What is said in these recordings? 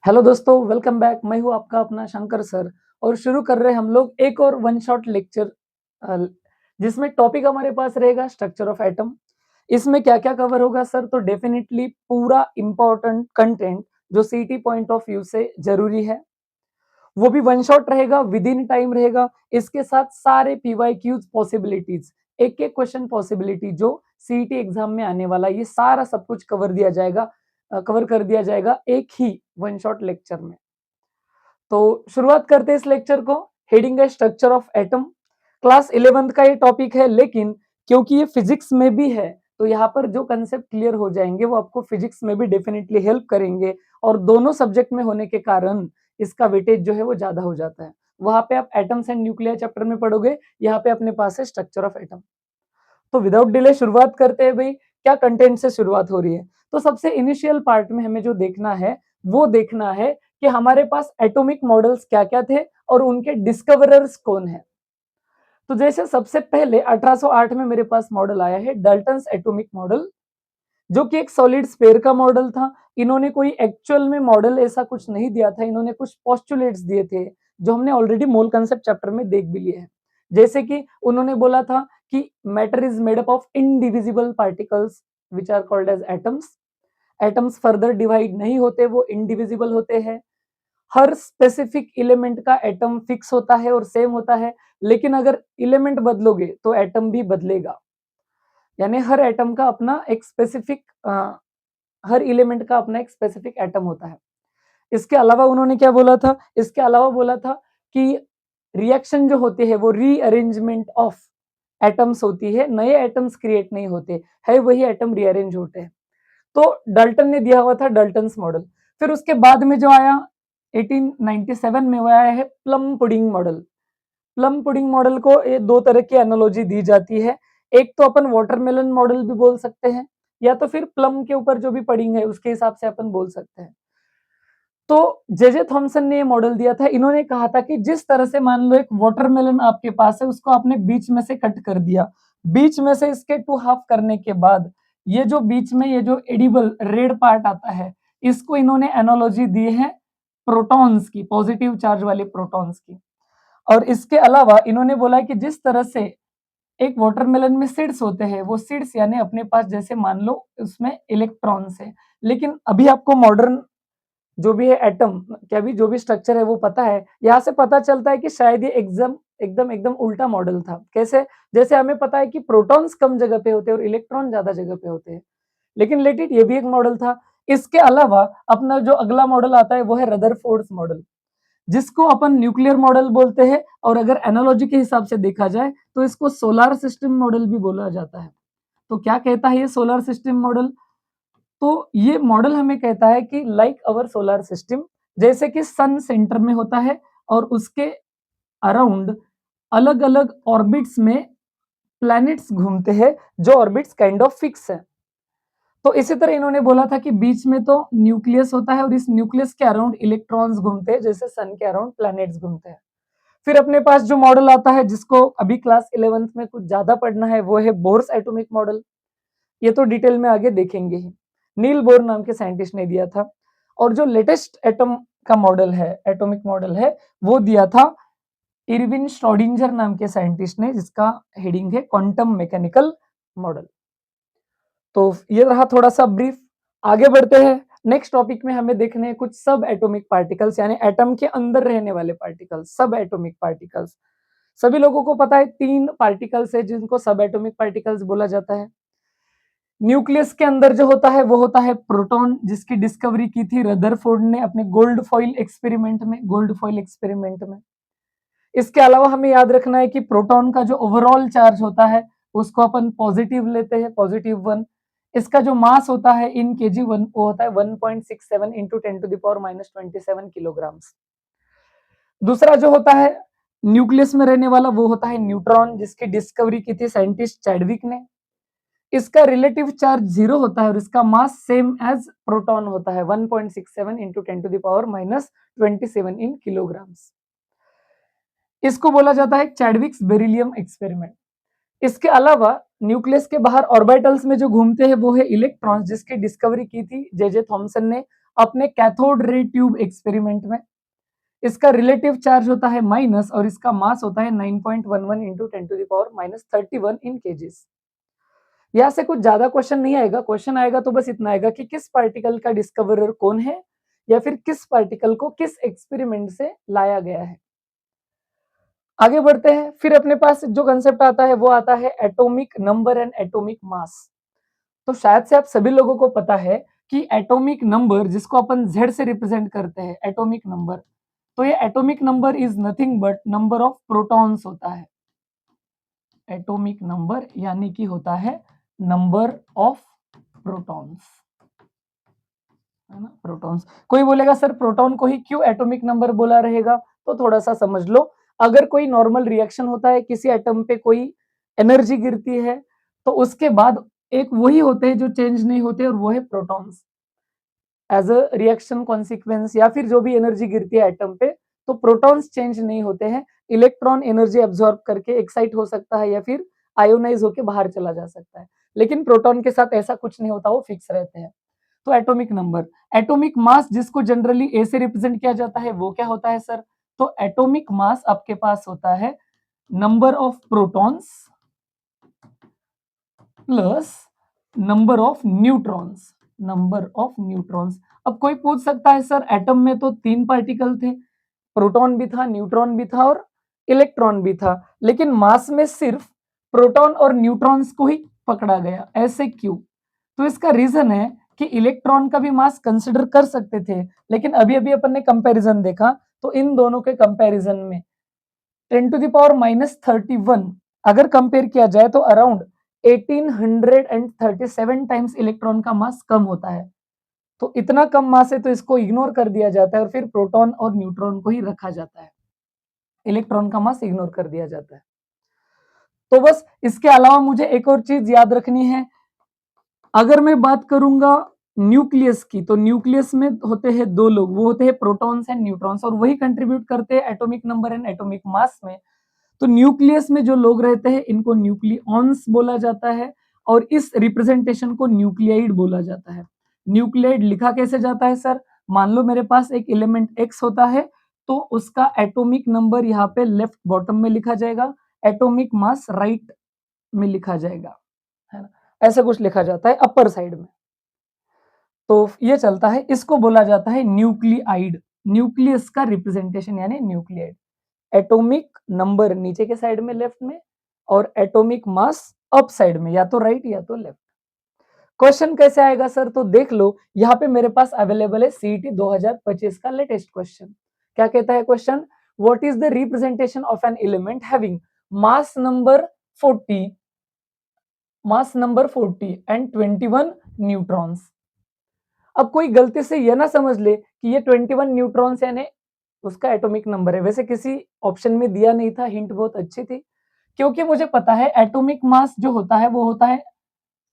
Hello दोस्तों, welcome back. मैं हूँ आपका अपना शंकर सर और शुरू कर रहे हैं हम लोग एक और वन शॉट लेक्चर जिसमें टॉपिक हमारे पास रहेगा स्ट्रक्चर ऑफ एटम। इसमें क्या-क्या कवर होगा सर? तो डेफिनेटली पूरा इम्पोर्टेंट कंटेंट जो सीटी पॉइंट ऑफ व्यू से ज़रूरी है, वो भी वन शॉट रहेगा, विद इन टाइम रहेगा। इसके साथ सारे पीवाईक्यूज़ पॉसिबिलिटीज़, एक-एक क्वेश्चन पॉसिबिलिटी जो सीईटी एग्ज़ाम में आने वाला है, ये सारा सब कुछ कवर कर दिया जाएगा एक ही वन शॉट लेक्चर में। तो शुरुआत करते हैं इस लेक्चर को। हेडिंग है structure of atom. Class 11th का ये टॉपिक है, लेकिन क्योंकि ये फिजिक्स में भी है तो यहाँ पर जो कंसेप्ट क्लियर हो जाएंगे वो आपको फिजिक्स में भी डेफिनेटली हेल्प करेंगे, और दोनों सब्जेक्ट में होने के कारण इसका वेटेज जो है वो ज्यादा हो जाता है। वहां पे आप एटम्स एंड न्यूक्लियर चैप्टर में पढ़ोगे, यहाँ पे अपने पास है स्ट्रक्चर ऑफ एटम। तो विदाउट डिले शुरुआत करते हैं भाई। क्या कंटेंट से शुरुआत हो रही है? तो सबसे इनिशियल पार्ट में हमें जो देखना है वो देखना है कि हमारे पास एटॉमिक मॉडल्स क्या-क्या थे और उनके डिस्कवरर्स कौन है। तो जैसे सबसे पहले 1808 में मेरे पास मॉडल आया है डाल्टन्स एटॉमिक मॉडल, जो कि एक सॉलिड स्फीयर का मॉडल था। इन्होंने कोई एक्चुअल में मॉडल ऐसा कुछ नहीं दिया था, इन्होंने कुछ पोस्टुलेट्स दिए थे जो हमने ऑलरेडी मोल कांसेप्ट चैप्टर में देख भी लिए हैं। जैसे कि उन्होंने बोला था कि matter is made up of indivisible particles which are called as atoms. Atoms further divide नहीं होते, वो इनडिविजिबल होते हैं। हर स्पेसिफिक एलिमेंट का एटम फिक्स होता है और सेम होता है, लेकिन अगर एलिमेंट बदलोगे तो एटम भी बदलेगा। यानी हर एटम का अपना एक स्पेसिफिक हर एलिमेंट का अपना एक स्पेसिफिक एटम होता है। इसके अलावा उन्होंने क्या बोला था? इसके अलावा बोला था कि रिएक्शन जो होती है वो रीअरेंजमेंट ऑफ एटम्स होती है, नए एटम्स क्रिएट नहीं होते, है वही एटम रीअरेंज होते हैं। तो डाल्टन ने दिया हुआ था डाल्टन्स मॉडल। फिर उसके बाद में जो आया 1897 में, वो आया है plum pudding model. Plum pudding model को ये दो तरह की एनालॉजी दी जाती है। एक तो अपन वाटरमेलन मॉडल भी बोल सकते हैं, या तो फिर प्लम के ऊपर जो भी पुडिंग है उसके हिसाब से अपन बोल सकते हैं। तो जे थॉमसन ने ये मॉडल दिया था। इन्होंने कहा था कि जिस तरह से मान लो एक वाटरमेलन आपके पास है, उसको आपने बीच में से कट कर दिया, बीच में से इसके टू हाफ करने के बाद ये जो बीच में ये जो एडिबल रेड पार्ट आता है, इसको इन्होंने एनालॉजी दी है प्रोटॉन्स की, पॉजिटिव चार्ज वाले प्रोटॉन्स की। और इसके अलावा इन्होंने बोला कि जिस तरह से एक वाटरमेलन में सीड्स होते हैं, वो सीड्स यानी अपने पास जैसे मान लो उसमें इलेक्ट्रॉन्स है, लेकिन अभी आपको मॉडर्न जो भी है एटम क्या भी जो भी स्ट्रक्चर है वो पता है। यहाँ से पता चलता है कि शायद ये एकदम एकदम एकदम उल्टा मॉडल था। कैसे? जैसे हमें पता है कि प्रोटॉन्स कम जगह पे होते हैं और इलेक्ट्रॉन ज्यादा जगह पे होते हैं, लेकिन लेट इट, ये भी एक मॉडल था। इसके अलावा अपना जो अगला मॉडल आता है वो है रदरफोर्ड्स मॉडल, जिसको अपन न्यूक्लियर मॉडल बोलते हैं, और अगर एनालॉजी के हिसाब से देखा जाए तो इसको सोलर सिस्टम मॉडल भी बोला जाता है। तो क्या कहता है ये सोलर सिस्टम मॉडल? तो ये मॉडल हमें कहता है कि लाइक अवर सोलर सिस्टम, जैसे कि सन सेंटर में होता है और उसके अराउंड अलग अलग ऑर्बिट्स में प्लैनेट्स घूमते हैं, जो ऑर्बिट्स काइंड ऑफ फिक्स है। तो इसी तरह इन्होंने बोला था कि बीच में तो न्यूक्लियस होता है और इस न्यूक्लियस के अराउंड इलेक्ट्रॉन्स घूमते हैं, जैसे सन के अराउंड प्लैनेट्स घूमते हैं। फिर अपने पास जो मॉडल आता है जिसको अभी क्लास 11th में कुछ ज्यादा पढ़ना है, वो है बोर्स एटॉमिक मॉडल। ये तो डिटेल में आगे देखेंगे ही। नील बोर नाम के साइंटिस्ट ने दिया था। और जो लेटेस्ट एटम का मॉडल है, एटॉमिक मॉडल है, वो दिया था इरविन श्रोडिंगर नाम के साइंटिस्ट ने, जिसका हेडिंग है क्वांटम मैकेनिकल मॉडल। तो ये रहा थोड़ा सा ब्रीफ। आगे बढ़ते हैं। नेक्स्ट टॉपिक में हमें देखने हैं कुछ सब एटॉमिक पार्टिकल्स, यानी एटम के अंदर रहने वाले पार्टिकल्स, सब एटॉमिक पार्टिकल्स। सभी लोगों को पता है 3 पार्टिकल्स है जिनको सब एटॉमिक पार्टिकल्स बोला जाता है। न्यूक्लियस के अंदर जो होता है वो होता है प्रोटॉन, जिसकी डिस्कवरी की थी रदरफोर्ड ने अपने गोल्ड फॉइल एक्सपेरिमेंट में, गोल्ड फॉइल एक्सपेरिमेंट में। इसके अलावा हमें याद रखना है कि प्रोटॉन का जो ओवरऑल चार्ज होता है उसको अपन पॉजिटिव लेते हैं, +1। इसका जो मास होता है इन kg1, वो होता है 1.67 इंटू 10⁻⁻27 किलोग्राम्स। दूसरा जो होता है न्यूक्लियस में रहने वाला, वो होता है न्यूट्रॉन, जिसकी डिस्कवरी की थी साइंटिस्ट चैडविक ने। इसका रिलेटिव चार्ज 0 होता है और इसका मास सेम एज प्रोटॉन होता है, 1.67 इंटू 10⁻⁻27 इन किलोग्राम्स। इसको बोला जाता है चैडविक्स बेरिलियम एक्सपेरिमेंट। इसके अलावा न्यूक्लियस के बाहर ऑर्बिटल्स में जो घूमते हैं वो है इलेक्ट्रॉन्स, जिसकी डिस्कवरी की थी जे थॉमसन ने अपने कैथोड रे ट्यूब एक्सपेरिमेंट में। इसका रिलेटिव चार्ज होता है माइनस और इसका मास होता है 9.11 इंटू 10⁻³ इन केजीज। यहाँ से कुछ ज्यादा क्वेश्चन नहीं आएगा, क्वेश्चन आएगा तो बस इतना आएगा कि किस पार्टिकल का डिस्कवरर कौन है या फिर किस पार्टिकल को किस एक्सपेरिमेंट से लाया गया है। आगे बढ़ते हैं, फिर अपने पास जो कंसेप्ट आता है वो आता है atomic number and atomic mass. तो शायद से आप सभी लोगों को पता है कि एटॉमिक नंबर जिसको अपन Z से रिप्रेजेंट करते हैं, एटॉमिक नंबर, तो ये atomic number is nothing but number of protons होता है। एटॉमिक नंबर यानी कि होता है नंबर ऑफ प्रोटॉन्स, है ना, प्रोटॉन्स। कोई बोलेगा सर प्रोटॉन को ही क्यों एटॉमिक नंबर बोला रहेगा, तो थोड़ा सा समझ लो। अगर कोई नॉर्मल रिएक्शन होता है, किसी एटम पे कोई एनर्जी गिरती है, तो उसके बाद एक वही होते हैं जो चेंज नहीं होते और वो है protons. As a reaction consequence या फिर जो भी एनर्जी गिरती है एटम पे, तो प्रोटॉन्स चेंज नहीं होते हैं। इलेक्ट्रॉन एनर्जी एब्जॉर्ब करके एक्साइट हो सकता है या फिर आयोनाइज होकर बाहर चला जा सकता है, लेकिन प्रोटॉन के साथ ऐसा कुछ नहीं होता, वो फिक्स रहते हैं। तो एटॉमिक नंबर, एटॉमिक मास जिसको जनरली ए से रिप्रेजेंट किया जाता है वो क्या होता है सर, तो एटॉमिक मास आपके पास होता है number of protons plus number of neutrons, number of neutrons. अब कोई पूछ सकता है सर एटम में तो 3 पार्टिकल थे, प्रोटॉन भी था, न्यूट्रॉन भी था और इलेक्ट्रॉन भी था, लेकिन मास में सिर्फ प्रोटॉन और न्यूट्रॉन्स को ही पकड़ा गया, ऐसे क्यों? तो इसका रीजन है कि इलेक्ट्रॉन का भी मास कंसिडर कर सकते थे, लेकिन अभी अभी अपन ने कंपैरिजन देखा, तो इन दोनों के कंपैरिजन में 10⁻³ अगर कंपेयर किया जाए तो अराउंड 1837 टाइम्स इलेक्ट्रॉन का मास कम होता है। तो इतना कम मास है तो इसको इग्नोर कर दिया जाता है और फिर प्रोटॉन और न्यूट्रॉन को ही रखा जाता है, इलेक्ट्रॉन का मास इग्नोर कर दिया जाता है। तो बस इसके अलावा मुझे एक और चीज याद रखनी है, अगर मैं बात करूंगा न्यूक्लियस की, तो न्यूक्लियस में होते हैं 2 लोग, वो होते हैं प्रोटॉन्स एंड न्यूट्रॉन्स, और वही कंट्रीब्यूट करते हैं atomic number and atomic mass में। तो न्यूक्लियस में जो लोग रहते हैं इनको न्यूक्लियॉन्स बोला जाता है और इस रिप्रेजेंटेशन को न्यूक्लियाइड बोला जाता है। न्यूक्लियाइड लिखा कैसे जाता है सर, मान लो मेरे पास एक एलिमेंट एक्स होता है, तो उसका एटॉमिक नंबर यहाँ पे लेफ्ट बॉटम में लिखा जाएगा, एटॉमिक मास राइट में लिखा जाएगा, है ना, ऐसा कुछ लिखा जाता है अपर साइड में। तो ये चलता है, इसको बोला जाता है न्यूक्लियाइड, न्यूक्लियस का रिप्रेजेंटेशन यानी न्यूक्लियाइड। एटॉमिक नंबर नीचे के साइड में लेफ्ट में और एटॉमिक मास अप साइड में, या तो राइट या तो लेफ्ट। क्वेश्चन कैसे आएगा सर, तो देख लो यहाँ पे मेरे पास अवेलेबल है सीईटी 2025 का लेटेस्ट क्वेश्चन। क्या कहता है question, what is the representation of an element having mass number 40 and 21 neutrons. अब कोई गलती से यह ना समझ ले कि ये 21 न्यूट्रॉन्स यानी उसका एटॉमिक नंबर है, वैसे किसी ऑप्शन में दिया नहीं था, हिंट बहुत अच्छी थी, क्योंकि मुझे पता है एटॉमिक मास जो होता है वो होता है,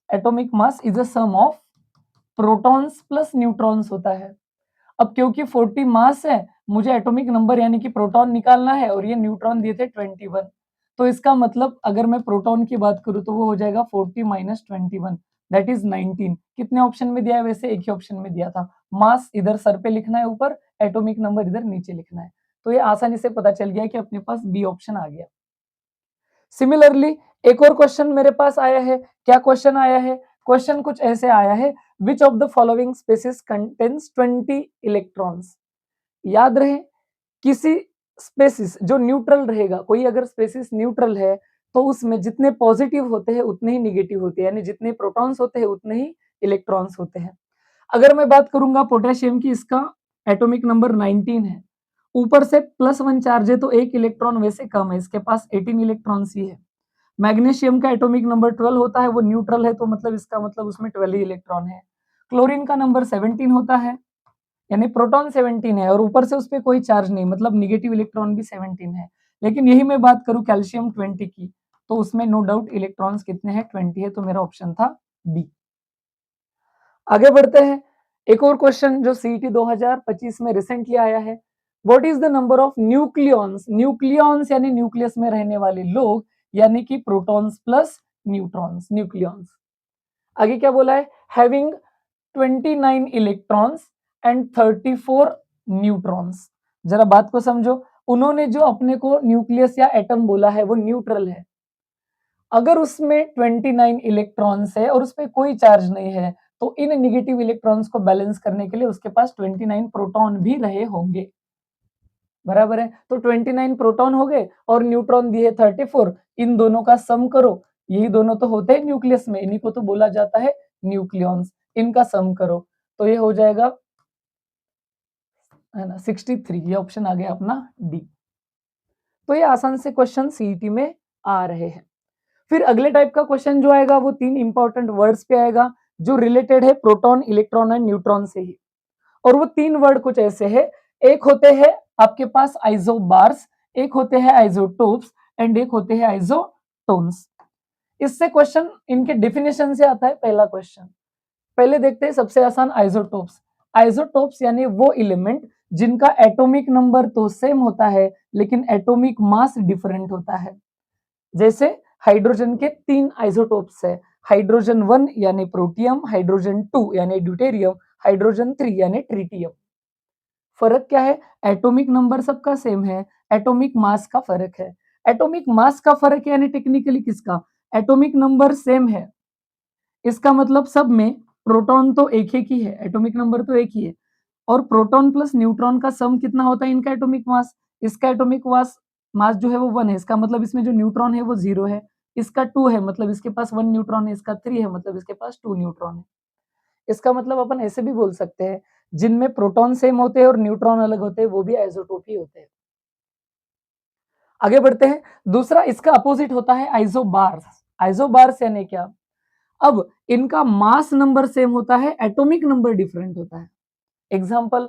atomic mass is a sum of protons plus neutrons होता है। अब क्योंकि 40 मास है, मुझे एटॉमिक नंबर यानी कि प्रोटॉन निकालना है और ये न्यूट्रॉन दिए थे 21, तो इसका मतलब अगर मैं प्रोटॉन की बात करूं तो वो हो जाएगा 40 माइनस 21, दैट इज 19। कितने ऑप्शन में दिया है, वैसे एक ही ऑप्शन में दिया था, मास इधर सर पे लिखना है ऊपर, एटॉमिक नंबर इधर नीचे लिखना है, तो ये आसानी से पता चल गया कि अपने पास बी ऑप्शन आ गया। सिमिलरली एक और क्वेश्चन मेरे पास आया है, क्या क्वेश्चन आया है, क्वेश्चन कुछ ऐसे आया है, which of the following species contains 20 electrons. याद रहे किसी स्पेसिस जो न्यूट्रल रहेगा, कोई अगर स्पेसिस न्यूट्रल है तो उसमें जितने पॉजिटिव होते हैं उतने ही निगेटिव होते हैं, यानी जितने प्रोटॉन्स होते हैं उतने ही इलेक्ट्रॉन्स होते हैं। अगर मैं बात करूंगा पोटेशियम की, इसका एटॉमिक नंबर 19 है, ऊपर से +1 चार्ज है तो एक इलेक्ट्रॉन वैसे कम है, इसके पास 18 इलेक्ट्रॉन्स ही है। मैग्नीशियम का एटॉमिक नंबर 12 होता है, वो न्यूट्रल है तो मतलब इसका मतलब उसमें 12 ही इलेक्ट्रॉन है। क्लोरीन का नंबर 17 होता है, यानी प्रोटॉन 17 है और ऊपर से उस पर कोई चार्ज नहीं, मतलब निगेटिव इलेक्ट्रॉन भी 17 है। लेकिन यही मैं बात करूं कैल्शियम 20 की, तो उसमें नो डाउट इलेक्ट्रॉन्स कितने हैं, 20 है, तो मेरा ऑप्शन था बी। आगे बढ़ते हैं, एक और क्वेश्चन जो सीईटी 2025 में रिसेंटली आया है, what is the number of nucleons, nucleons यानी न्यूक्लियस में रहने वाले लोग, यानी कि प्रोटॉन्स प्लस न्यूट्रॉन्स, न्यूक्लियॉन्स। आगे क्या बोला है, हैविंग 29 इलेक्ट्रॉन्स एंड 34 न्यूट्रॉन्स। जरा बात को समझो, उन्होंने जो अपने को न्यूक्लियस या एटम बोला है वो न्यूट्रल है। अगर उसमें 29 इलेक्ट्रॉन्स है और उसमें कोई चार्ज नहीं है, तो इन नेगेटिव इलेक्ट्रॉन्स को बैलेंस करने के लिए उसके पास 29 प्रोटॉन भी रहे होंगे। बराबर है, तो 29 प्रोटॉन हो गए और न्यूट्रॉन दिए 34, इन दोनों का सम करो, यही दोनों तो होते हैं न्यूक्लियस में, इन्हीं को तो बोला जाता है न्यूक्लियॉन्स, इनका सम करो तो ये हो जाएगा है ना 63, ये ऑप्शन आ गया अपना डी। तो ये आसान से क्वेश्चन सीईटी में आ रहे हैं। फिर अगले टाइप का क्वेश्चन जो आएगा वो 3 इंपॉर्टेंट वर्ड्स पे आएगा जो रिलेटेड है प्रोटॉन, इलेक्ट्रॉन एंड न्यूट्रॉन से ही। और वो 3 वर्ड कुछ ऐसे है, एक होते हैं आपके पास आइसोबार्स, एक होते हैं आइसोटोप्स एंड एक होते हैं आइसोटोन्स। इससे क्वेश्चन इनके डेफिनेशन से आता है पहला क्वेश्चन। पहले देखते हैं सबसे आसान आइसोटोप्स। आइसोटोप्स यानी वो एलिमेंट जिनका एटॉमिक नंबर तो सेम होता है लेकिन एटॉमिक मास डिफरेंट होता है। जैसे हाइड्रोजन के 3 आइसोटोप्स है, हाइड्रोजन 1 यानी प्रोटियम, हाइड्रोजन 2 यानी ड्यूटेरियम, हाइड्रोजन 3 यानी ट्रिटियम। फर्क क्या है? एटॉमिक नंबर सबका सेम है, एटॉमिक मास का फर्क है। एटॉमिक मास का फर्क है यानी टेक्निकली किसका? एटॉमिक नंबर सेम है, इसका मतलब सब में प्रोटॉन तो एक ही है, एटॉमिक नंबर तो एक ही है, और प्रोटॉन प्लस न्यूट्रॉन का सम कितना होता है इनका एटॉमिक मास? इसका एटॉमिक मास मास जो है वो 1 है, इसका मतलब इसमें जो न्यूट्रॉन है वो 0 है, इसका 2 है मतलब इसके पास 1 न्यूट्रॉन है, इसका 3 है मतलब इसके पास 2 न्यूट्रॉन है। इसका मतलब अपन ऐसे भी बोल सकते हैं, जिनमें प्रोटॉन सेम होते हैं और न्यूट्रॉन अलग होते हैं वो भी आइसोटोप ही होते हैं। आगे बढ़ते हैं, दूसरा इसका अपोजिट होता है आइसोबार्स। आइसोबार्स यानी क्या? अब इनका मास नंबर सेम होता है, एटॉमिक नंबर डिफरेंट होता है। एग्जाम्पल,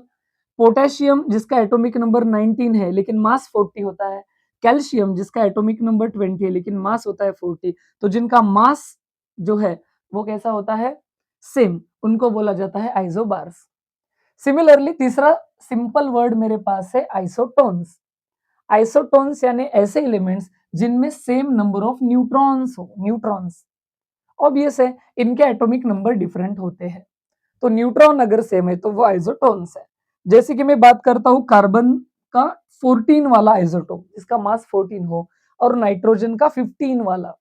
पोटेशियम जिसका एटॉमिक नंबर 19 है लेकिन मास 40 होता है, कैल्शियम जिसका एटॉमिक नंबर 20 है लेकिन मास होता है 40, तो जिनका मास जो है वो कैसा होता है? सेम, उनको बोला जाता है आइसोबार्स। सिमिलरली तीसरा सिंपल वर्ड मेरे पास है आइसोटोन्स। आइसोटोन्स यानी ऐसे एलिमेंट्स जिनमें सेम नंबर ऑफ न्यूट्रॉन्स हो, न्यूट्रॉन्स। ऑब्वियस है इनके एटॉमिक नंबर डिफरेंट होते हैं, तो न्यूट्रॉन अगर सेम है तो वो आइसोटोन्स है। जैसे कि मैं बात करता हूं कार्बन का 14 वाला आइसोटोप जिसका मास 14 हो और नाइट्रोजन का 15 वाला,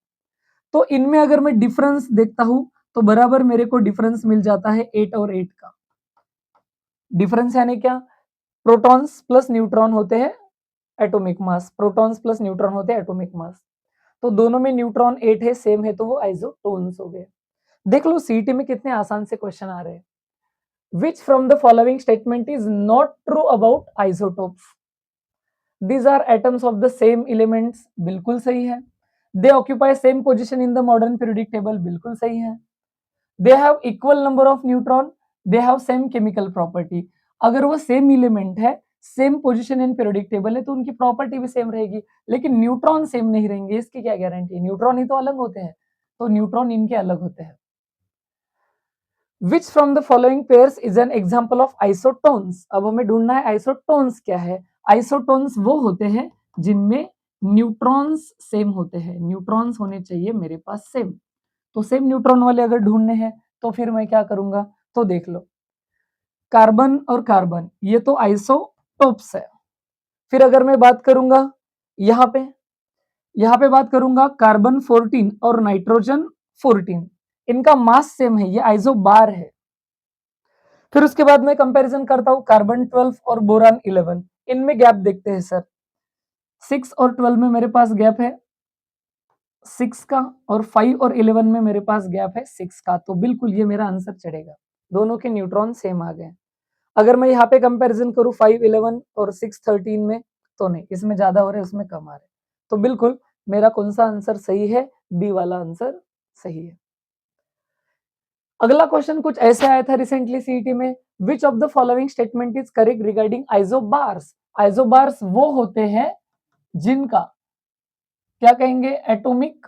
तो इनमें अगर मैं डिफरेंस देखता हूं तो बराबर मेरे को डिफरेंस मिल जाता है 8 और 8 का। डिफरेंस यानी क्या? प्रोटॉन्स प्लस न्यूट्रॉन होते हैं atomic mass, protons plus neutron होते हैं एटॉमिक मास, तो दोनों में न्यूट्रॉन 8 है, सेम है, तो वो आइसोटोन्स हो गए। देख लो सीईटी में कितने आसान से क्वेश्चन आ रहे हैं। Which from the following statement is not true about isotopes? These are atoms of the same elements, बिल्कुल सही है। They occupy same position in the modern periodic table, बिल्कुल सही है। They have equal number of neutron, they have same chemical property। अगर वो same element है, same position in periodic table है तो उनकी प्रॉपर्टी भी सेम रहेगी, लेकिन न्यूट्रॉन सेम नहीं रहेंगे, इसकी क्या गारंटी? न्यूट्रॉन ही तो अलग होते हैं, तो न्यूट्रॉन इनके अलग होते हैं। Which from the following pairs is an example of isotones? अब हमें ढूंढना है आइसोटोन्स क्या है। आइसोटोन्स वो होते हैं जिनमें न्यूट्रॉन्स सेम होते हैं, न्यूट्रॉन्स होने चाहिए मेरे पास सेम, तो सेम न्यूट्रॉन वाले अगर ढूंढने हैं तो फिर मैं क्या करूंगा? तो देख लो, कार्बन और कार्बन ये तो आइसोटोप्स है। फिर अगर मैं बात करूंगा यहाँ पे बात करूंगा कार्बन 14 और नाइट्रोजन 14, इनका मास सेम है, ये आइसोबार है। फिर उसके बाद मैं कंपैरिजन करता हूं कार्बन 12 और बोरान 11, इनमें गैप देखते हैं सर। 6 और 12 में मेरे पास गैप है 6 का, और 5 और 11 में मेरे पास गैप है 6 का, तो बिल्कुल ये मेरा आंसर चढ़ेगा, दोनों के न्यूट्रॉन सेम आ गए। अगर मैं यहाँ पे कंपैरिजन करूँ 5 11 और 6 13 में, तो नहीं, इसमें ज्यादा हो रहे हैं उसमें कम आ रहे, तो बिल्कुल मेरा कौन सा आंसर सही है? बी वाला आंसर सही है। अगला क्वेश्चन कुछ ऐसे आया था रिसेंटली सीईटी में, विच of the following statement is correct regarding isobars? Isobars वो होते हैं जिनका क्या कहेंगे? एटॉमिक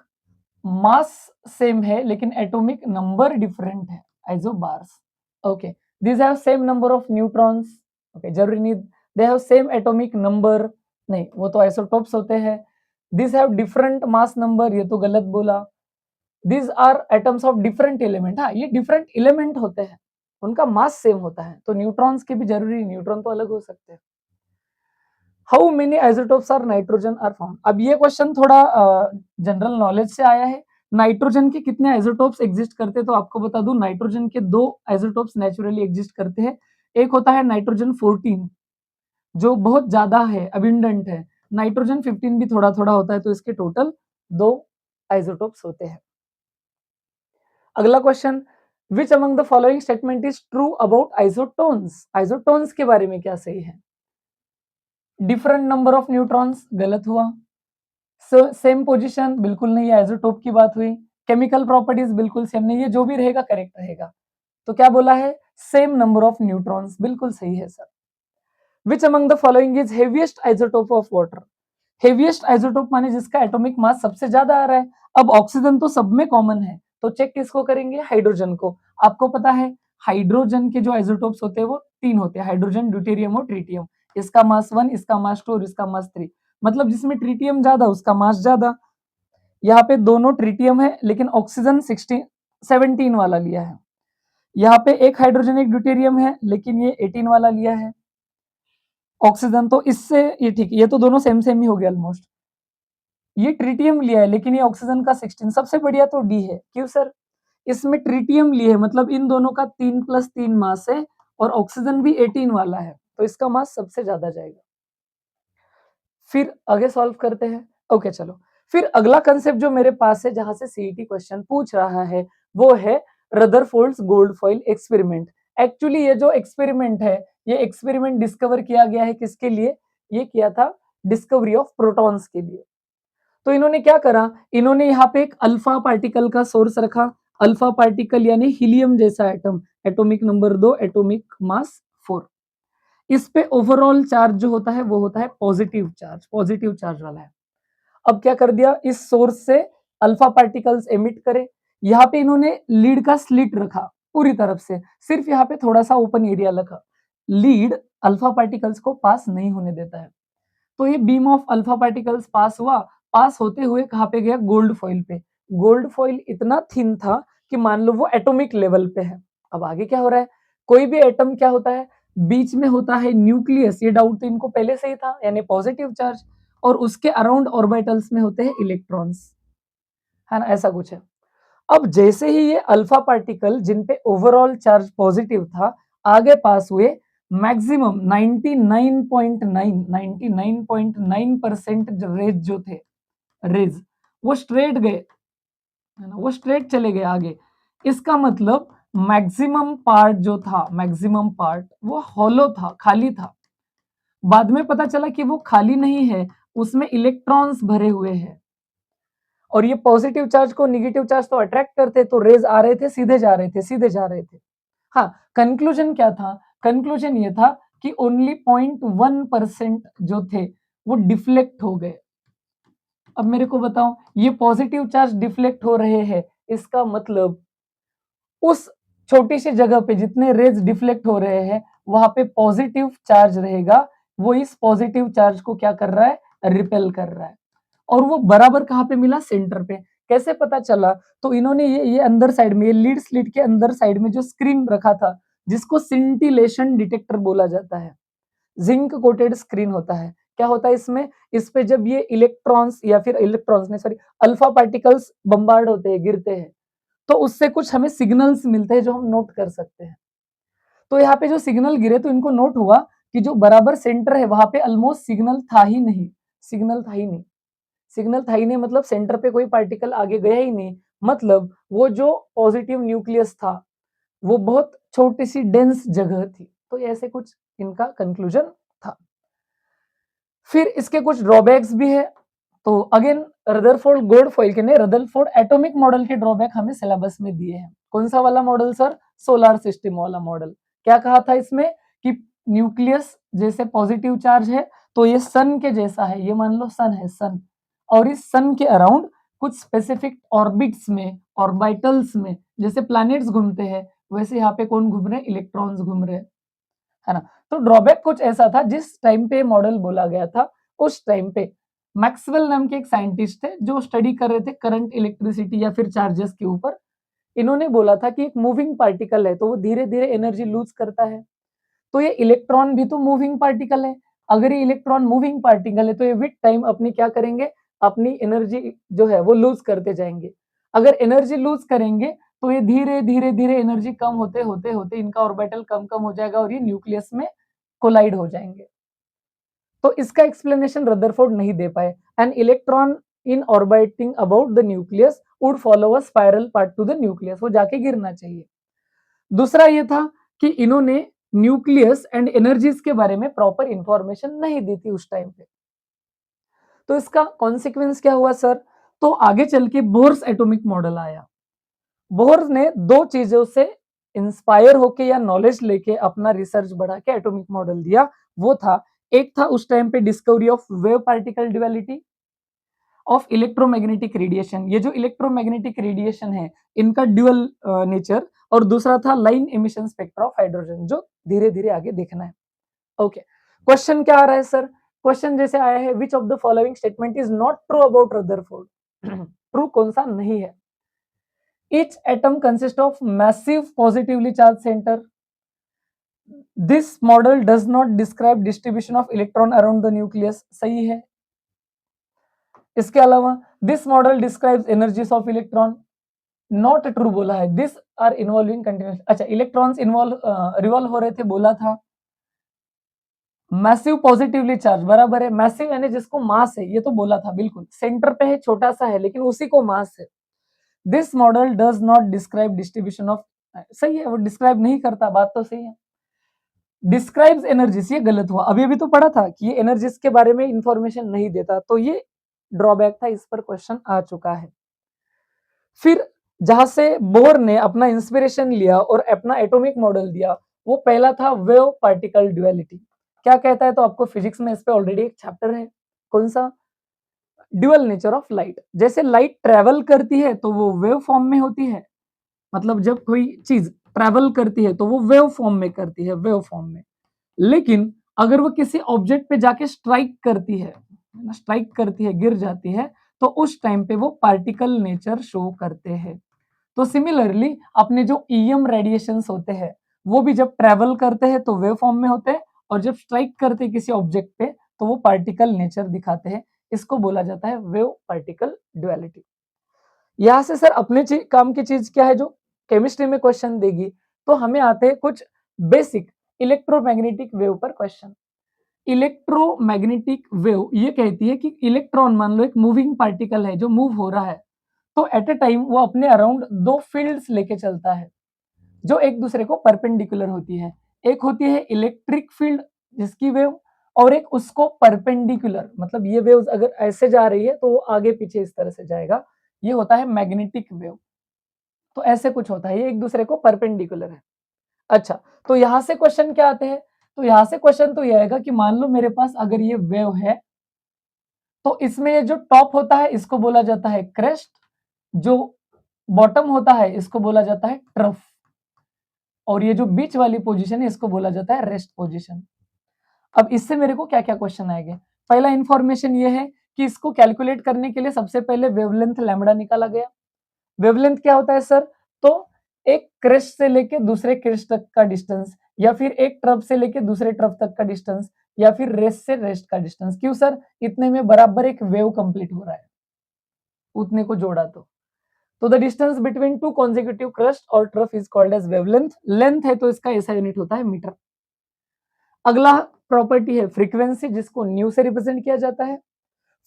मास सेम है लेकिन एटॉमिक नंबर डिफरेंट है, isobars. Okay, these have same number of neutrons, okay जरूरी नहीं they have same atomic number, नहीं वो तो आइसोटोप्स होते हैं। these have different mass number, ये तो गलत बोला। these are atoms of different element, हाँ ये different element होते हैं। उनका मास सेम होता है, तो न्यूट्रॉन्स के भी जरूरी, न्यूट्रॉन तो अलग हो सकते हैं। How many isotopes are nitrogen are found. अब ये क्वेश्चन थोड़ा जनरल नॉलेज से आया है। नाइट्रोजन के कितने आइसोटोप्स एग्जिस्ट करते हैं, तो आपको बता दूं नाइट्रोजन के 2 आइसोटोप्स नेचुरली एग्जिस्ट करते हैं। एक होता है नाइट्रोजन 14 जो बहुत ज्यादा है, अबिंडेंट है। नाइट्रोजन 15 भी थोड़ा थोड़ा होता है, तो इसके टोटल 2 आइसोटोप्स होते हैं। अगला question, which among the following statement is true about isotones. Isotones के बारे में क्या सही है। डिफरेंट नंबर ऑफ न्यूट्रॉन्स गलत हुआ। सेम पोजीशन बिल्कुल नहीं है, आइसोटोप की बात हुई। केमिकल प्रॉपर्टीज बिल्कुल सेम नहीं है, जो भी रहेगा करेक्ट रहेगा। तो क्या बोला है, सेम नंबर ऑफ न्यूट्रॉन्स, बिल्कुल सही है sir. Which among the following is heaviest isotope of water. Heaviest isotope माने जिसका एटॉमिक मास सबसे ज्यादा आ रहा है। अब ऑक्सीजन तो सब में कॉमन है, तो चेक किसको करेंगे, हाइड्रोजन को। आपको पता है हाइड्रोजन के जो आइसोटोप्स होते हैं वो 3 होते हैं, हाइड्रोजन, ड्यूटेरियम और ट्रिटियम। इसका मास 1, इसका मास 2 और इसका मास 3। मतलब जिसमें ट्रिटियम ज्यादा उसका मास ज्यादा। यहाँ पे दोनों ट्रिटियम है, लेकिन ऑक्सीजन 17 वाला लिया है। यहाँ पे एक हाइड्रोजन एक ड्यूटेरियम है, लेकिन ये 18 वाला लिया है ऑक्सीजन। तो इससे ये ठीक, ये तो दोनों सेम सेम ही हो गया ऑलमोस्ट। ये ट्रिटियम लिया है, लेकिन ये ऑक्सीजन का 16। सबसे बढ़िया तो डी है। क्यों सर, इसमें ट्रिटियम लिए है, मतलब इन दोनों का 3+3 मास है, और ऑक्सीजन भी 18 वाला है, तो इसका मास सबसे ज्यादा जाएगा। फिर आगे सॉल्व करते हैं। ओके चलो, फिर अगला कंसेप्ट जो मेरे पास है, जहां से सीईटी क्वेश्चन पूछ रहा है, वो है Rutherford's gold foil experiment. Actually ये जो एक्सपेरिमेंट है, ये एक्सपेरिमेंट डिस्कवर किया गया है किसके लिए, ये किया था डिस्कवरी ऑफ प्रोटॉन्स के लिए। तो इन्होंने क्या करा, इन्होंने यहाँ पे एक अल्फा पार्टिकल का सोर्स रखा। अल्फा पार्टिकल यानी हीलियम जैसा atom, atomic number 2, atomic mass 4। इस पे ओवरऑल चार्ज जो होता है वो होता है पॉजिटिव चार्ज, पॉजिटिव चार्ज वाला है। अब क्या कर दिया, इस सोर्स से अल्फा पार्टिकल्स एमिट करे। यहाँ पे इन्होंने लीड का स्लिट रखा पूरी तरफ से, सिर्फ यहाँ पे थोड़ा सा ओपन एरिया रखा। लीड अल्फा पार्टिकल्स को पास नहीं होने देता है। तो ये बीम ऑफ अल्फा पार्टिकल्स पास हुआ, पास होते हुए कहाँ पे गया, गोल्ड फॉइल पे। गोल्ड फॉइल इतना थिन था कि मान लो वो एटॉमिक लेवल पे है। अब आगे क्या हो रहा है, कोई भी एटम क्या होता है, बीच में होता है न्यूक्लियस। ये डाउट तो इनको पहले से ही था, यानी पॉजिटिव चार्ज, और उसके अराउंड ऑर्बिटल्स में होते हैं इलेक्ट्रॉन्स, है ना, ऐसा कुछ है। अब जैसे ही ये अल्फा पार्टिकल जिन पे ओवरऑल चार्ज पॉजिटिव था आगे पास हुए, मैक्सिमम 99.9% रेज जो थे, रेज वो स्ट्रेट गए, है ना, वो स्ट्रेट चले गए आगे। इसका मतलब मैक्सिमम पार्ट जो था, मैक्सिमम पार्ट वो हॉलो था, खाली था। बाद में पता चला कि वो खाली नहीं है, उसमें इलेक्ट्रॉन्स भरे हुए हैं। और ये पॉजिटिव चार्ज को नेगेटिव चार्ज तो अट्रैक्ट करते, तो रेज आ रहे थे, सीधे जा रहे थे, सीधे जा रहे थे। हाँ, कंक्लूजन क्या था, कंक्लूजन ये था कि ओनली 0.1% जो थे वो डिफ्लेक्ट हो गए। अब मेरे को बताओ, ये पॉजिटिव चार्ज डिफ्लेक्ट हो रहे हैं, इसका मतलब उस छोटी सी जगह पे जितने रेज डिफ्लेक्ट हो रहे हैं वहां पे पॉजिटिव चार्ज रहेगा, वो इस पॉजिटिव चार्ज को क्या कर रहा है, रिपेल कर रहा है। और वो बराबर कहाँ पे मिला, सेंटर पे। कैसे पता चला, तो इन्होंने ये अंदर साइड में, ये लीड स्लिट के अंदर साइड में जो स्क्रीन रखा था, जिसको सिंटिलेशन डिटेक्टर बोला जाता है, जिंक कोटेड स्क्रीन होता है। क्या होता है इसमें, इस पे जब ये इलेक्ट्रॉन्स या फिर इलेक्ट्रॉन्स नहीं, सॉरी, अल्फा पार्टिकल्स बम्बार्ड होते हैं, गिरते हैं, तो उससे कुछ हमें सिग्नल्स मिलते हैं जो हम नोट कर सकते हैं। तो यहाँ पे जो सिग्नल गिरे, तो इनको नोट हुआ कि जो बराबर सेंटर है वहां पे ऑलमोस्ट सिग्नल था ही नहीं, सिग्नल था ही नहीं, सिग्नल था ही नहीं, मतलब सेंटर पे कोई पार्टिकल आगे गया ही नहीं। मतलब वो जो पॉजिटिव न्यूक्लियस था वो बहुत छोटी सी डेंस जगह थी। तो ऐसे कुछ इनका कंक्लूजन था। फिर इसके कुछ ड्रॉबैक्स भी है। तो अगेन रदरफोर्ड गोल्ड फॉइल के, नहीं, रदरफोर्ड एटॉमिक मॉडल के ड्रॉबैक हमें सिलेबस में दिए हैं। कौन सा वाला मॉडल सर, सोलर सिस्टम वाला मॉडल। क्या कहा था इसमें कि न्यूक्लियस जैसे पॉजिटिव चार्ज है, तो ये सन के जैसा है, ये मान लो सन है, सन, और इस सन के अराउंड कुछ स्पेसिफिक ऑर्बिट्स में, ऑर्बिटल्स में, जैसे प्लैनेट्स घूमते हैं, वैसे यहाँ पे कौन घूम रहे, इलेक्ट्रॉन्स घूम रहे, है ना। तो ड्रॉबैक कुछ ऐसा था, जिस टाइम पे मॉडल बोला गया था उस टाइम पे मैक्सवेल नाम के एक साइंटिस्ट थे जो स्टडी कर रहे थे करंट, इलेक्ट्रिसिटी या फिर चार्जेस के ऊपर। इन्होंने बोला था कि एक मूविंग पार्टिकल है तो वो धीरे-धीरे एनर्जी लूज़ करता है। तो ये इलेक्ट्रॉन भी तो मूविंग पार्टिकल है। अगर ये इलेक्ट्रॉन मूविंग पार्टिकल है तो ये विद टाइम अपनी क्या करेंगे, अपनी एनर्जी जो है वो लूज़ करते जाएँगे। अगर एनर्जी लूज़ करेंगे तो ये धीरे-धीरे एनर्जी कम होते इनका ऑर्बिटल कम-कम हो जाएगा और ये न्यूक्लियस में कोलाइड हो जाएँगे। तो इसका एक्सप्लेनेशन रदरफोर्ड नहीं दे पाए। An electron in orbiting about the nucleus would follow a spiral path to the nucleus, वो जाके गिरना चाहिए। दूसरा ये था कि इन्होंने न्यूक्लियस एंड एनर्जीज के बारे में प्रॉपर इंफॉर्मेशन नहीं दी थी उस टाइम पे। तो इसका कॉन्सिक्वेंस क्या हुआ सर? तो आगे चल के बोर्स एटॉमिक मॉडल आया। बोर्स ने दो चीजों से इंस्पायर होके या नॉलेज लेके अपना रिसर्च बढ़ा के एटॉमिक मॉडल दिया। वो था, एक था उस टाइम पे discovery of wave particle duality of electromagnetic radiation. ये जो इलेक्ट्रोमैग्नेटिक रेडिएशन है इनका ड्यूअल नेचर, और दूसरा था line emission spectra of hydrogen, जो धीरे धीरे आगे देखना है। ओके, क्वेश्चन क्या आ रहा है सर? क्वेश्चन जैसे आया है, which of the following statement is not true about Rutherford? True कौन सा नहीं है? Each atom consist of massive positively charge centre, this model does not describe distribution of electron around the nucleus, सही है। इसके अलावा this model describes energies of electron, not true बोला है। दिस आर इन्वॉल्विंग कंटिन्यूस, अच्छा electrons involve revolve हो रहे थे बोला था। मैसिव पॉजिटिवली चार्ज बराबर है, मैसिव यानी जिसको मास है, ये तो बोला था बिल्कुल। सेंटर पे है, छोटा सा है, लेकिन उसी को मास है। This model does not describe distribution of, सही है, वो डिस्क्राइब नहीं करता, बात तो सही है। डिस्क्राइब्स एनर्जीज, ये गलत हुआ। अभी अभी तो पढ़ा था कि ये एनर्जीज के बारे में इंफॉर्मेशन नहीं देता, तो ये ड्रॉबैक था, इस पर क्वेश्चन आ चुका है। फिर जहां से बोर ने अपना इंस्पिरेशन लिया और अपना एटॉमिक मॉडल दिया, वो पहला था वेव पार्टिकल ड्युअलिटी। क्या कहता है? तो आपको फिजिक्स में इस पे ऑलरेडी एक चैप्टर है। कौन सा? Dual nature of light. जैसे लाइट ट्रेवल करती है तो वो वेव फॉर्म में होती है, मतलब जब कोई चीज ट्रेवल करती है तो वो वेव फॉर्म में करती है, वेव फॉर्म में। लेकिन अगर वो किसी ऑब्जेक्ट पे जाके स्ट्राइक करती है, गिर जाती है, तो उस टाइम पे वो पार्टिकल नेचर शो करते हैं। तो सिमिलरली अपने जो ईएम रेडिएशंस होते हैं, वो भी जब ट्रेवल करते हैं तो वेव फॉर्म में होते हैं, और जब स्ट्राइक करते हैं किसी ऑब्जेक्ट पे तो वो पार्टिकल नेचर दिखाते हैं। इसको बोला जाता है वेव पार्टिकल ड्युअलिटी। यहाँ से सर अपने काम की चीज क्या है जो केमिस्ट्री में क्वेश्चन देगी, तो हमें आते हैं कुछ बेसिक इलेक्ट्रोमैग्नेटिक वेव पर क्वेश्चन। इलेक्ट्रोमैग्नेटिक वेव ये कहती है कि इलेक्ट्रॉन मान लो एक मूविंग पार्टिकल है जो मूव हो रहा है, तो एट अ टाइम वो अपने अराउंड दो फील्ड्स लेके चलता है जो एक दूसरे को परपेंडिकुलर होती है। एक होती है इलेक्ट्रिक फील्ड जिसकी वेव, और एक उसको परपेंडिकुलर, मतलब ये वेव्स अगर ऐसे जा रही है तो वो आगे पीछे इस तरह से जाएगा, ये होता है मैग्नेटिक वेव। तो ऐसे कुछ होता है, ये एक दूसरे को परपेंडिकुलर है। अच्छा, तो यहां से क्वेश्चन क्या आते हैं? तो यहां से क्वेश्चन तो यह आएगा कि मान लो मेरे पास अगर ये वेव है, तो इसमें ये जो टॉप होता है इसको बोला जाता है क्रेस्ट, जो बॉटम होता है इसको बोला जाता है ट्रफ, और ये जो बीच वाली पोजीशन है इसको बोला जाता है रेस्ट पोजीशन। अब इससे मेरे को क्या क्या क्वेश्चन आएंगे? पहला इंफॉर्मेशन ये है कि इसको कैलकुलेट करने के लिए सबसे पहले वेवलेंथ लैम्बडा निकाला गया। वेवलेंथ क्या होता है सर? तो एक क्रेस्ट से लेके दूसरे क्रेस्ट तक का डिस्टेंस, या फिर एक ट्रफ से लेके दूसरे ट्रफ तक का डिस्टेंस, या फिर रेस्ट से रेस्ट का डिस्टेंस। क्यों सर? इतने में बराबर एक वेव कंप्लीट हो रहा है, उतने को जोड़ा तो the distance between two consecutive crest और trough is called as wavelength. Length है तो इसका ऐसा यूनिट होता है मीटर। अगला प्रॉपर्टी है फ्रीक्वेंसी, जिसको न्यू से रिप्रेजेंट किया जाता है।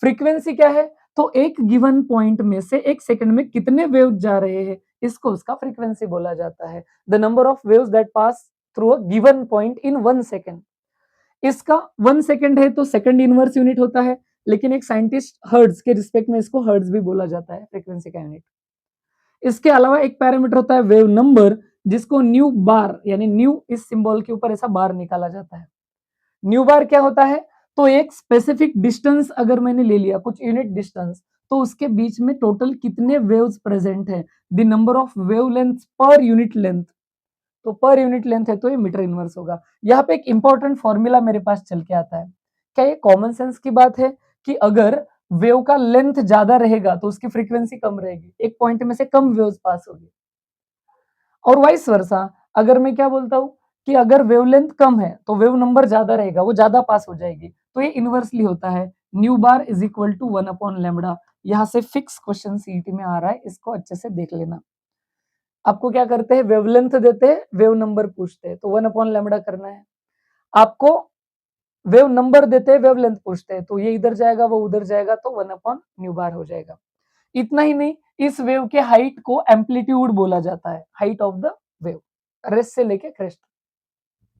फ्रीक्वेंसी क्या है? तो एक गिवन पॉइंट में से एक सेकंड में कितने वेव जा रहे हैं, इसको उसका फ्रीक्वेंसी बोला जाता है। The number of waves that pass through a given point in 1 second. इसका 1 सेकंड है तो सेकंड इनवर्स यूनिट होता है, लेकिन एक साइंटिस्ट हर्ट्ज के रिस्पेक्ट में इसको हर्ट्ज भी बोला जाता है, फ्रीक्वेंसी का यूनिट। इसके अलावा एक पैरामीटर होता है वेव नंबर, जिसको न्यू बार, यानी न्यू इस सिंबल के ऊपर ऐसा बार निकाला जाता है। न्यू बार क्या होता है? तो एक स्पेसिफिक डिस्टेंस अगर मैंने ले लिया, कुछ यूनिट डिस्टेंस, तो उसके बीच में टोटल कितने वेव्स प्रेजेंट है, the number of wavelength per unit length. तो पर यूनिट लेंथ है तो ये मीटर इनवर्स होगा। यहाँ पे एक इंपॉर्टेंट फॉर्मूला मेरे पास चल के आता है। क्या ये कॉमन सेंस की बात है कि अगर वेव का लेंथ ज्यादा रहेगा तो उसकी फ्रीक्वेंसी कम रहेगी, एक पॉइंट में से कम वेव्स पास होगी। और वाइस वर्सा, अगर मैं क्या बोलता हूँ कि अगर वेवलेंथ कम है तो वेव नंबर ज्यादा रहेगा, वो ज्यादा पास हो जाएगी, तो ये इनवर्सली होता है, nu bar is equal to 1/λ। यहाँ से फिक्स क्वेश्चन सीईटी में आ रहा है, इसको अच्छे से देख लेना। आपको क्या करते हैं, वेवलेंथ देते हैं, वेव नंबर पूछते हैं, तो 1/λ करना है। आपको वेव नंबर देते हैं, वेवलेंथ पूछते हैं, तो ये इधर जाएगा वो उधर जाएगा, तो 1/न्यू बार हो जाएगा। इतना ही नहीं, इस वेव के हाइट को एम्पलीट्यूड बोला जाता है, height of the wave, rest से लेके क्रेस्ट।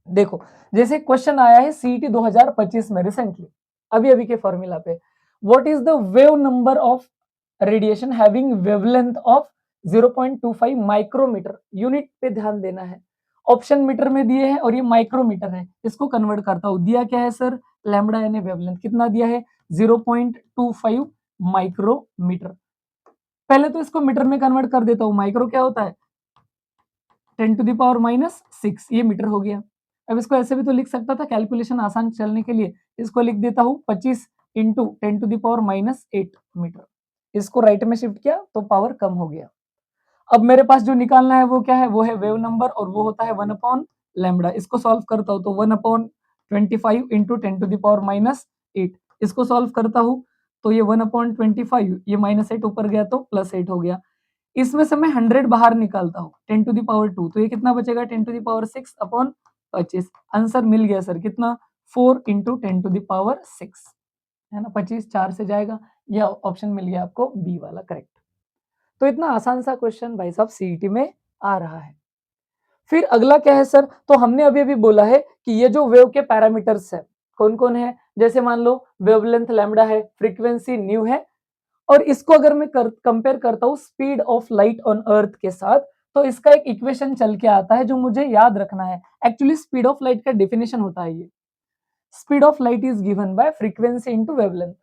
देखो, जैसे क्वेश्चन आया है सीईटी 2025 में रिसेंटली, अभी अभी के फॉर्मूला पे, what is the wave number of radiation having wavelength of 0.25 micrometer, unit पे ध्यान देना है। ऑप्शन मीटर में दिए हैं और ये माइक्रोमीटर है, इसको कन्वर्ट करता हूं। दिया क्या है सर, लैम्बडा यानी वेवलेंथ कितना दिया है, 0.25 माइक्रोमीटर। पहले तो इसको मीटर में कन्वर्ट कर देता हूं, माइक्रो क्या होता है 10⁻⁻6, ये मीटर हो गया। अब इसको ऐसे भी तो लिख सकता था, कैलकुलेशन आसान चलने के लिए इसको लिख देता हूं 25 इंटू 10⁻⁻8 मीटर। इसको राइट में शिफ्ट किया तो पावर कम हो गया। अब मेरे पास जो निकालना है वो क्या है, वो है वेव नंबर, और वो होता है 1/λ। इसको सॉल्व करता हूं तो 1/25 इंटू 10⁻⁻8, इसको सॉल्व करता हूं तो ये 1/25, ये -8 ऊपर गया तो +8 हो गया। इसमें से मैं 100 बाहर निकालता हूँ 10⁻², तो ये कितना बचेगा 10⁻6/25। आंसर मिल गया सर, कितना 4 इंटू 10⁻6, है ना, 25 4 से जाएगा, यह ऑप्शन मिल गया आपको बी वाला करेक्ट। तो इतना आसान सा क्वेश्चन भाई साहब सीईटी में आ रहा है। फिर अगला क्या है सर, तो हमने अभी अभी बोला है कि ये जो वेव के पैरामीटर्स है कौन कौन है, जैसे मान लो वेवलेंथ लैम्बडा है, फ्रीक्वेंसी न्यू है, और इसको अगर मैं कंपेयर करता हूँ speed of light on earth के साथ, तो इसका एक इक्वेशन चल के आता है जो मुझे याद रखना है। एक्चुअली स्पीड ऑफ लाइट का डेफिनेशन होता है ये, speed of light is given by frequency into wavelength.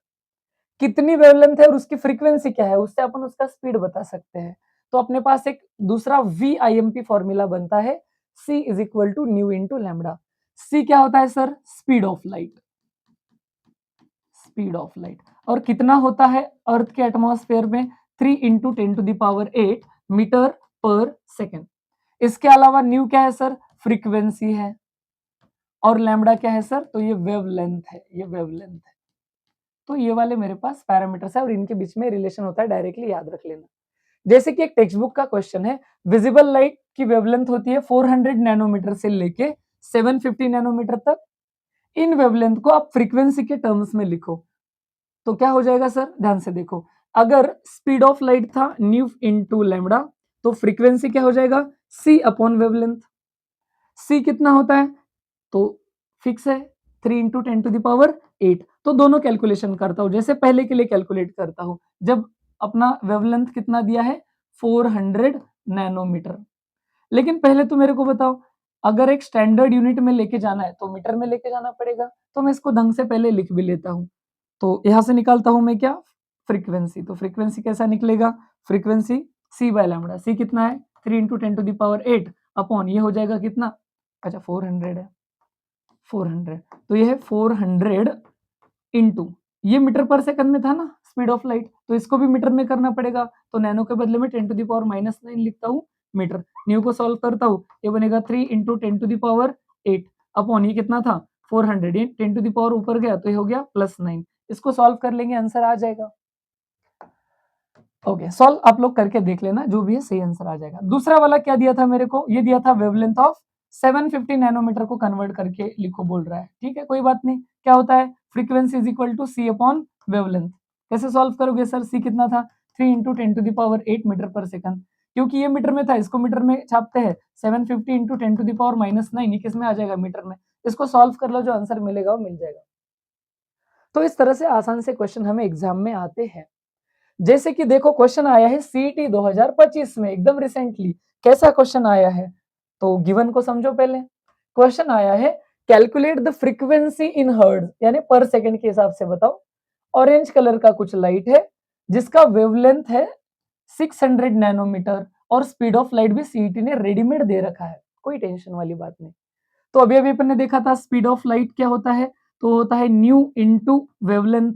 कितनी वेवलेंथ है और उसकी फ्रीक्वेंसी क्या है, उससे अपन उसका स्पीड बता सकते हैं। तो अपने पास एक दूसरा VIMP फॉर्मूला बनता है, C is equal to nu into lambda. C क्या होता है sir, speed of light, speed of light, और कितना होता है अर्थ के एटमॉस्फेयर में 3 इंटू 10⁸ मीटर पर सेकेंड। इसके अलावा न्यू क्या है सर, फ्रीक्वेंसी है, और लैम्बडा क्या है सर, तो ये वेवलेंथ है, ये वेवलेंथ है। तो ये वाले मेरे पास पैरामीटर्स है और इनके बीच में रिलेशन होता है, डायरेक्टली याद रख लेना। जैसे कि एक टेक्स्ट बुक का क्वेश्चन है, विजिबल लाइट की वेवलेंथ होती है 400 नैनोमीटर से लेके 750 नैनोमीटर तक। इन वेवलेंथ को आप फ्रीक्वेंसी के टर्म्स में लिखो, तो क्या हो जाएगा सर, ध्यान से देखो। अगर स्पीड ऑफ लाइट था न्यू इंटू लैम्बडा, तो फ्रीक्वेंसी क्या हो जाएगा, C अपॉन वेवलेंथ। C कितना होता है, तो फिक्स है 3 इंटू 10⁸। तो दोनों कैलकुलेशन करता हूं, जैसे पहले के लिए कैलकुलेट करता हूं, जब अपना वेवलेंथ कितना दिया है 400 नैनोमीटर। लेकिन पहले तो मेरे को बताओ, अगर एक स्टैंडर्ड यूनिट में लेके जाना है तो मीटर में लेके जाना पड़ेगा, तो मैं इसको ढंग से पहले लिख भी लेता हूं। तो यहां से निकालता हूं मैं क्या, फ्रीक्वेंसी। तो फ्रीक्वेंसी कैसा निकलेगा, frequency C by lambda. C कितना है 3 इंटू 10⁸ अपॉन ये हो जाएगा कितना, अच्छा 400 है, 400, तो ये है 400 इंटू, ये मीटर पर सेकंड में था ना स्पीड ऑफ लाइट, तो इसको भी मीटर में करना पड़ेगा, तो नैनो के बदले में 10⁻⁻9 लिखता हूँ मीटर। न्यू को सॉल्व करता हूँ, ये बनेगा 3 इंटू 10⁸ अपॉन ये कितना था 400, ये 10 ऊपर गया तो ये हो गया +9। इसको सॉल्व कर लेंगे, आंसर आ जाएगा। ओके, सॉल्व आप लोग करके देख लेना, जो भी है सही आंसर आ जाएगा। दूसरा वाला क्या दिया था मेरे को, ये दिया था वेवलेंथ ऑफ 750 नैनोमीटर को कन्वर्ट करके लिखो बोल रहा है, ठीक है कोई बात नहीं। क्या होता है, frequency is equal to C upon wavelength. कैसे सॉल्व करोगे सर, C कितना था 3 इंटू 10⁸ मीटर पर सेकंड, क्योंकि ये मीटर में था इसको मीटर में छापते हैं, 750 इंटू 10⁻⁻9 ये किस में आ जाएगा, मीटर में। इसको सॉल्व कर लो, जो आंसर मिलेगा वो मिल जाएगा। तो इस तरह से आसान से क्वेश्चन हमें एग्जाम में आते हैं। जैसे कि देखो क्वेश्चन आया है सीईटी 2025 में एकदम रिसेंटली, कैसा क्वेश्चन आया है, तो गिवन को समझो पहले। क्वेश्चन आया है, calculate the frequency in hertz, यानी पर सेकंड के हिसाब से बताओ। ऑरेंज कलर का कुछ लाइट है जिसका वेवलेंथ है 600 नैनोमीटर, और स्पीड ऑफ लाइट भी सीईटी ने रेडीमेड दे रखा है, कोई टेंशन वाली बात नहीं। तो अभी अभी अपन ने देखा था स्पीड ऑफ लाइट क्या होता है, तो होता है न्यू इंटू वेवलेंथ।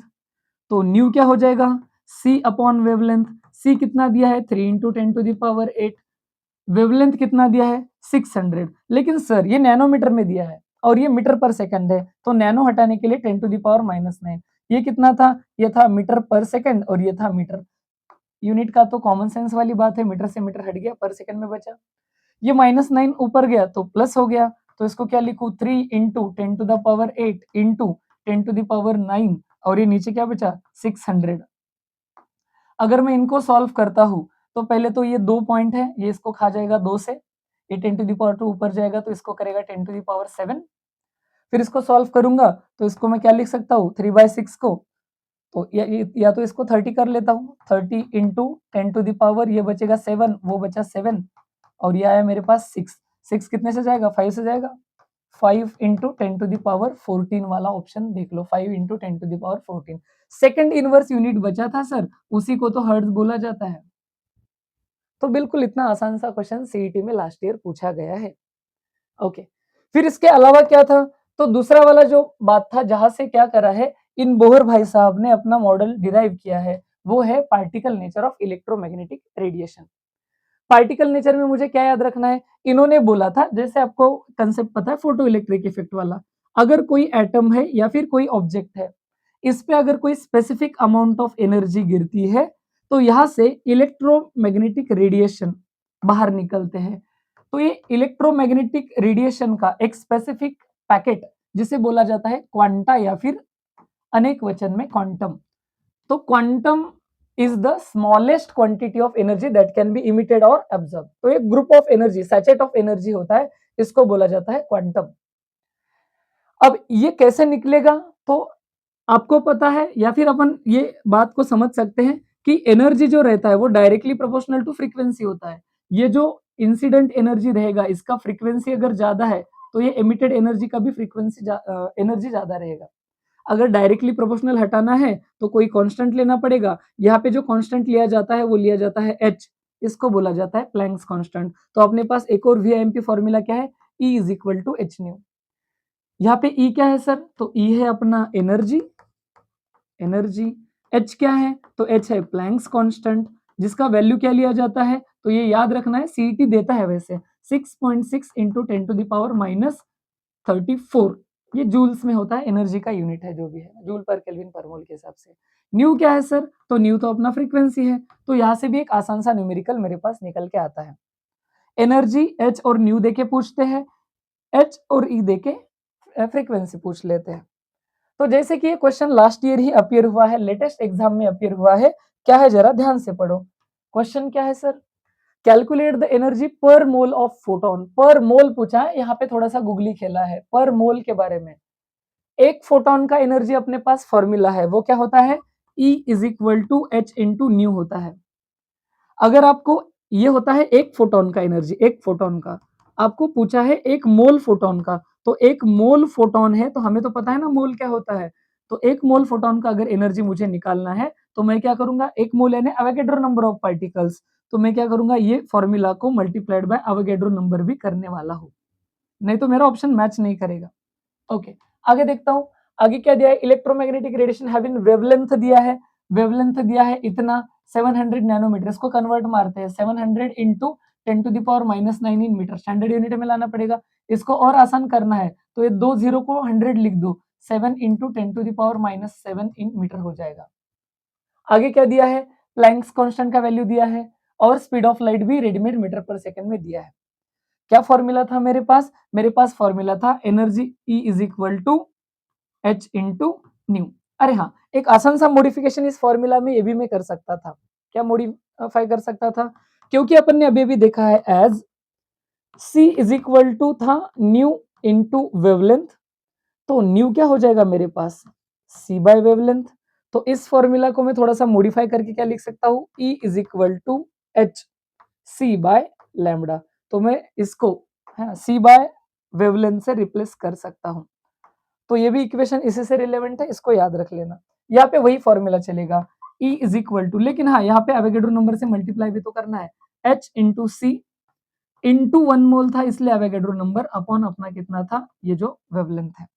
तो न्यू क्या हो जाएगा, C अपॉन वेवलेंथ। C कितना दिया है 3 इंटू 10⁸, वेवलेंथ कितना दिया है 600, लेकिन सर ये नैनोमीटर में दिया है और ये मीटर पर सेकंड है, तो नैनो हटाने के लिए 10⁻⁻9। ये कितना था, ये था मीटर पर सेकंड और ये था मीटर। यूनिट का तो कॉमन सेंस वाली बात है, मीटर से मीटर हट गया, पर सेकंड में बचा। ये -9 ऊपर गया तो प्लस हो गया, तो इसको क्या लिखूं 3 इंटू 10⁸ इंटू 10⁹ और ये नीचे क्या बचा 600। अगर मैं इनको सॉल्व करता हूँ तो पहले तो ये 2 पॉइंट है, ये इसको खा जाएगा 2 से, ये 10⁻2 ऊपर जाएगा तो इसको करेगा 10⁻7। फिर इसको सॉल्व करूंगा तो इसको मैं क्या लिख सकता हूँ 3/6 को, तो या तो इसको 30 कर लेता हूँ, 30 इंटू 10⁻, ये बचेगा 7, वो बचा 7 और ये आया मेरे पास 6। 6 कितने से जाएगा 5 से जाएगा, 5 इंटू 10⁻14 वाला ऑप्शन देख लो, 5 इंटू 10⁻14। सेकंड इनवर्स यूनिट बचा था सर, उसी को तो हर्ट्ज बोला जाता है। तो बिल्कुल इतना आसान सा क्वेश्चन सीईटी में लास्ट ईयर पूछा गया है। ओके, फिर इसके अलावा क्या था, तो दूसरा वाला जो बात था जहां से क्या करा है, इन बोहर भाई साहब ने अपना मॉडल डिराइव किया है, वो है particle nature of electromagnetic radiation. Particle nature में मुझे क्या याद रखना है, इन्होंने बोला था, जैसे आपको कंसेप्ट पता है फोटो इलेक्ट्रिक इफेक्ट वाला, अगर कोई एटम है या फिर कोई ऑब्जेक्ट है, इस पे अगर कोई स्पेसिफिक अमाउंट ऑफ एनर्जी गिरती है तो यहाँ से इलेक्ट्रोमैग्नेटिक रेडिएशन बाहर निकलते हैं। तो ये इलेक्ट्रोमैग्नेटिक रेडिएशन का एक स्पेसिफिक पैकेट जिसे बोला जाता है क्वांटा या फिर अनेक वचन में क्वांटम। तो quantum is the smallest quantity of energy that can be emitted और ऑब्जर्व। तो एक group of energy, sachet of energy होता है, इसको बोला जाता है क्वांटम। अब ये कैसे निकलेगा, तो आपको पता है या फिर अपन ये बात को समझ सकते हैं कि एनर्जी जो रहता है वो डायरेक्टली प्रोपोर्शनल टू फ्रीक्वेंसी होता है। ये जो इंसिडेंट एनर्जी रहेगा, इसका फ्रीक्वेंसी अगर ज्यादा है तो ये एमिटेड एनर्जी का भी फ्रीक्वेंसी एनर्जी ज्यादा रहेगा। अगर डायरेक्टली प्रोपोर्शनल हटाना है तो कोई कांस्टेंट लेना पड़ेगा, यहाँ पे जो कांस्टेंट लिया जाता है वो लिया जाता है h, इसको बोला जाता है प्लैंक्स कांस्टेंट। तो अपने पास एक और वीआईएमपी फॉर्मूला क्या है, E is equal to H nu. यहाँ पे E क्या है सर, तो E है अपना एनर्जी, H क्या है, तो H है प्लैंक्स कांस्टेंट, जिसका वैल्यू क्या लिया जाता है, तो ये याद रखना है, सीईटी देता है वैसे 6.6 इंटू 10⁻34, ये जूल्स में होता है, एनर्जी का यूनिट है जो भी है, जूल पर केल्विन पर मोल के हिसाब से। न्यू क्या है सर, तो न्यू तो अपना फ्रीक्वेंसी है, तो यहाँ से भी एक आसान सा न्यूमेरिकल मेरे पास निकल के आता है। एनर्जी H और न्यू देके पूछते हैं, H और E देके फ्रीक्वेंसी पूछ लेते हैं। तो जैसे कि ये क्वेश्चन लास्ट ईयर ही अपीयर हुआ है, लेटेस्ट एग्जाम में अपीयर हुआ है, क्या है जरा ध्यान से पढ़ो। क्वेश्चन क्या है सर, कैलकुलेट द एनर्जी पर मोल ऑफ फोटोन। पर मोल पूछा है, यहाँ पे थोड़ा सा गुगली खेला है पर मोल के बारे में। एक फोटोन का एनर्जी अपने पास फॉर्मूला है, वो क्या होता है, E is equal to H into nu होता है। अगर आपको ये होता है एक फोटोन का एनर्जी, एक फोटोन का, आपको पूछा है एक मोल फोटोन का, तो एक मोल फोटोन है तो हमें तो पता है ना मोल क्या होता है, तो एक मोल फोटोन का अगर एनर्जी मुझे निकालना है तो मैं क्या करूंगा, एक मोल यानी एवोगैड्रो नंबर ऑफ पार्टिकल्स, तो मैं क्या करूंगा, ये फॉर्मूला को मल्टीप्लाइड बाय एवोगैड्रो नंबर भी करने वाला हूं, नहीं तो मेरा ऑप्शन मैच नहीं करेगा। ओके, आगे देखता हूं, आगे क्या दिया है, इलेक्ट्रोमैग्नेटिक रेडिएशन हैविंग वेवलेंथ दिया है, वेवलेंथ दिया है इतना 700 नैनोमीटर, इसको कन्वर्ट मारते हैं 700 into 10⁻⁹ in metre, standard unit में लाना पड़ेगा। इसको और आसान करना है तो ये 2 जीरो को 100 लिख दो, 7 इंटू 10⁻⁷ इन मीटर हो जाएगा। आगे क्या दिया है, प्लैंक्स कांस्टेंट का वैल्यू दिया है और स्पीड ऑफ लाइट भी रेडीमेड मीटर पर सेकंड में दिया है। क्या फॉर्मूला था मेरे पास फॉर्मूला था energy E is equal to H into nu. अरे हाँ, एक आसान सा मॉडिफिकेशन इस फॉर्मूला में ये भी मैं कर सकता था, क्या मॉडिफाई कर सकता था, क्योंकि अपन ने अभी भी देखा है as C is equal to था न्यू इंटू वेवलेंथ, तो न्यू क्या हो जाएगा मेरे पास C बाय वेवलेंथ। तो इस फॉर्मूला को मैं थोड़ा सा मॉडिफाई करके क्या लिख सकता हूँ, E is equal to H C by lambda, तो मैं इसको C बाय वेवलेंथ से रिप्लेस कर सकता हूँ। तो ये भी इक्वेशन इसी से रिलेवेंट है, इसको याद रख लेना, यहाँ पे वही फॉर्मूला चलेगा, E इज इक्वल टू, लेकिन हाँ यहाँ पे एवोगैड्रो नंबर से मल्टीप्लाई भी तो करना है, H इंटू सी इंटू 1 मोल था इसलिए एवोगैड्रो नंबर अपॉन अपना कितना था, ये जो वेवलेंथ है।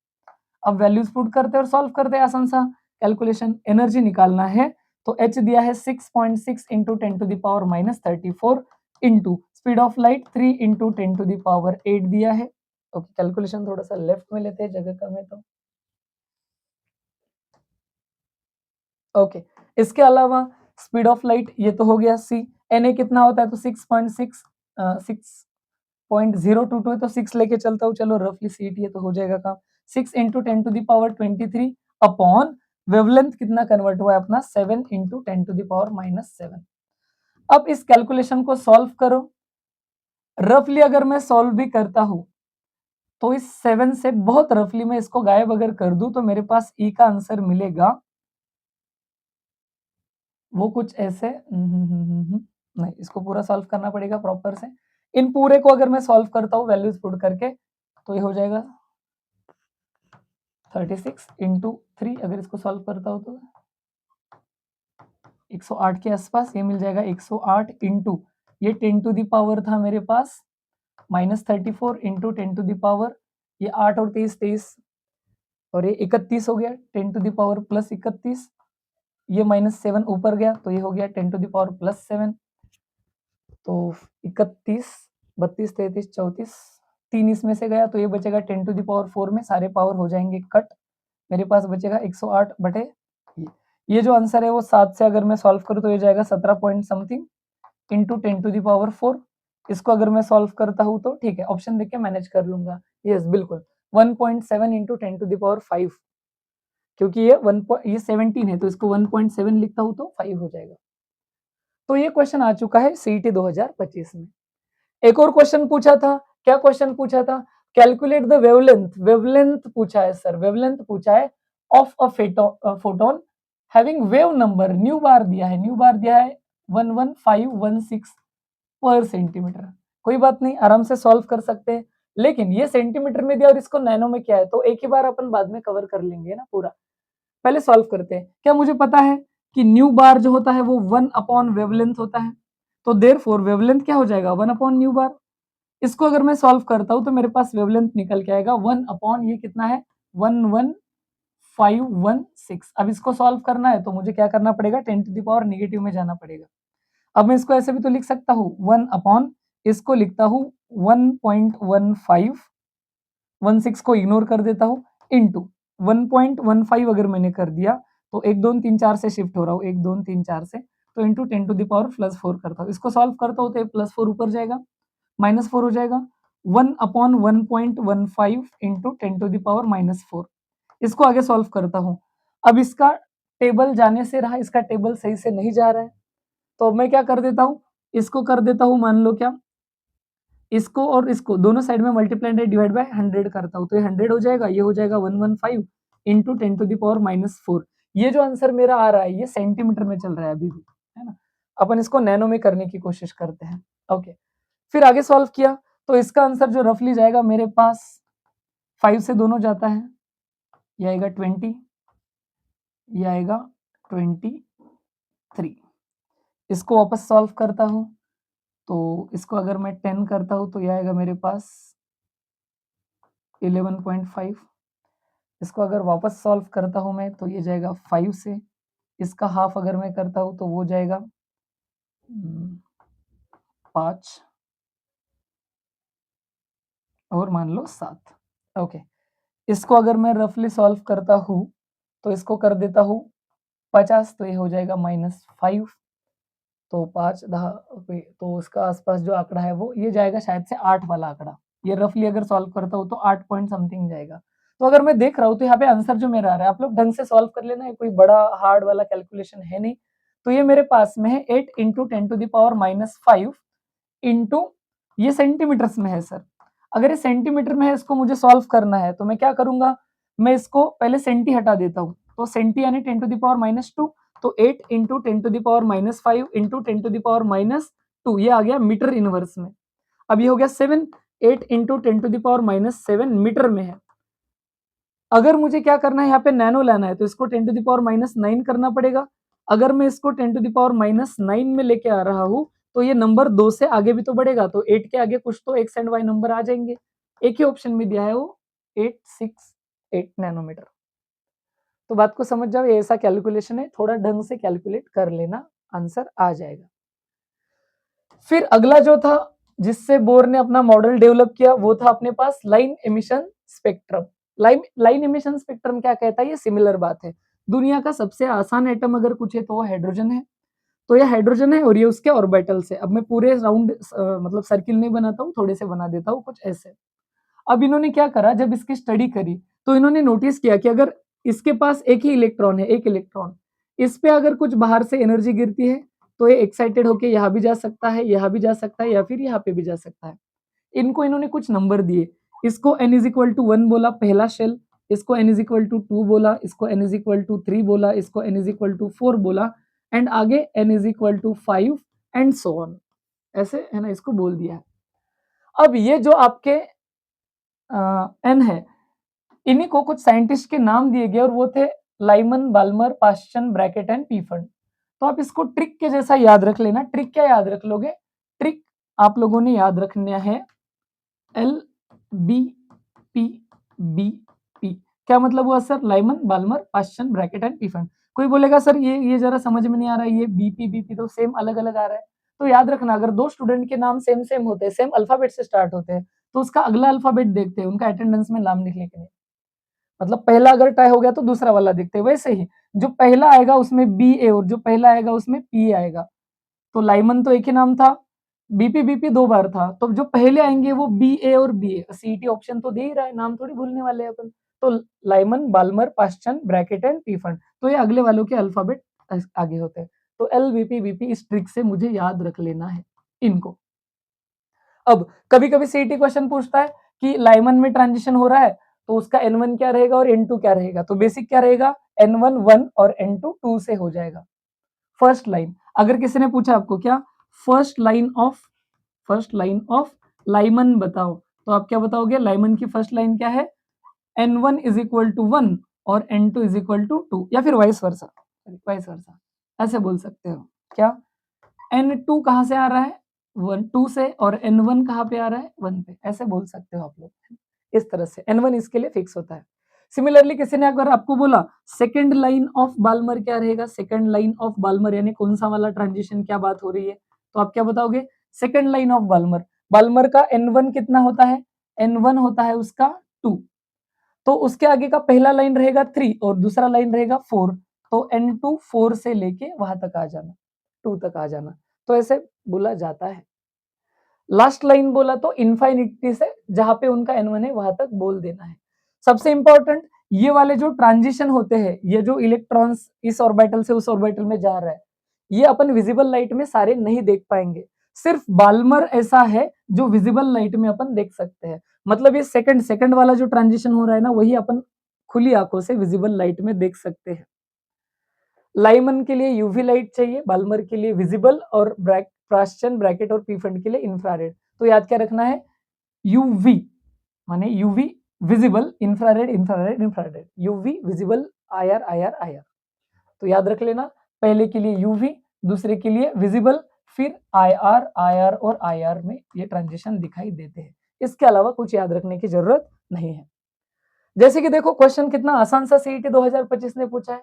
अब वैल्यूज पुट करते और सॉल्व करते हैं, आसान सा कैलकुलेशन, एनर्जी निकालना है तो H दिया है 6.6 into 10⁻⁻34 into speed of light 3 into 10⁸ दिया है। ओके, कैलकुलेशन थोड़ा सा लेफ्ट में लेते हैं, जगह कम है तो। ओके, इसके अलावा स्पीड ऑफ लाइट ये तो हो गया सी। एन ए कितना होता है तो 6.022 है तो 6 लेके चलता हूँ, चलो रफली सीट ये तो हो जाएगा काम। 6 इंटू 10⁻23 अपॉन वेवलेंथ कितना कन्वर्ट हुआ है अपना 7 इंटू 10⁻⁻7। अब इस कैलकुलेशन को सॉल्व करो। रफली अगर मैं सॉल्व भी करता हूं तो इस 7 से बहुत रफली मैं इसको गायब अगर कर दूं तो मेरे पास ई का आंसर मिलेगा वो कुछ ऐसे नहीं, इसको पूरा सॉल्व करना पड़ेगा प्रॉपर से। इन पूरे को अगर मैं सॉल्व करता हूँ वैल्यूज पुट करके तो ये हो जाएगा 36 इंटू 3। अगर इसको सॉल्व करता हूँ तो 108 के आसपास ये मिल जाएगा। 108 इंटू ये 10⁻ था मेरे पास -34 इंटू 10⁻, ये 8 और 23 23 और ये 31 हो गया 10⁻प्लस 31, ये -7 ऊपर गया तो ये हो गया 10⁻ प्लस 7। तो 31 32 33 34 3 इसमें से गया तो ये बचेगा 10⁻4 में, सारे पावर हो जाएंगे कट। मेरे पास बचेगा 108 बटे ये जो आंसर है वो 7 से अगर मैं सॉल्व करूँ तो ये जाएगा 17 पॉइंट समथिंग इंटू 10⁻4। इसको अगर मैं सॉल्व करता हूँ तो ठीक है, ऑप्शन देख के मैनेज कर लूंगा। यस बिल्कुल 1.7 इंटू 10⁻5, क्योंकि ये 17 है तो इसको 1.7 लिखता हूँ तो 5 हो जाएगा। तो ये क्वेश्चन आ चुका है सीईटी 2025 में। एक और क्वेश्चन पूछा था, क्या क्वेश्चन पूछा था? Calculate the wavelength. वेवलेंथ पूछा है सर, वेवलेंथ पूछा है of a photon having wave number, nu bar दिया है, न्यू बार दिया है 11516 पर सेंटीमीटर। कोई बात नहीं, आराम से सॉल्व कर सकते हैं, लेकिन ये सेंटीमीटर में दिया और इसको नैनो में क्या है तो एक ही बार अपन बाद में कवर कर लेंगे ना पूरा। पहले सॉल्व करते हैं। क्या मुझे पता है कि न्यू बार जो होता है वो 1 अपॉन वेवलेंथ होता है, तो देयरफॉर वेवलेंथ क्या हो जाएगा 1 अपॉन न्यू बार। इसको अगर मैं सॉल्व करता हूं तो मेरे पास वेवलेंथ निकल के आएगा 1 अपॉन ये कितना है 11516। अब इसको सॉल्व करना है तो मुझे क्या करना पड़ेगा 10⁻ नेगेटिव में जाना पड़ेगा। अब मैं इसको ऐसे भी तो लिख सकता हूँ 1 अपॉन, इसको लिखता हूँ 1.1516 को इग्नोर कर देता हूँ इंटू 1.15 अगर मैंने कर दिया तो 1 2 3 4 से शिफ्ट हो रहा हूँ, 1 2 3 4 से, तो इंटू 10⁻+4 करता हूँ। इसको सॉल्व करता हूँ तो ये +4 ऊपर जाएगा, -4 हो जाएगा। 1 अपॉन 1.15 इंटू 10⁻⁻4। इसको आगे सॉल्व करता हूँ। अब इसका टेबल जाने से रहा, इसका टेबल सही से नहीं जा रहा है, तो अब मैं क्या कर देता हूँ, इसको कर देता हूँ मान लो क्या, इसको और इसको दोनों साइड में मल्टीप्लाई एंड डिवाइड बाय 100 करता हूँ तो ये 100 हो जाएगा, ये हो जाएगा 115 इंटू 10⁻⁻4। ये जो आंसर मेरा आ रहा है ये सेंटीमीटर में चल रहा है अभी भी, है ना। अपन इसको नैनो में करने की कोशिश करते हैं। ओके, फिर आगे सॉल्व किया तो इसका आंसर जो रफली जाएगा मेरे पास 5 से दोनों जाता है, ये आएगा 20, ये आएगा 23। इसको वापस सॉल्व करता हूँ तो इसको अगर मैं 10 करता हूँ तो ये आएगा मेरे पास 11.5। इसको अगर वापस सॉल्व करता हूँ मैं तो ये जाएगा 5 से, इसका हाफ अगर मैं करता हूँ तो वो जाएगा 5 और मान लो 7। ओके, इसको अगर मैं रफली सॉल्व करता हूँ तो इसको कर देता हूँ 50 तो ये हो जाएगा -5, तो 5 10 तो उसका आसपास जो आंकड़ा है वो ये जाएगा शायद से 8 वाला आंकड़ा। ये रफली अगर सॉल्व करता हूँ तो 8 पॉइंट समथिंग जाएगा। तो अगर मैं देख रहा हूँ तो यहाँ पे आंसर जो मेरा आ रहा है, आप लोग ढंग से सॉल्व कर लेना, ये कोई बड़ा हार्ड वाला कैलकुलेशन है नहीं। तो ये मेरे पास में है 8 इंटू 10⁻⁻5 इंटू, ये सेंटीमीटर्स में है सर। अगर ये सेंटीमीटर में है, इसको मुझे सॉल्व करना है तो मैं क्या करूंगा, मैं इसको पहले सेंटी हटा देता हूँ, तो सेंटी यानी 10⁻⁻2, तो 8 इंटू 10⁻5 इंटू 10⁻2 ये आ गया मीटर इनवर्स में। अब ये हो गया 7, 8 इंटू 10⁻7 मीटर में है। अगर मुझे क्या करना है यहाँ पे नैनो लाना है तो इसको 10⁻9 करना पड़ेगा। अगर मैं इसको 10⁻9 में लेके आ रहा हूँ तो ये नंबर 2 से आगे भी तो बढ़ेगा, तो 8 के आगे कुछ तो एक्स एंड वाई नंबर आ जाएंगे। एक ही ऑप्शन में दिया है वो 868 नैनोमीटर। तो बात को समझ जाओ, ये ऐसा कैलकुलेशन है, थोड़ा ढंग से कैलकुलेट कर लेना, आंसर आ जाएगा। फिर अगला जो था जिससे बोर ने अपना मॉडल डेवलप किया वो था अपने पास line emission spectrum. Line emission spectrum क्या कहता है, ये सिमिलर बात है। दुनिया का सबसे आसान एटम अगर कुछ है तो वो हाइड्रोजन है। तो ये हाइड्रोजन है और ये उसके ऑर्बिटल्स है। अब मैं पूरे राउंड मतलब सर्किल नहीं बनाता हूँ, थोड़े से बना देता हूँ कुछ ऐसे। अब इन्होंने क्या करा, जब इसकी स्टडी करी तो इन्होंने नोटिस किया कि अगर इसके पास एक ही इलेक्ट्रॉन है, एक इलेक्ट्रॉन, इस पे अगर कुछ बाहर से एनर्जी गिरती है तो ये एक्साइटेड होके यहाँ भी जा सकता है, यहाँ भी जा सकता है, या फिर यहाँ पे भी जा सकता है। इनको इन्होंने कुछ नंबर दिए। इसको n इज इक्वल टू 1 बोला पहला शेल, इसको n इज इक्वल टू 2 बोला, इसको n इज इक्वल टू 3 बोला, इसको n इज इक्वल टू 4 बोला, एंड आगे n is equal to 5 and so on, ऐसे है ना, इसको बोल दिया है। अब ये जो आपके n है, इन्हीं को कुछ साइंटिस्ट के नाम दिए गए और वो थे Lyman, Balmer, Paschen, Brackett and Pfund. तो आप इसको ट्रिक के जैसा याद रख लेना। ट्रिक क्या याद रख लोगे, ट्रिक आप लोगों ने याद रखना है L B P B P. क्या मतलब हुआ sir, Lyman, Balmer, Paschen, Brackett and Pfund. कोई बोलेगा सर ये जरा समझ में नहीं आ रहा है, ये बीपी तो सेम अलग अलग आ रहा है। तो याद रखना, अगर दो स्टूडेंट के नाम सेम सेम होते हैं, सेम अल्फाबेट से स्टार्ट होते हैं, तो उसका अगला अल्फाबेट देखते हैं, उनका अटेंडेंस में नाम लिखने के लिए। मतलब पहला अगर टाई हो गया तो दूसरा वाला देखते हैं। वैसे ही जो पहला आएगा उसमें बी ए और जो पहला आएगा उसमें पी आएगा। तो लाइमन तो एक ही नाम था, बीपी दो बार था, तो जो पहले आएंगे वो बी ए और बी ए। सीईटी ऑप्शन तो दे ही रहा है, नाम थोड़ी भूलने वाले हैं अपन। तो Lyman, Balmer, Paschen, Brackett and Pfund, तो ये अगले वालों के अल्फाबेट आगे होते हैं। तो एल बीपी इस ट्रिक से मुझे याद रख लेना है इनको। अब कभी कभी सीईटी क्वेश्चन पूछता है कि लाइमन में ट्रांजिशन हो रहा है तो उसका N1 क्या रहेगा और N2 क्या रहेगा। तो बेसिक क्या रहेगा, N1 1 और N2 2 से हो जाएगा। फर्स्ट लाइन, अगर किसी ने पूछा आपको क्या फर्स्ट लाइन ऑफ लाइमन बताओ, तो आप क्या बताओगे, लाइमन की फर्स्ट लाइन क्या है, N1 इज इक्वल टू 1 और N2 इज इक्वल टू 2, या फिर वाइस वर्सा ऐसे बोल सकते हो। क्या N2 कहाँ से आ रहा है, 2 से, और N1 कहाँ पे आ रहा है, 1 पे, ऐसे बोल सकते हो आप लोग। इस तरह से N1 इसके लिए फिक्स होता है। सिमिलरली किसी ने अगर आपको बोला सेकंड लाइन ऑफ बाल्मर क्या रहेगा, सेकंड लाइन ऑफ बाल्मर यानी कौन सा वाला ट्रांजिशन, क्या बात हो रही है, तो आप क्या बताओगे, second line of Balmer. Balmer का N1 कितना होता है, N1 होता है उसका 2, तो उसके आगे का पहला लाइन रहेगा 3 और दूसरा लाइन रहेगा 4, तो N2 4 से लेके वहां तक आ जाना, 2 तक आ जाना, तो ऐसे बोला जाता है। लास्ट लाइन बोला तो इनफाइनिटी से जहां पे उनका N1 है वहां तक बोल देना है। सबसे इंपॉर्टेंट ये वाले जो ट्रांजिशन होते हैं, ये जो इलेक्ट्रॉन्स इस ऑर्बिटल से उस ऑर्बिटल में जा रहा है, ये अपन विजिबल लाइट में सारे नहीं देख पाएंगे। सिर्फ बाल्मर ऐसा है जो विजिबल लाइट में अपन देख सकते हैं। मतलब ये सेकंड वाला जो ट्रांजिशन हो रहा है ना, वही अपन खुली आंखों से विजिबल लाइट में देख सकते हैं। लाइमन के लिए यूवी लाइट चाहिए, बाल्मर के लिए विजिबल, और प्राश्चन, ब्रैकेट और पीफंड के लिए इंफ्रारेड। तो याद क्या रखना है, यूवी माने UV visible, infrared infrared infrared, UV visible, IR IR IR. तो याद रख लेना, पहले के लिए यूवी, दूसरे के लिए विजिबल, फिर आईआर आईआर और आईआर में ये ट्रांजिशन दिखाई देते हैं। इसके अलावा कुछ याद रखने की जरूरत नहीं है। जैसे कि देखो क्वेश्चन कितना आसान सा सीईटी 2025 ने पूछा है,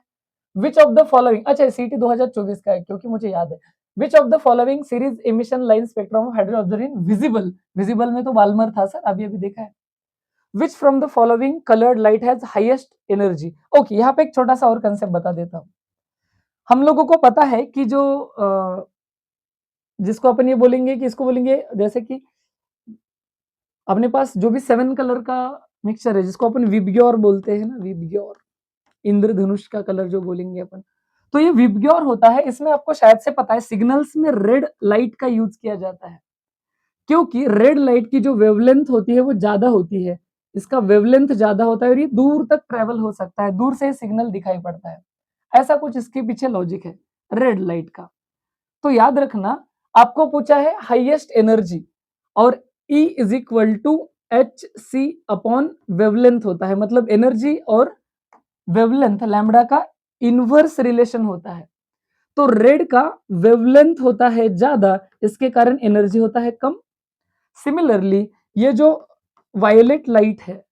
विच ऑफ द फॉलोइंग, अच्छा सीईटी 2024 का है क्योंकि मुझे याद है, which of the following series emission line spectrum of hydrogen observe in visible, visible में तो बाल्मर था सर, अभी अभी देखा है। Which from the following coloured light has highest energy. Okay, यहाँ पे एक छोटा सा और कंसेप्ट बता देता हूँ। हम लोगों को पता है कि जो जिसको अपन ये बोलेंगे कि इसको बोलेंगे, जैसे कि अपने पास जो भी 7 कलर का मिक्सचर है जिसको अपन विबग्योर बोलते हैं ना, विबग्योर, इंद्रधनुष का कलर जो बोलेंगे अपन, तो ये विबग्योर होता है। इसमें आपको शायद से पता है सिग्नल्स में रेड लाइट का यूज किया जाता है, क्योंकि रेड लाइट की जो वेवलेंथ होती है वो ज्यादा होती है, इसका वेवलेंथ ज्यादा होता है और ये दूर तक ट्रेवल हो सकता है, दूर से सिग्नल दिखाई पड़ता है। ऐसा कुछ इसके पीछे लॉजिक है रेड लाइट का। तो याद रखना, आपको पूछा है हाईएस्ट एनर्जी, और E is equal to H C upon wavelength होता है, मतलब एनर्जी और वेवलेंथ लैम्बडा का इनवर्स रिलेशन होता है। तो रेड का वेवलेंथ होता है ज्यादा, इसके कारण एनर्जी होता है कम। सिमिलरली ये जो वायोलेट लाइट है,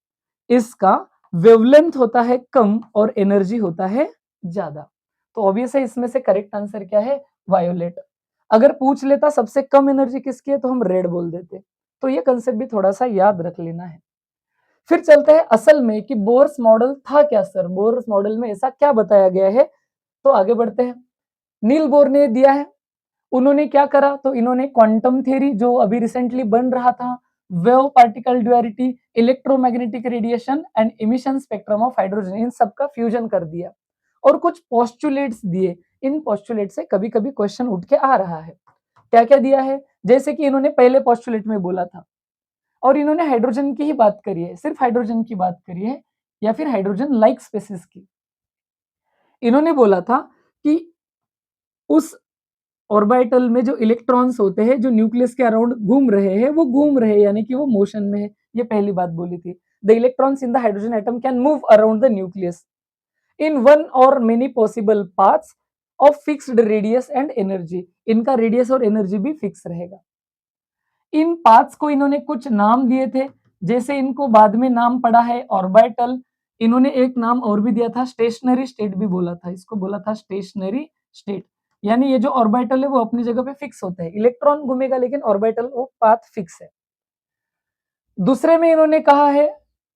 इसका वेवलेंथ होता है कम और एनर्जी होता है ज्यादा। तो ऑब्वियस है इसमें से करेक्ट आंसर क्या है, वायोलेट। अगर पूछ लेता सबसे कम एनर्जी किसकी है तो हम रेड बोल देते। तो ये कंसेप्ट भी थोड़ा-सा याद रख लेना है। फिर चलते हैं असल में कि बोर्स मॉडल था क्या सर? बोर्स मॉडल में ऐसा क्या बताया गया है? तो आगे बढ़ते हैं। नील बोर ने दिया है। उन्होंने क्या करा? तो इन्होंने क्वांटम थ्योरी जो अभी रिसेंटली बन रहा था, wave particle duality, electromagnetic radiation and emission spectrum of hydrogen, इन सब का फ्यूजन कर दिया और कुछ पोस्टुलेट्स दिए। इन पोस्टुलेट से कभी-कभी क्वेश्चन उठ के आ रहा है। क्या-क्या दिया है? जैसे कि इन्होंने पहले पोस्टुलेट में बोला था और इन्होंने हाइड्रोजन की ही बात करी है, सिर्फ हाइड्रोजन की बात करी है या फिर हाइड्रोजन लाइक स्पेसिस की। इन्होंने बोला था कि उस ऑर्बिटल में जो इलेक्ट्रॉन्स होते हैं, जो न्यूक्लियस के अराउंड घूम रहे हैं, वो घूम रहे हैं यानी कि वो मोशन में है। ये पहली बात बोली थी। The electrons in the hydrogen atom can move around the nucleus in one और many possible paths of fixed radius and energy. इनका रेडियस और एनर्जी भी फिक्स रहेगा। इन पाथ्स को इन्होंने कुछ नाम दिए थे, जैसे इनको बाद में नाम पड़ा है ऑर्बिटल। इन्होंने एक नाम और भी दिया था, स्टेशनरी स्टेट भी बोला था, इसको बोला था स्टेशनरी स्टेट। यानी ये जो ऑर्बिटल है वो अपनी जगह पे फिक्स होता है, इलेक्ट्रॉन घूमेगा लेकिन ऑर्बिटल वो पाथ फिक्स है। दूसरे में इन्होंने कहा है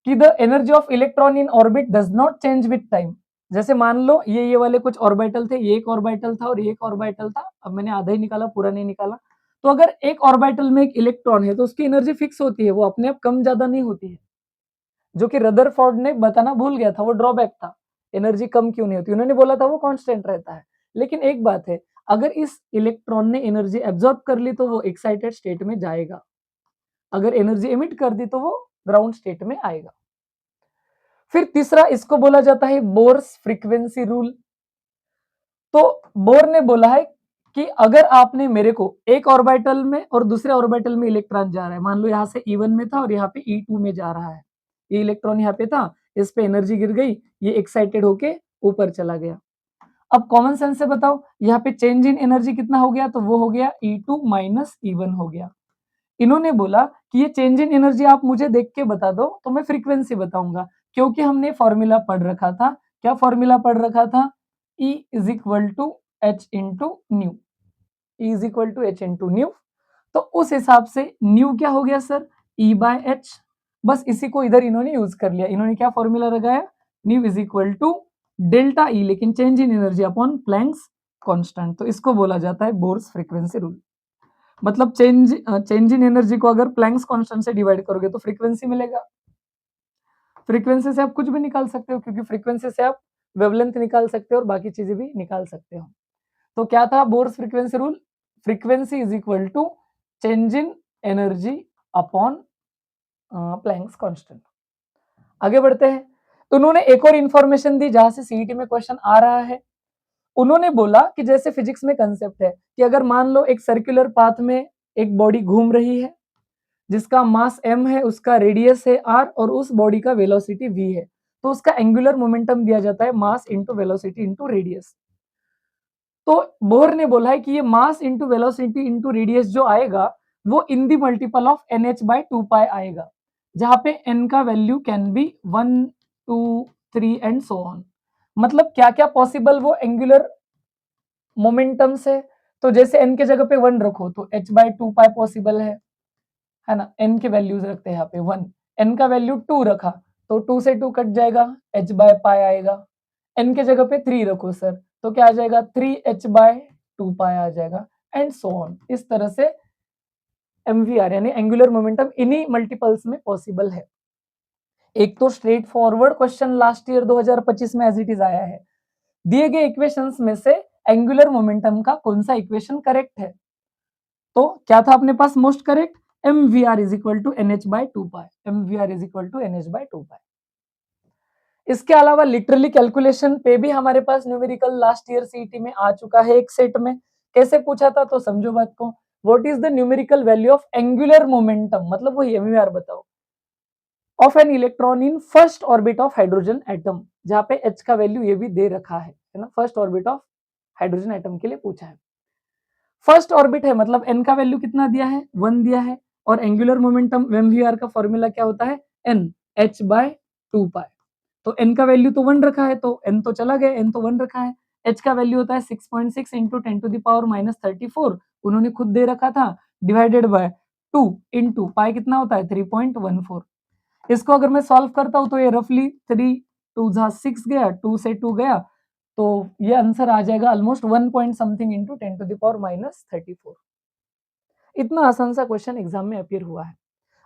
कि the energy of electron in orbit does not change with time. जैसे मान लो ये वाले कुछ ऑर्बिटल थे, ये एक ऑर्बिटल था और ये एक ऑर्बिटल था। अब मैंने आधा ही निकाला, पूरा नहीं निकाला। तो अगर एक ऑर्बिटल में एक इलेक्ट्रॉन है तो उसकी एनर्जी फिक्स होती है, वो अपने आप कम ज्यादा नहीं होती है, जो कि रदरफोर्ड ने बताना भूल गया था, वो ड्रॉबैक था। एनर्जी कम क्यों नहीं होती, उन्होंने बोला था वो कांस्टेंट रहता है। लेकिन एक बात है, अगर इस इलेक्ट्रॉन ने एनर्जी एब्जॉर्ब कर ली तो वो एक्साइटेड स्टेट में जाएगा, अगर एनर्जी एमिट कर दी तो वो ग्राउंड स्टेट में आएगा। फिर तीसरा इसको बोला जाता है बोर्स फ्रीक्वेंसी रूल। तो बोर ने बोला है कि अगर आपने मेरे को एक ऑर्बिटल में और दूसरे ऑर्बिटल में इलेक्ट्रॉन जा रहा है, मान लो यहाँ से E1 में था और यहाँ पे E2 में जा रहा है, ये इलेक्ट्रॉन यहाँ पे था, इस पे एनर्जी गिर गई, ये एक्साइटेड होके ऊपर चला गया। अब कॉमन सेंस से बताओ, यहाँ पे चेंज इन एनर्जी कितना हो गया? तो वो हो गया E2 माइनस E1 हो गया। इन्होंने बोला कि ये चेंज इन एनर्जी आप मुझे देख के बता दो तो मैं फ्रीक्वेंसी बताऊंगा, क्योंकि हमने फॉर्मूला पढ़ रखा था। क्या फॉर्मूला पढ़ रखा था? E is equal to H into nu. E is equal to H into nu. तो उस हिसाब से न्यू क्या हो गया सर? E by H. बस इसी को इधर इन्होंने यूज कर लिया। इन्होंने क्या फॉर्मूला लगाया? Nu is equal to delta E, लेकिन change in energy upon Planck's constant. तो इसको बोला जाता है बोर्स फ्रीक्वेंसी रूल। मतलब चेंज इन एनर्जी को अगर प्लैंक्स कांस्टेंट से डिवाइड करोगे तो फ्रीक्वेंसी मिलेगा। फ्रीक्वेंसी से आप कुछ भी निकाल सकते हो, क्योंकि फ्रीक्वेंसी से आप वेवलेंथ निकाल सकते हो और बाकी चीजें भी निकाल सकते हो। तो क्या था Bohr's frequency rule? Frequency is equal to change in energy upon Planck's constant. आगे बढ़ते हैं। तो उन्होंने एक और इंफॉर्मेशन दी जहां से सीईटी में क्वेश्चन आ रहा है। उन्होंने बोला कि जैसे फिजिक्स में कंसेप्ट है कि अगर मान लो एक सर्कुलर पाथ में एक बॉडी घूम रही है जिसका मास m है, उसका रेडियस है r और उस बॉडी का वेलोसिटी v है, तो उसका एंगुलर मोमेंटम दिया जाता है mass into velocity into radius. तो बोर ने बोला है कि ये mass into velocity into radius जो आएगा वो in the multiple of NH by 2 pi आएगा, जहां पे n का value can be 1 2 3 and so on. मतलब क्या क्या पॉसिबल वो एंगुलर मोमेंटम से, तो जैसे n के जगह पे 1 रखो तो h बाय 2 पाई पॉसिबल है ना। n के वैल्यूज रखते हैं यहाँ पे 1, n का वैल्यू 2 रखा तो 2 से 2 कट जाएगा, h बाय पाई आएगा। n के जगह पे 3 रखो सर तो क्या आ जाएगा? 3h बाय 2 पाई आ जाएगा एंड सो ऑन। इस तरह से MVR यानी एंगुलर मोमेंटम इन्हीं मल्टीपल्स में पॉसिबल है। एक तो straight forward question last year 2025 में एज इट इज आया है, दिए गए इक्वेशंस में से एंगुलर मोमेंटम का कौन सा इक्वेशन करेक्ट है? तो क्या था अपने पास most correct? MVR is equal to NH by 2 pi. MVR is equal to NH by 2 pi. इसके अलावा लिटरली कैलकुलेशन पे भी हमारे पास न्यूमेरिकल लास्ट ईयर सीईटी में आ चुका है एक सेट में। कैसे पूछा था? तो समझो बात को। What is the numerical value of angular momentum, मतलब वही MVR बताओ, of an electron in first orbit of hydrogen atom, जहां पे H का वैल्यू ये भी दे रखा है ना। First orbit of hydrogen atom के लिए पूछा है। फर्स्ट ऑर्बिट है मतलब n का वैल्यू कितना दिया है? 1 दिया है। और एंगुलर मोमेंटम MVR का फॉर्मूला क्या होता है? n h बाय 2 पाई। तो n का वैल्यू तो 1 रखा है तो n तो चला गया, n तो 1 रखा है। h का वैल्यू होता है 6.6 इंटू 10 टू द पावर -34 उन्होंने खुद दे रखा था, डिवाइडेड बाय 2 इंटू पाई कितना होता है 3.14। इसको अगर मैं सॉल्व करता हूं तो ये रफली 3 2 जा 6 गया, 2 से 2 गया, तो ये आंसर आ जाएगा almost 1 point something into 10 to the power minus 34। इतना आसान सा क्वेश्चन एग्जाम में अपीयर हुआ है।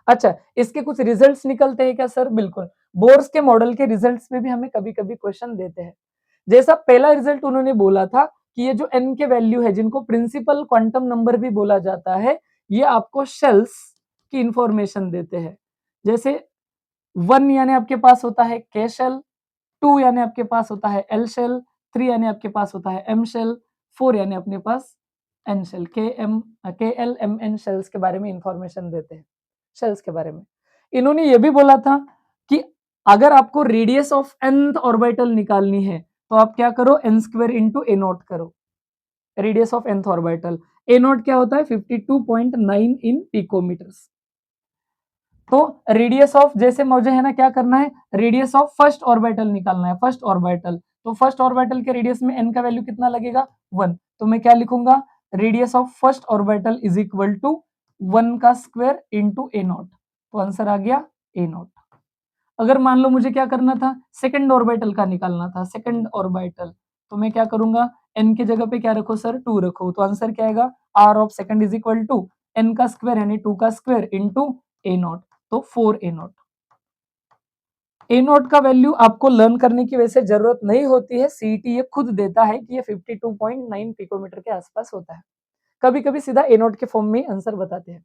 अच्छा, इसके कुछ रिजल्ट्स निकलते हैं क्या सर? बिल्कुल, बोर्स के मॉडल के रिजल्ट्स में भी हमें कभी-कभी क्वेश्चन देते हैं। जैसा पहला रिजल्ट उन्होंने बोला था कि ये जो n के वैल्यू है, जिनको प्रिंसिपल क्वांटम नंबर भी बोला जाता है, ये आपको शेल्स की इंफॉर्मेशन देते हैं। जैसे 1 यानी आपके पास होता है k शेल, 2 यानी आपके पास होता है l शेल, 3 यानी आपके पास होता है m शेल, 4 यानी अपने पास n shell, KL MN shells के बारे में इंफॉर्मेशन देते हैं, शेल्स के बारे में। इन्होंने ये भी बोला था कि अगर आपको रेडियस ऑफ nth ऑर्बिटल निकालनी है तो आप क्या करो, n square into a naught करो, radius of nth orbital. a naught क्या होता है 52.9 इन पिकोमीटर्स। तो रेडियस ऑफ, जैसे मुझे है ना क्या करना है, रेडियस ऑफ फर्स्ट ऑर्बिटल निकालना है, फर्स्ट ऑर्बिटल। तो फर्स्ट ऑर्बिटल के रेडियस में n का वैल्यू कितना लगेगा 1, तो मैं क्या लिखूंगा, radius of first orbital is equal to 1 का स्क्वायर इंटू a नॉट, तो आंसर आ गया a नॉट। अगर मान लो मुझे क्या करना था, सेकंड ऑर्बिटल का निकालना था, सेकंड ऑर्बिटल, तो मैं क्या करूंगा, n की जगह पे क्या रखो सर 2 रखो, तो आंसर क्या आएगा, r of second is equal to n का स्क्वायर यानी 2 का स्क्वायर इंटू a नॉट, तो 4a नॉट। ए नॉट का वैल्यू आपको लर्न करने की वैसे जरूरत नहीं होती है, सीईटी ये खुद देता है कि ये 52.9 पिकोमीटर के आसपास होता है। कभी कभी सीधा ए नॉट के फॉर्म में आंसर बताते हैं।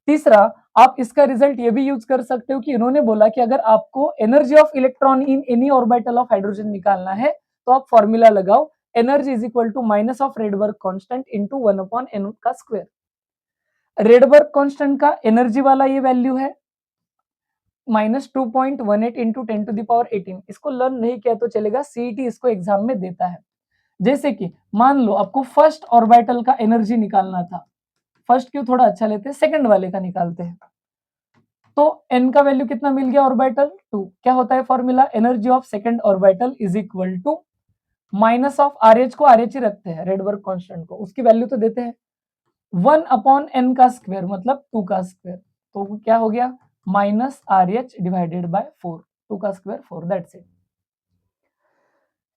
तीसरा, आप इसका रिजल्ट ये भी यूज कर सकते हो कि इन्होंने बोला कि अगर आपको energy of electron in any orbital of hydrogen निकालना है तो आप फॉर्मूला लगाओ, energy is equal to minus of Rydberg constant into 1/n का स्क्वायर। रेडबर्ग कांस्टेंट का एनर्जी वाला ये वैल्यू है -2.18 इंटू 10 टू द पावर 18। इसको लर्न नहीं किया तो चलेगा, सीईटी इसको एग्जाम में देता है। जैसे कि मान लो आपको फर्स्ट ऑर्बिटल का एनर्जी निकालना था, फर्स्ट क्यों थोड़ा अच्छा लेते हैं, सेकंड वाले का निकालते हैं। तो n का वैल्यू कितना मिल गया ऑर्बिटल 2, क्या होता है formula, energy of second orbital is equal to minus of RH को RH ही रखते हैं, रेडबर्ग कांस्टेंट को, उसकी वैल्यू तो देते हैं 1/n का स्क्वायर मतलब 2 का स्क्वायर, तो क्या हो गया माइनस RH डिवाइडेड बाय 4, 2 का स्क्वायर 4, दैट्स इट।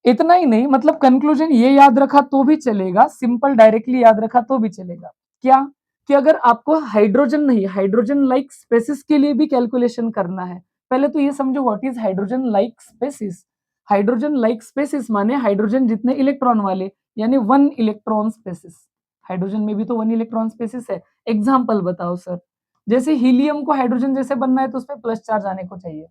इतना ही नहीं, मतलब कंक्लूजन ये याद रखा तो भी चलेगा, सिंपल डायरेक्टली याद रखा तो भी चलेगा, क्या कि अगर आपको हाइड्रोजन नहीं, हाइड्रोजन लाइक स्पेसिस के लिए भी कैलकुलेशन करना है, पहले तो ये समझो what is hydrogen like species. Hydrogen like species माने हाइड्रोजन जितने इलेक्ट्रॉन वाले, यानी 1 इलेक्ट्रॉन स्पेसिस। हाइड्रोजन में भी तो 1 इलेक्ट्रॉन स्पेसिस है। एग्जाम्पल बताओ सर, जैसे हीलियम को हाइड्रोजन जैसे बनना है तो उसपे प्लस चार्ज आने को चाहिए।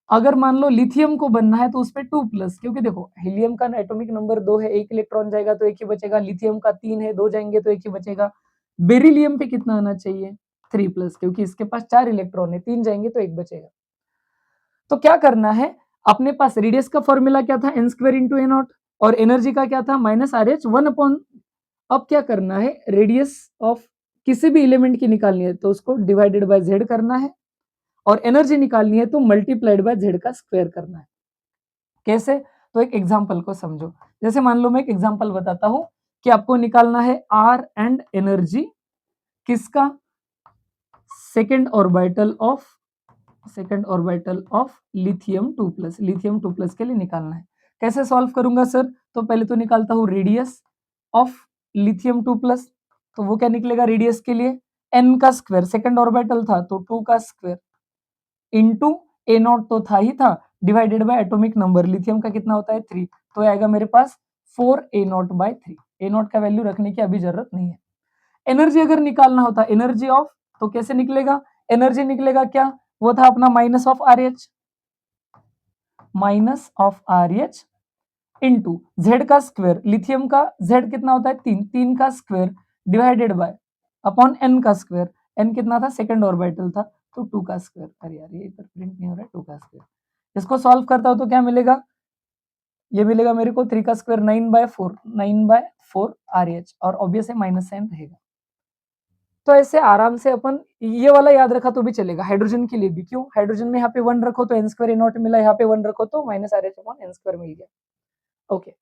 अगर मान लो लिथियम को बनना है तो उसपे 2+, क्योंकि देखो हीलियम का एटॉमिक नंबर 2 है, 1 इलेक्ट्रॉन जाएगा तो 1 ही बचेगा, लिथियम का 3 है, 2 जाएंगे तो 1 ही बचेगा। बेरिलियम पे कितना आना चाहिए 3+, क्योंकि इसके पास 4 इलेक्ट्रॉन है, 3 जाएंगे तो 1 बचेगा। तो क्या करना है, अपने पास रेडियस का फॉर्मूला क्या था n square into A not, और एनर्जी का क्या था -RH 1/। अब क्या करना है, रेडियस ऑफ किसी भी एलिमेंट की निकालनी है तो उसको डिवाइडेड बाय z करना है, और एनर्जी निकालनी है तो मल्टीप्लाइड बाय z का स्क्वायर करना है। कैसे, तो एक एग्जांपल को समझो। जैसे मान लो मैं एक एग्जांपल बताता हूं कि आपको निकालना है r एंड एनर्जी किसका, second orbital of lithium 2+, lithium 2+ के लिए निकालना है। कैसे सॉल्व करूंगा सर, तो पहले तो निकालता हूं रेडियस ऑफ लिथियम 2+, तो वो क्या निकलेगा रेडियस के लिए n का स्क्वायर, सेकेंड ऑर्बिटल था तो 2 का स्क्वायर इंटू ए नॉट तो था ही था, divided by atomic number, lithium का कितना होता है 3, तो आएगा मेरे पास 4a0/3। ए नॉट का वैल्यू रखने की अभी जरूरत नहीं है। एनर्जी अगर निकालना होता, एनर्जी ऑफ, तो कैसे निकलेगा, एनर्जी निकलेगा क्या, वो था अपना minus of RH into Z का स्क्वायर, लिथियम का जेड कितना होता है 3, 3 का square divided by upon n का स्क्वायर, n कितना था सेकंड ऑर्बिटल था तो 2 का स्क्वायर। अरे यार ये इधर प्रिंट नहीं हो रहा है, 2 का स्क्वायर। इसको सॉल्व करता हूं तो क्या मिलेगा, ये मिलेगा मेरे को 3 का स्क्वायर 9/4 RH, और ऑब्वियस है माइनस साइन रहेगा। तो ऐसे आराम से अपन ये वाला याद रखा तो भी चलेगा, हाइड्रोजन के लिए भी। क्यों, हाइड्रोजन में यहाँ पे 1 रखो तो n स्क्वायर ए नॉट मिला, यहाँ पे 1 रखो तो -RH/n स्क्वायर मिल गया। ओके,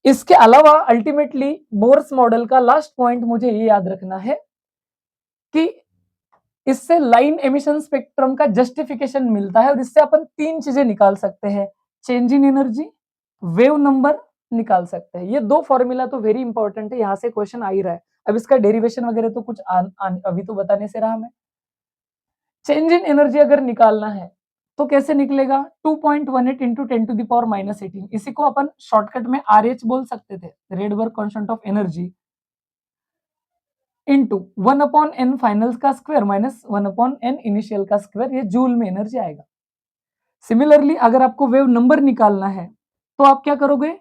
इसके अलावा अल्टीमेटली बोर्स मॉडल का लास्ट पॉइंट मुझे ये याद रखना है कि इससे लाइन एमिशन स्पेक्ट्रम का जस्टिफिकेशन मिलता है और इससे अपन 3 चीजें निकाल सकते हैं, change in energy, wave number निकाल सकते हैं। ये 2 फॉर्मूला तो वेरी इंपॉर्टेंट है, यहाँ से क्वेश्चन आ ही रहा है। अब इसका डेरिवेशन वगैरह तो कुछ अभी तो बताने से रहा मैं। चेंज इन एनर्जी अगर निकालना है तो कैसे निकलेगा, 2.18 इंटू 10 टू द पावर -18, इसी को अपन शॉर्टकट में RH बोल सकते थे, Rydberg constant of energy, into 1/n finals का स्क्वायर माइनस 1/n इनिशियल का स्क्वायर, ये जूल में एनर्जी आएगा। सिमिलरली अगर आपको वेव नंबर निकालना है तो आप क्या करोगे,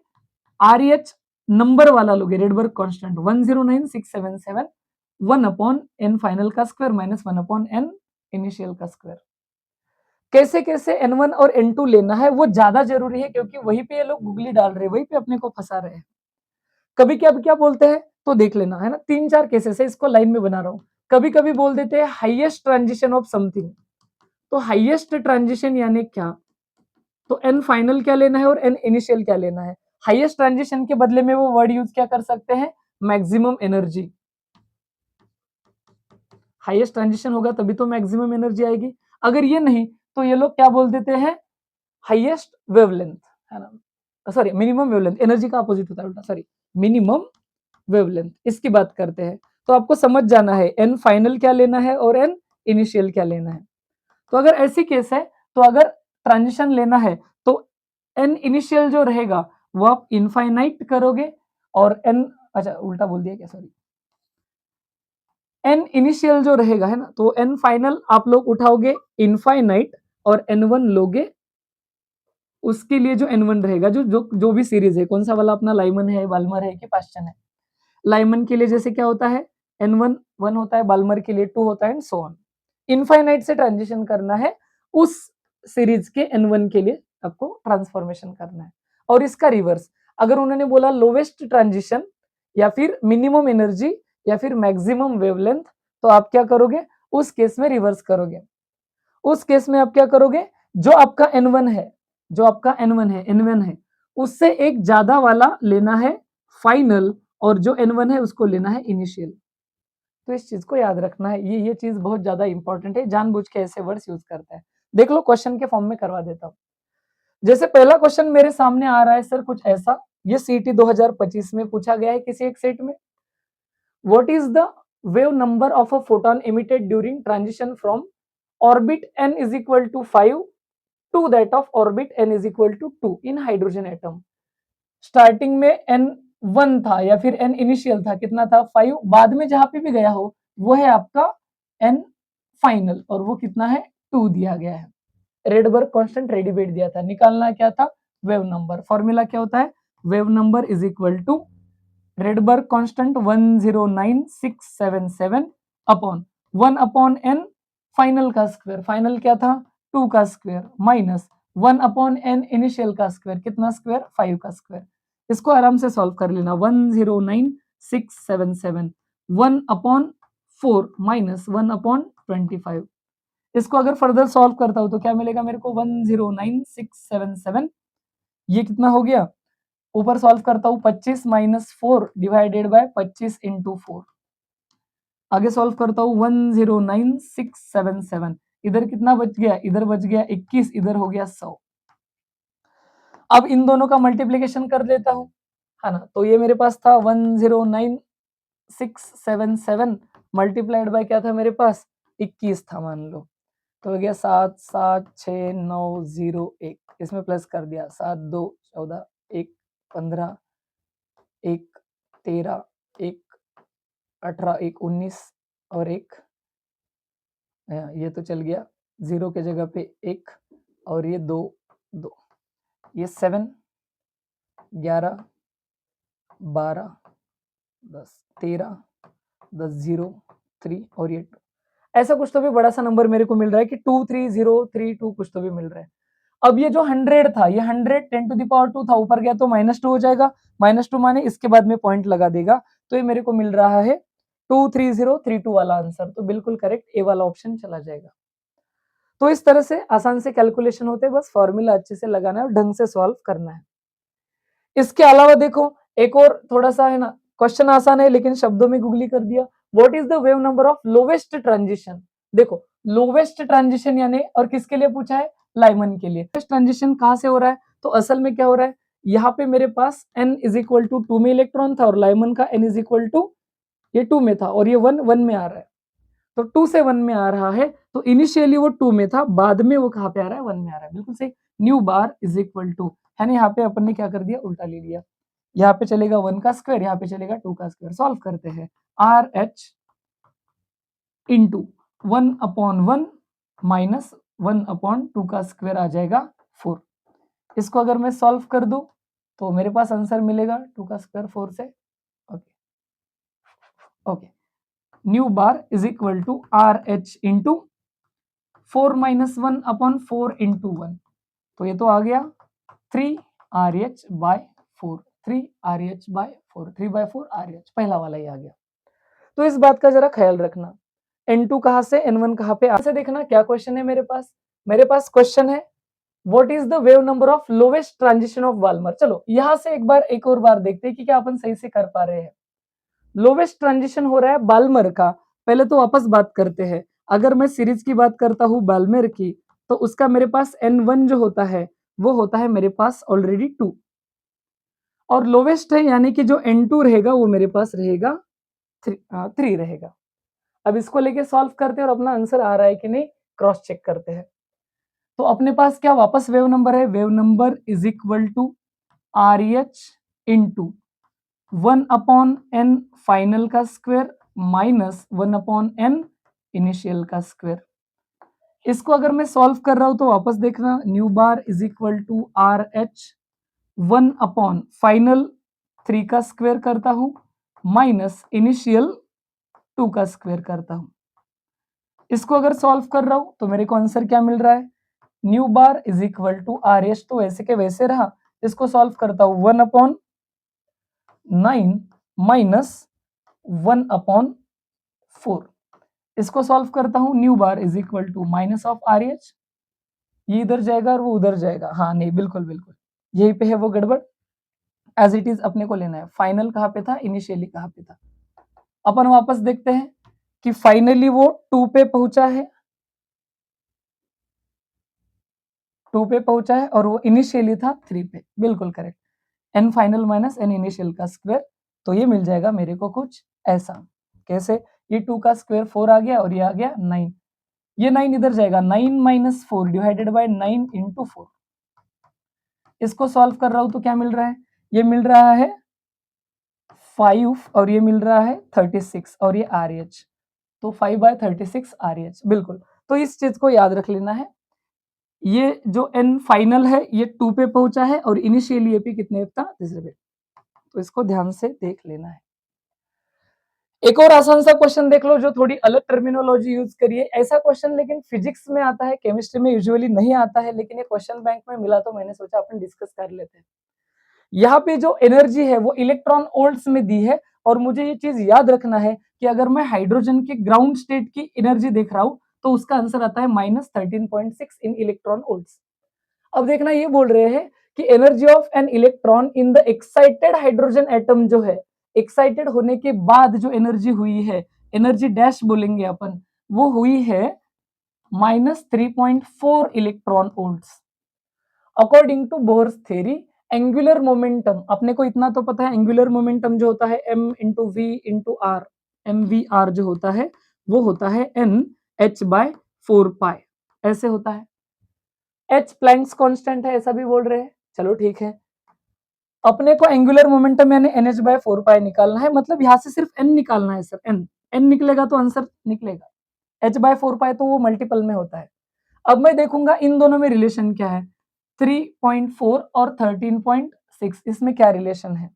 RH नंबर वाला लोगे, रेडबर्ग कांस्टेंट 109677, 1/n फाइनल का स्क्वायर माइनस 1/n इनिशियल का स्क्वायर। कैसे कैसे N1 और N2 लेना है वो ज्यादा जरूरी है, क्योंकि वहीं पे ये लोग गुगली डाल रहे हैं, वहीं पे अपने को फंसा रहे हैं। कभी क्या बोलते हैं तो देख लेना है ना, 3-4 केसेस है, इसको लाइन में बना रहा हूं। कभी कभी बोल देते हैं हाईएस्ट ट्रांजिशन ऑफ समथिंग, तो हाईएस्ट ट्रांजिशन यानी क्या, तो एन फाइनल क्या लेना है और एन इनिशियल क्या लेना है। हाईएस्ट ट्रांजिशन के बदले में वो वर्ड यूज क्या कर सकते हैं, मैक्सिमम एनर्जी। हाईएस्ट ट्रांजिशन होगा तभी तो मैक्सिमम एनर्जी आएगी। अगर ये नहीं तो ये लोग क्या बोल देते हैं, हाईएस्ट वेवलेंथ, है ना, सॉरी मिनिमम वेवलेंथ, एनर्जी का अपोजिट होता है उल्टा, सॉरी मिनिमम वेवलेंथ, इसकी बात करते हैं। तो आपको समझ जाना है एन फाइनल क्या लेना है और एन इनिशियल क्या लेना है। तो अगर ऐसी केस है तो अगर ट्रांजिशन लेना है तो एन इनिशियल जो रहेगा वो आप इनफाइनाइट करोगे और एन, अच्छा उल्टा बोल दिया क्या, सॉरी, एन इनिशियल जो रहेगा है ना, तो एन फाइनल आप लोग उठाओगे इनफाइनाइट और N1 लोगे, उसके लिए जो N1 रहेगा, जो भी सीरीज है, कौन सा वाला अपना लाइमन है, बाल्मर है कि पास्चन है। लाइमन के लिए जैसे क्या होता है, N1 1 होता है, बाल्मर के लिए 2 होता है एंड सो ऑन। इनफाइनाइट से ट्रांजिशन करना है, उस सीरीज के N1 के लिए आपको ट्रांसफॉर्मेशन करना है। और इसका रिवर्स, अगर उन्होंने बोला लोवेस्ट ट्रांजिशन या फिर मिनिमम एनर्जी या फिर मैक्सिमम वेवलेंथ, तो आप क्या करोगे, उस केस में रिवर्स करोगे। उस केस में आप क्या करोगे, जो आपका N1 है, जो आपका N1 है, उससे एक ज्यादा वाला लेना है फाइनल, और जो N1 है उसको लेना है इनिशियल। तो इस चीज को याद रखना है, ये चीज बहुत ज्यादा इंपॉर्टेंट है, जानबूझ के ऐसे वर्ड्स यूज करते हैं। देख लो क्वेश्चन के फॉर्म में करवा देता हूँ। जैसे पहला क्वेश्चन मेरे सामने आ रहा है सर कुछ ऐसा, ये CT 2025 में पूछा गया है किसी एक सेट में। What is the wave number of a photon emitted during transition from orbit n is equal to 5 to that of orbit n is equal to 2 in hydrogen atom? Starting में N1 था या फिर N initial था, कितना था 5, बाद में जहां पे भी गया हो वो है आपका N फाइनल, और वो कितना है 2 दिया गया है। रेडबर्ग कांस्टेंट रेडी वेट दिया था, निकालना क्या था, वेव नंबर। फॉर्मूला क्या होता है, wave number is equal to Rydberg constant 109677 upon 1/n final का स्क्वायर, फाइनल क्या था 2 का स्क्वायर, माइनस 1/n इनिशियल का स्क्वायर, कितना स्क्वायर 5 का स्क्वायर। इसको आराम से सॉल्व कर लेना, 109677 1/4 माइनस 1/25। इसको अगर फर्दर सॉल्व करता हूं तो क्या मिलेगा मेरे को, 109677, ये कितना हो गया, ऊपर सॉल्व करता हूं 25 माइनस 4 डिवाइडेड बाय 25 इंटू 4, आगे सॉल्व करता हूं 109677, इधर कितना बच गया, इधर बच गया 21, इधर हो गया 100। अब इन दोनों का मल्टीप्लीकेशन कर लेता हूं, है ना, तो ये मेरे पास था 109677 मल्टीप्लाइड बाय क्या था मेरे पास 21 था मान लो, तो हो गया 776901, इसमें प्लस कर दिया 7 2 14 1 15 1 13 1 18 1 19 और एक ये तो चल गया, 0 के जगह पे 1 और ये 2 2, ये 7 11 12 10 13 10 0 3 और ये 2, ऐसा कुछ तो भी बड़ा सा नंबर मेरे को मिल रहा है कि 23032 कुछ तो भी मिल रहा है। अब ये जो 100 था, ये 100 10 टू द पावर 2 था, ऊपर गया तो -2 हो जाएगा, -2 माने इसके बाद में पॉइंट लगा देगा, तो ये मेरे को मिल रहा है 23032 वाला आंसर, तो बिल्कुल करेक्ट ए वाला ऑप्शन चला जाएगा। तो इस तरह से आसान से कैलकुलेशन होते हैं, बस फॉर्मूला अच्छे से लगाना है और ढंग से सॉल्व करना है। इसके अलावा देखो एक और थोड़ा सा है ना, क्वेश्चन आसान है लेकिन शब्दों में गूगली कर दिया। What is the wave number of lowest transition? देखो लोवेस्ट ट्रांजिशन यानी, और किसके लिए पूछा है? लाइमन के लिए। लोवेस्ट ट्रांजिशन कहां से हो रहा है? तो असल में क्या हो रहा है, यहाँ पे मेरे पास n इज इक्वल टू 2 में इलेक्ट्रॉन था और लाइमन का n इज इक्वल टू ये 2 में था और ये 1 में आ रहा है। तो 2 से 1 में आ रहा है, तो इनिशियली वो 2 में था, बाद में वो कहाँ पे आ रहा है? 1 में आ रहा है। बिल्कुल सही। Nu bar is equal to, है ना, यहाँ पे अपन ने क्या कर दिया? उल्टा ले लिया। यहाँ पे चलेगा 1 का स्क्वायर, यहाँ पे चलेगा 2 का स्क्वायर। सॉल्व करते हैं। आर एच इंटू 1/1 माइनस 1/2 का स्क्वायर आ जाएगा 4। इसको अगर मैं सॉल्व कर दूं तो मेरे पास आंसर मिलेगा 2 का स्क्वायर 4 से। Okay okay, nu bar is equal to R H into 4 minus 1/4 into 1, तो ये तो आ गया 3 RH/4, 3 RH/4, 3/4 RH, पहला वाला ही आ गया। तो इस बात का जरा ख्याल रखना, N2 कहाँ से, N1 कहाँ पे, ऐसे देखना क्या क्वेश्चन है मेरे पास। मेरे पास क्वेश्चन है what is the wave number of lowest transition of Balmer. चलो यहां से एक और बार देखते हैं कि क्या अपन सही से कर पा रहे हैं। लोवेस्ट ट्रांजिशन हो रहा है बाल्मर का। पहले तो वापस बात करते हैं। अगर मैं सीरीज की बात करता हूं बाल्मर की, तो उसका मेरे पास N1 जो होता है वो होता है मेरे पास ऑलरेडी 2, और लोवेस्ट है यानी कि जो N2 रहेगा वो मेरे पास रहेगा 3 रहेगा। अब इसको लेके सॉल्व करते हैं और अपना आंसर आ रहा है कि नहीं क्रॉस चेक करते हैं। तो अपने पास क्या वापस वेव नंबर है, wave number is equal to RH into 1/n final का स्क्वायर माइनस 1/n इनिशियल का स्क्वायर। इसको अगर मैं सॉल्व कर रहा हूं तो वापस देखना, nu bar is equal to RH 1/फाइनल 3 का स्क्वायर करता हूं माइनस इनिशियल 2 का स्क्वायर करता हूं। इसको अगर सॉल्व कर रहा हूं तो मेरे को आंसर क्या मिल रहा है, nu bar is equal to RH, तो वैसे के वैसे रहा। इसको सॉल्व करता हूं 1/9 माइनस 1/4। इसको सॉल्व करता हूं, nu bar is equal to minus of RH, ये इधर जाएगा और वो उधर जाएगा। हाँ नहीं बिल्कुल बिल्कुल यही पे है वो गड़बड़। एज इट इज अपने को लेना है, फाइनल कहाँ पे था, इनिशियली कहाँ पे था। अपन वापस देखते हैं कि फाइनली वो 2 पे पहुंचा है, 2 पे पहुंचा है और वो इनिशियली था 3 पे। बिल्कुल correct. n final minus n initial का स्क्वायर, तो ये मिल जाएगा मेरे को कुछ ऐसा। कैसे, ये 2 का स्क्वायर 4 आ गया और ये आ गया 9, ये 9 इधर जाएगा, 9 माइनस 4 डिवाइडेड बाय 9 इंटू 4। इसको सॉल्व कर रहा हूं तो क्या मिल रहा है, ये मिल रहा है 5 और ये मिल रहा है 36 और ये RH, तो 5/36 RH। बिल्कुल, तो इस चीज को याद रख लेना है। ये जो n फाइनल है ये 2 पे पहुंचा है और इनिशियली ये पे कितने था, तीसरे पे, तो इसको ध्यान से देख लेना है। एक और आसान सा क्वेश्चन देख लो जो थोड़ी अलग टर्मिनोलॉजी यूज करिए। ऐसा क्वेश्चन लेकिन फिजिक्स में आता है, केमिस्ट्री में यूजुअली नहीं आता है, लेकिन ये क्वेश्चन बैंक में मिला तो मैंने सोचा अपन डिस्कस कर लेते हैं। यहाँ पे जो एनर्जी है वो इलेक्ट्रॉन वोल्ट्स में दी है, और मुझे ये चीज याद रखना है कि अगर मैं हाइड्रोजन के ग्राउंड स्टेट की एनर्जी देख रहा हूं तो उसका आंसर आता है -13.6 इन इलेक्ट्रॉन वोल्ट्स। अब देखना, ये बोल रहे हैं कि energy of an electron in the excited hydrogen atom जो है, एक्साइटेड होने के बाद जो एनर्जी हुई है, एनर्जी डैश बोलेंगे अपन, वो हुई है -3.4 electron volts. According to Bohr's theory, angular momentum अपने को इतना तो पता है, एंगुलर मोमेंटम जो होता है m into v into r, MVR जो होता है वो होता है NH/4π, ऐसे होता है। H प्लैंक्स कांस्टेंट है ऐसा भी बोल रहे हैं, चलो ठीक है। अपने को एंगुलर मोमेंटम यानी NH/4π निकालना है, मतलब यहाँ से सिर्फ n निकालना है सर, n निकलेगा तो आंसर निकलेगा। H/4π तो वो मल्टीपल में होता है। अब मैं देखूंगा इन दोनों में रिलेशन क्या है, 3.4 और 13.6, इसमें क्या रिलेशन है।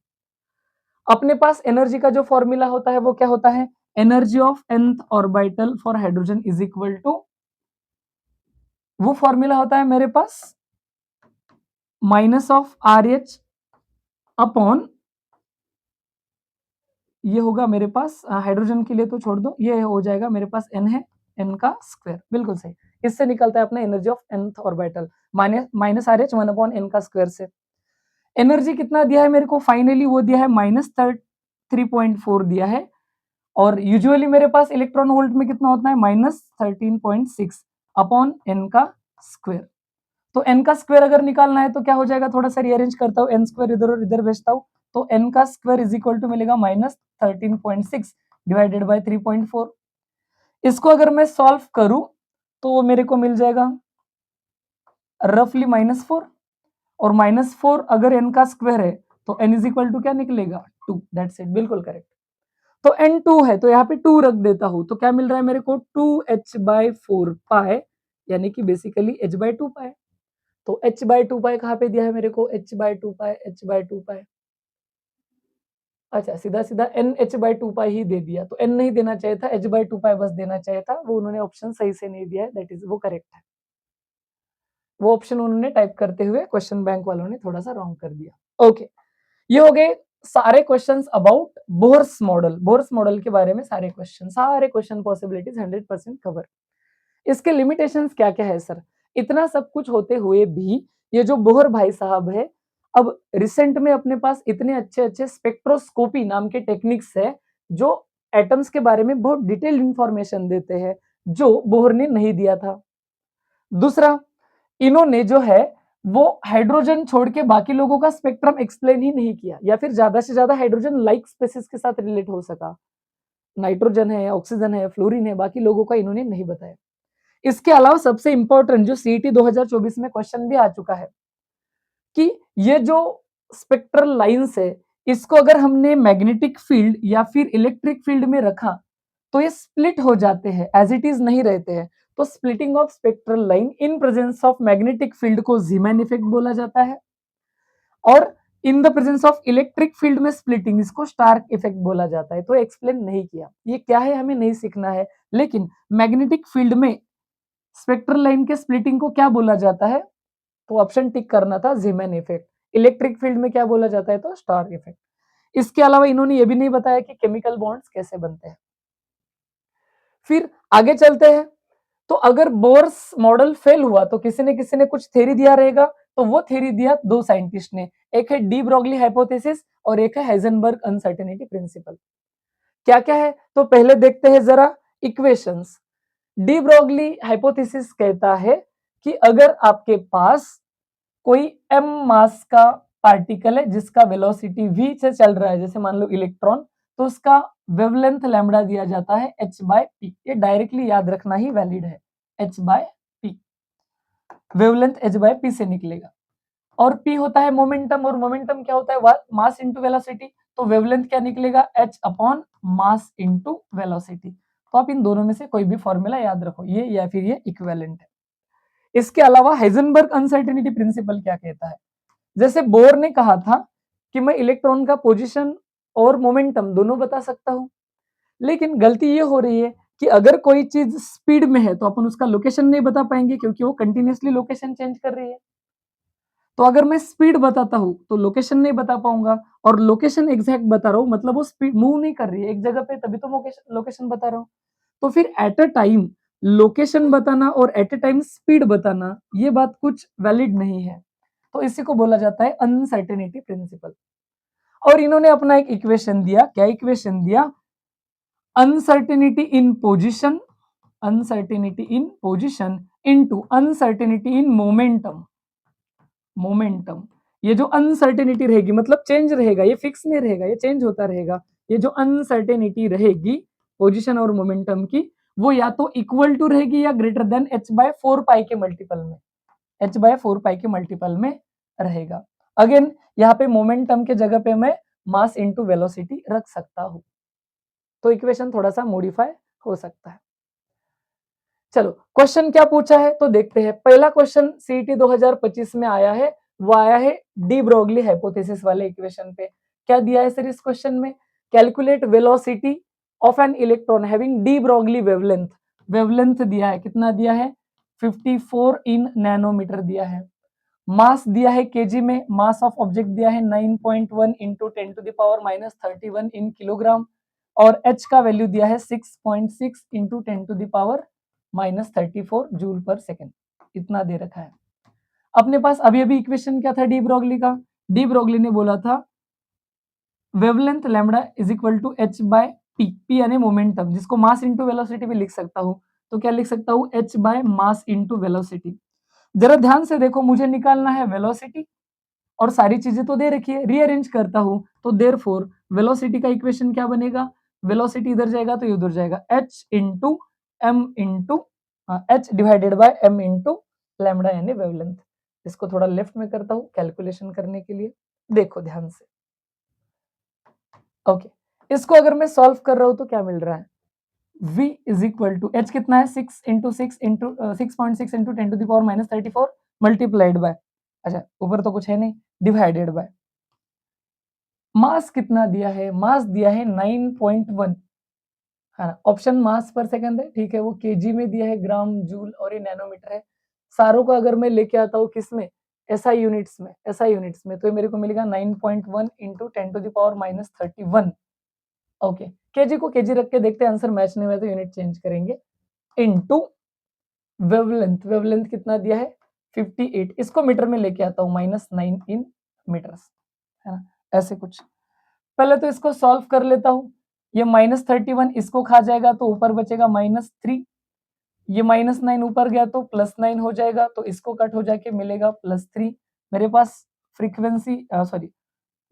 अपने पास एनर्जी का जो फॉर्मूला होता है वो क्या होता है, energy of nth orbital for hydrogen is equal to, वो फॉर्मूला होता है मेरे पास माइनस ऑफ RH अपॉन, ये होगा मेरे पास हाइड्रोजन के लिए तो छोड़ दो, ये हो जाएगा मेरे पास n है, n का स्क्वायर। बिल्कुल सही, इससे निकलता है अपना energy of nth orbital minus RH 1/n का स्क्वायर से। एनर्जी कितना दिया है मेरे को फाइनली, वो दिया है -3.4 दिया है, और यूजुअली मेरे पास इलेक्ट्रॉन वोल्ट में कितना होता है -13.6 अपॉन n का स्क्वायर। तो n का स्क्वायर अगर निकालना है तो क्या हो जाएगा, थोड़ा सा रीअरेंज करता हूँ, n स्क्वायर इधर और इधर भेजता हूँ, तो n का स्क्वायर इज इक्वल टू मिलेगा -13.6 डिवाइडेड बाय 3.4। इसको अगर मैं सॉल्व करूं तो वो मेरे को मिल जाएगा रफली -4, और -4 अगर n का स्क्वायर है तो n इज इक्वल टू क्या निकलेगा 2, दैट्स इट, बिल्कुल करेक्ट। तो n 2 है तो यहाँ पे 2 रख देता हूं, तो क्या मिल रहा है मेरे को 2h/4 पाई, यानी कि बेसिकली h/2 पाई। तो h/2 पाई कहाँ पे दिया है मेरे को, h/2 पाई, h/2 पाई, अच्छा सीधा सीधा NH/2 पाई ही दे दिया, तो n नहीं देना चाहिए था, h/2 पाई बस देना चाहिए था, वो उन्होंने ऑप्शन सही से नहीं दिया है, दैट इज वो करेक्ट है। वो ऑप्शन उन्होंने टाइप करते हुए क्वेश्चन बैंक वालों ने थोड़ा सा रॉन्ग कर दिया। ओके, ये हो गए सारे questions about Bohr's model. Bohr's model के बारे में सारे क्वेश्चन पॉसिबिलिटीज 100% कवर। इसके लिमिटेशंस क्या क्या है सर, इतना सब कुछ होते हुए भी ये जो बोहर भाई साहब है, अब रिसेंट में अपने पास इतने अच्छे अच्छे स्पेक्ट्रोस्कोपी नाम के टेक्निक्स है जो एटम्स के बारे में बहुत डिटेल्ड इंफॉर्मेशन देते हैं, जो बोहर ने नहीं दिया था। दूसरा, इन्होंने जो है वो हाइड्रोजन छोड़ के बाकी लोगों का स्पेक्ट्रम एक्सप्लेन ही नहीं किया, या फिर ज्यादा से ज्यादा हाइड्रोजन लाइक स्पेसिस के साथ रिलेट हो सका। नाइट्रोजन है, ऑक्सीजन है, फ्लोरीन है, बाकी लोगों का इन्होंने नहीं बताया। इसके अलावा सबसे इंपॉर्टेंट जो सीईटी 2024 में क्वेश्चन भी आ चुका है कि ये जो स्पेक्ट्रल लाइंस है, इसको अगर हमने मैग्नेटिक फील्ड या फिर इलेक्ट्रिक फील्ड में रखा तो ये स्प्लिट हो जाते हैं, एज इट इज नहीं रहते हैं। तो splitting of spectral line in presence of magnetic field को जीमैन इफेक्ट बोला जाता है, और in the presence of electric field में स्प्लिटिंग, इसको स्टार्क इफेक्ट बोला जाता है। तो एक्सप्लेन नहीं किया, ये क्या है हमें नहीं सीखना है, लेकिन मैग्नेटिक फील्ड में स्पेक्ट्रल लाइन के स्प्लिटिंग को क्या बोला जाता है, तो ऑप्शन टिक करना था जीमैन इफेक्ट। इलेक्ट्रिक फील्ड में क्या बोला जाता है, तो स्टार्क इफेक्ट। इसके अलावा इन्होंने ये भी नहीं बताया कि केमिकल बॉन्ड्स कैसे बनते हैं। फिर आगे चलते हैं, तो अगर बोर्स मॉडल फेल हुआ तो किसी ने कुछ थ्योरी दिया रहेगा, तो वो थ्योरी दिया दो साइंटिस्ट ने, एक है डी ब्रोगली हाइपोथेसिस और एक है हाइजेनबर्ग अनसर्टेनिटी प्रिंसिपल। क्या क्या है, तो पहले देखते हैं जरा इक्वेशंस। डी ब्रोगली हाइपोथेसिस कहता है कि अगर आपके पास कोई m मास का पार्टिकल है जिसका वेलोसिटी v से चल रहा है, जैसे मान लो इलेक्ट्रॉन, तो उसका वेवलेंथ लैम्बडा दिया जाता है h/p। ये डायरेक्टली याद रखना ही वैलिड है, h/p, वेवलेंथ h/p से निकलेगा। और p होता है मोमेंटम, और मोमेंटम क्या होता है, मास इनटू वेलोसिटी। तो वेवलेंथ क्या निकलेगा, h upon mass into velocity. तो आप इन दोनों में से कोई भी फॉर्मूला याद रखो, ये या फिर ये इक्विवेलेंट है। इसके अलावा हाइजेनबर्ग अनसर्टेनिटी प्रिंसिपल क्या कहता है, जैसे बोर ने कहा था कि मैं इलेक्ट्रॉन का पोजीशन और मोमेंटम दोनों बता सकता हूं, लेकिन गलती ये हो रही है कि अगर कोई चीज स्पीड में है तो अपन उसका लोकेशन नहीं बता पाएंगे, क्योंकि वो कंटिन्यूअसली लोकेशन चेंज कर रही है। तो अगर मैं स्पीड बताता हूं तो लोकेशन नहीं बता पाऊंगा, और लोकेशन एग्जैक्ट बता रहा हूं मतलब वो स्पीड मूव नहीं कर रही है एक जगह पे, तभी तो लोकेशन बता रहा हूं। तो फिर एट अ टाइम लोकेशन बताना और एट अ टाइम स्पीड बताना, ये बात कुछ वैलिड नहीं है। तो इसी को बोला जाता है अनसर्टेनिटी प्रिंसिपल। और इन्होंने अपना एक इक्वेशन दिया, क्या इक्वेशन दिया, uncertainty in position, uncertainty in position into uncertainty in momentum. Momentum, ये जो अनसर्टेनिटी रहेगी मतलब चेंज रहेगा, ये फिक्स नहीं रहेगा, ये चेंज होता रहेगा। ये जो अनसर्टेनिटी रहेगी पोजीशन और मोमेंटम की, वो या तो इक्वल टू रहेगी या ग्रेटर देन h/4 पाई के मल्टीपल में, h/4 पाई के मल्टीपल में रहेगा। अगेन यहाँ पे मोमेंटम के जगह पे मैं मास इनटू वेलोसिटी रख सकता हूं, तो इक्वेशन थोड़ा सा मॉडिफाई हो सकता है। चलो क्वेश्चन क्या पूछा है तो देखते हैं। पहला क्वेश्चन सीईटी 2025 में आया है, वो आया है डी ब्रोगली हाइपोथेसिस वाले इक्वेशन पे। क्या दिया है सर इस क्वेश्चन में, calculate velocity of an electron having de Broglie wavelength. Wavelength दिया है, कितना दिया है 54 इन नैनोमीटर दिया है। मास दिया है केजी में, मास ऑफ ऑब्जेक्ट दिया है 9.1 इंटू 10⁻³ इन किलोग्राम, और h का वैल्यू दिया है 6.6 इंटू 10⁻34 जूल पर सेकेंड, इतना दे रखा है। अपने पास अभी अभी इक्वेशन क्या था डी ब्रोगली का, डी ब्रोगली ने बोला था wavelength lambda is equal to h by p, p यानी मोमेंटम, जिसको मास इंटू वेलोसिटी भी लिख सकता हूँ। तो क्या लिख सकता हूँ, H by mass into velocity. जरा ध्यान से देखो, मुझे निकालना है वेलोसिटी और सारी चीजें तो दे रखी है, रीअरेंज करता हूं तो देयरफॉर वेलोसिटी का इक्वेशन क्या बनेगा, वेलोसिटी इधर जाएगा तो ये उधर जाएगा, h into m into h divided by m into lambda यानी वेवलेंथ। इसको थोड़ा लेफ्ट में करता हूं कैलकुलेशन करने के लिए, देखो ध्यान से। ओके, इसको अगर मैं सॉल्व कर रहा हूं तो क्या मिल रहा है, v is equal to h कितना है 6 into 6 into 6.6 into 10 to the power minus 34 multiplied by, अच्छा ऊपर तो कुछ है नहीं, डिवाइडेड बाय मास कितना दिया है, मास दिया है 9.1, है ना। ऑप्शन मास पर सेकंड है, ठीक है, वो केजी में दिया है, ग्राम जूल और ये नैनोमीटर है। सारों को अगर मैं लेके आता हूँ किस में, एसआई यूनिट्स में, एसआई यूनिट्स में, तो ये मेरे को मिलेगा 9.1 into 10 to the power minus 31। Okay, KG को केजी रख के देखते हैं, आंसर मैच नहीं हुआ तो यूनिट चेंज करेंगे, इनटू वेवलेंथ, वेवलेंथ कितना दिया है 58, इसको मीटर में लेके आता हूँ -9 इन मीटर्स, है ना, ऐसे कुछ। पहले तो इसको सॉल्व कर लेता हूँ, ये -31 इसको खा जाएगा तो ऊपर बचेगा -3, ये -9 ऊपर गया तो +9 हो जाएगा, तो इसको कट हो जाके मिलेगा +3। मेरे पास फ्रीक्वेंसी सॉरी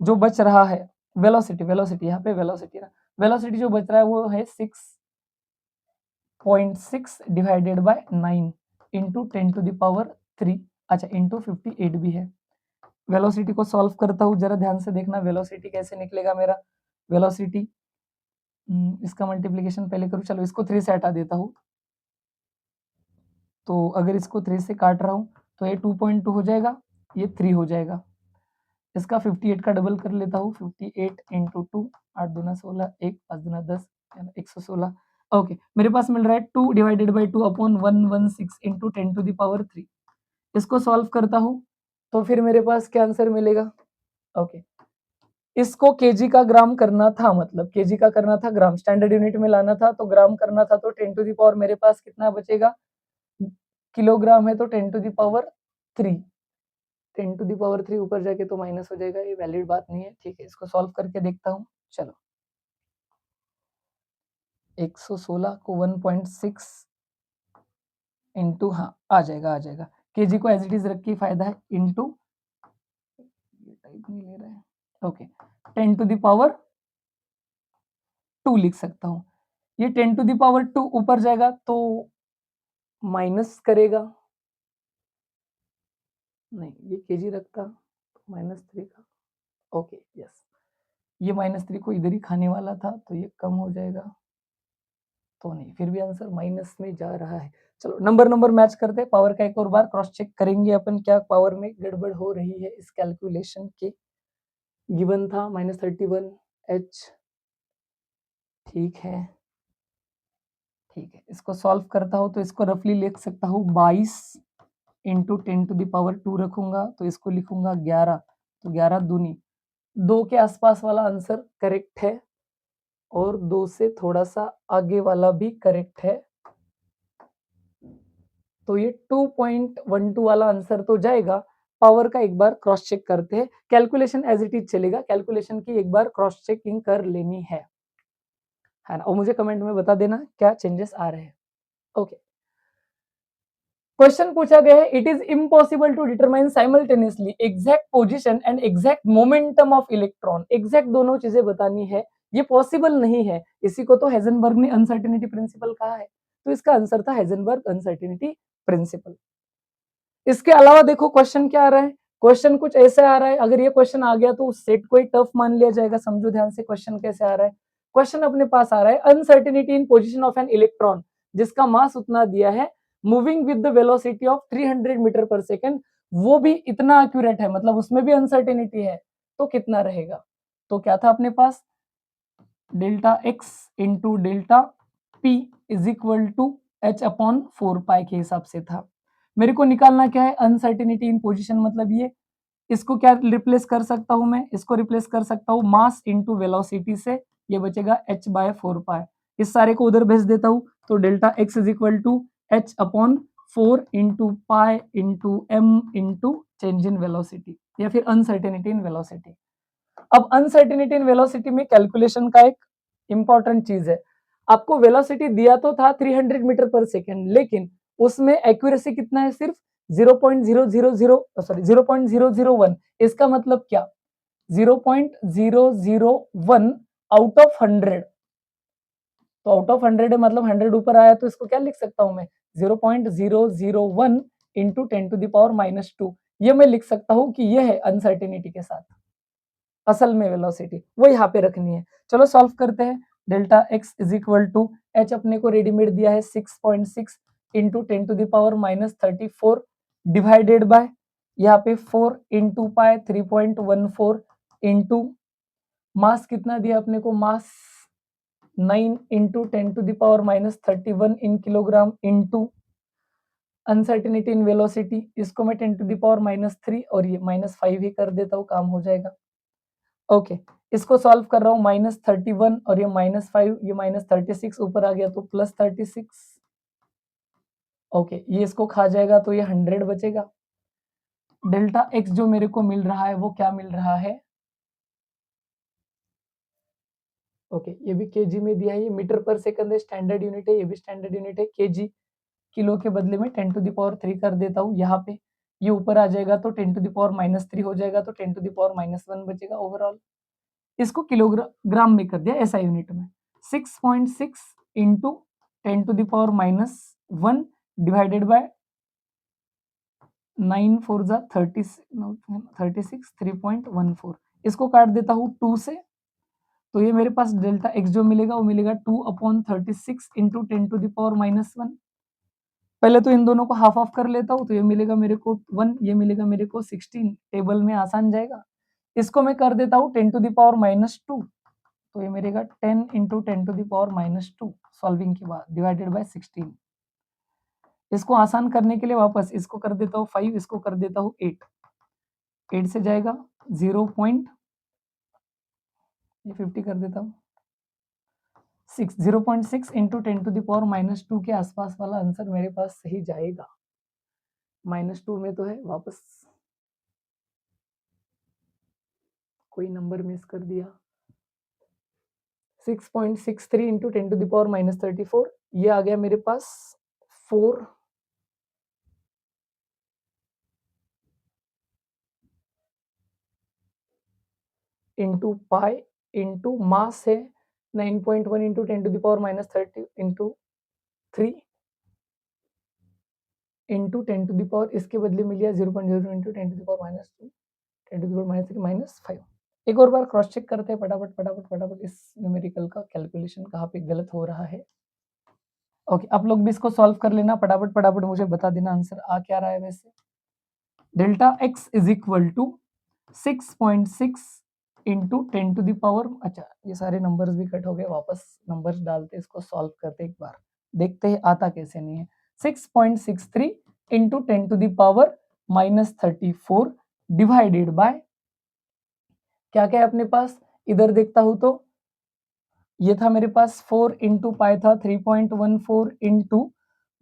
जो बच रहा है वेलोसिटी, वेलोसिटी यहाँ पे वेलोसिटी ना, वेलोसिटी जो बच रहा है वो है 6.6 divided by 9 into 10 to the power 3, अच्छा इंटू 58 भी है। वेलोसिटी को सॉल्व करता हूँ, जरा ध्यान से देखना वेलोसिटी कैसे निकलेगा मेरा, वेलोसिटी इसका मल्टीप्लिकेशन पहले करूँ, चलो इसको 3 से हटा देता हूँ, तो अगर इसको 3 से काट रहा हूँ तो ये 2.2 हो जाएगा, ये 3 हो जाएगा। इसका 58 का डबल कर लेता हूँ, 58 इंटू 2, 8 दूना 16, 1 5 दूना 10, 116। ओके, मेरे पास मिल रहा है 2 divided by 2 upon 116 into 10 to the power 3। इसको सॉल्व करता हूँ तो फिर मेरे पास क्या आंसर मिलेगा। ओके, इसको केजी का ग्राम करना था, मतलब केजी का करना था ग्राम, स्टैंडर्ड यूनिट में लाना था तो ग्राम करना था, तो 10 टू द पावर मेरे पास कितना बचेगा, किलोग्राम है तो 10 to the power 3, 10 to the power 3 ऊपर जाके तो माइनस हो जाएगा, ये वैलिड बात नहीं है, ठीक है। इसको सॉल्व करके देखता हूँ, चलो 116 को 1.6 इंटू, हाँ आ जाएगा, आ जाएगा, केजी को एज इट इज रख के फायदा है, इंटू टाइप नहीं ले रहा है, ओके 10 टू द पावर 2 लिख सकता हूँ। ये 10 टू द पावर 2 ऊपर जाएगा तो माइनस करेगा, नहीं ये केजी रखता -3 का, ओके यस, ये -3 को इधर ही खाने वाला था तो ये कम हो जाएगा, तो नहीं, फिर भी आंसर माइनस में जा रहा है। चलो नंबर नंबर मैच करते हैं, पावर का एक और बार क्रॉस चेक करेंगे अपन, क्या पावर में गड़बड़ हो रही है इस कैलकुलेशन के। गिवन था -31 एच, ठीक है, ठीक है, इसको सॉल्व करता हूँ तो इसको रफली लिख सकता हूँ 22 इंटू 10 टू द पावर 2 रखूंगा तो इसको लिखूंगा 11, तो 11 दूनी 2 के आसपास वाला आंसर करेक्ट है और 2 से थोड़ा सा आगे वाला भी करेक्ट है, तो ये 2.12 वाला आंसर तो जाएगा। पावर का एक बार क्रॉस चेक करते हैं, कैलकुलेशन एज इट इज चलेगा, कैलकुलेशन की एक बार क्रॉस चेकिंग कर लेनी है ना, और मुझे कमेंट में बता देना क्या चेंजेस आ रहे हैं। ओके, क्वेश्चन पूछा गया है, it is impossible to determine simultaneously exact position and exact momentum of electron, exact दोनों चीजें बतानी है, ये पॉसिबल नहीं है, इसी को तो हेजनबर्ग ने अनसर्टेनिटी प्रिंसिपल कहा है, तो इसका आंसर था हेजनबर्ग अनसर्टेनिटी प्रिंसिपल। इसके अलावा देखो क्वेश्चन क्या आ रहा है, क्वेश्चन कुछ ऐसे आ रहा है, अगर ये क्वेश्चन आ गया तो उस सेट को ही टफ मान लिया जाएगा, समझो ध्यान से क्वेश्चन कैसे आ रहा है। क्वेश्चन अपने पास आ रहा है, uncertainty in position of an electron जिसका मास उतना दिया है, moving with the velocity of 300 metre per second, वो भी इतना एक्यूरेट है, मतलब उसमें भी अनसर्टेनिटी है, तो कितना रहेगा। तो क्या था अपने पास, delta x into delta p is equal to h upon 4 pi के हिसाब से था। मेरे को निकालना क्या है, अनसर्टेनिटी इन पोजीशन, मतलब ये, इसको क्या रिप्लेस कर सकता हूं मैं, इसको रिप्लेस कर सकता हूं मास इंटू वेलोसिटी से, ये बचेगा h बाय 4 पाई, इस सारे को उधर भेज देता हूं, तो delta x is equal to h upon 4 into pi into m into change in velocity, या फिर अनसर्टेनिटी इन वेलोसिटी। अब अनसर्टेनिटी इन वेलोसिटी में कैलकुलेशन का एक इंपॉर्टेंट चीज है। आपको वेलोसिटी दिया तो था 300 मीटर पर सेकेंड, लेकिन उसमें एक्यूरेसी कितना है, सिर्फ 0.001। इसका मतलब क्या, 0.001 आउट ऑफ 100। तो आउट ऑफ 100 है, मतलब 100 ऊपर आया तो इसको क्या लिख सकता हूं मैं, 0.001 इंटू 10⁻²। ये मैं लिख सकता हूं कि ये है अनसर्टेनिटी के साथ असल में वेलोसिटी, वो यहाँ पे रखनी है। चलो सॉल्व करते हैं। Delta x is equal to h अपने को रेडीमेड दिया है 6.6 इंटू 10⁻34 डिवाइडेड बाय यहाँ पे 4 इंटू पाए 3.14 इंटू मास कितना दिया अपने को, मास 9 into 10⁻31 in kilogram into uncertainty in velocity, इसको मैं 10⁻³ और ये -5 ही कर देता हूँ, काम हो जाएगा। ओके, इसको सॉल्व कर रहा हूँ, -31 और ये -5, ये -36 ऊपर आ गया तो +36। ओके, ये इसको खा जाएगा तो ये 100 बचेगा। डेल्टा एक्स जो मेरे को मिल रहा है वो क्या मिल रहा है, ओके, ये भी केजी में दिया है, ये मीटर पर सेकंड है, स्टैंडर्ड यूनिट है, ये भी स्टैंडर्ड यूनिट है केजी। किलो के बदले में 10⁻³ कर देता हूँ यहाँ पे, ये ऊपर आ जाएगा तो 10⁻³ हो जाएगा तो 10�1 बचेगा ओवरऑल। इसको किलोग्राम में कर दिया ऐसा यूनिट में, 6.6 इंटू 10⁻1 डिवाइडेड बाय 9 4 जा 36 3.14। इसको काट देता हूँ 2 से, तो ये मेरे पास डेल्टा एक्स जो मिलेगा वो मिलेगा 2/36 इंटू 10⁻1। पहले तो इन दोनों को हाफ ऑफ कर लेता हूँ, तो ये मिलेगा मेरे को 1, ये मिलेगा मेरे को 16, टेबल में आसान जाएगा। इसको मैं कर देता हूँ 10⁻², तो ये मिलेगा 10 इंटू 10⁻², सॉल्विंग के बाद डिवाइडेड बाय 16। इसको आसान करने के लिए वापस इसको कर देता हूँ 5, इसको कर देता हूँ 8, 8 से जाएगा 0. ये 50 कर देता हूँ 6, 0.6 इंटू 10⁻² के आसपास वाला आंसर मेरे पास सही जाएगा। -2 में तो है, वापस कोई नंबर मिस कर दिया। 6.63 इंटू 10⁻34, ये आ गया मेरे पास 4 इंटू पाई इंटू मास है 9.1 इंटू 10⁻30 इंटू 3 इंटू 10⁻, इसके बदले मिल गया 0.0 इंटू 10⁻², 10⁻³ एक और बार क्रॉस चेक करते हैं फटाफट इस न्यूमेरिकल का कैलकुलेशन कहाँ पे गलत हो रहा है। ओके, आप लोग भी इसको सॉल्व कर लेना, फटाफट मुझे बता देना आंसर आ क्या रहा है। वैसे delta x is equal to 6.6 into 10⁻, अच्छा ये सारे नंबर्स भी कट हो गए, वापस नंबर्स डालते इसको सॉल्व करते एक बार, देखते हैं आता कैसे नहीं है। 6.63 इंटू 10⁻34 डिवाइडेड बाय क्या क्या है अपने पास, इधर देखता हूं तो ये था मेरे पास 4 इंटू पाई था 3.14 इंटू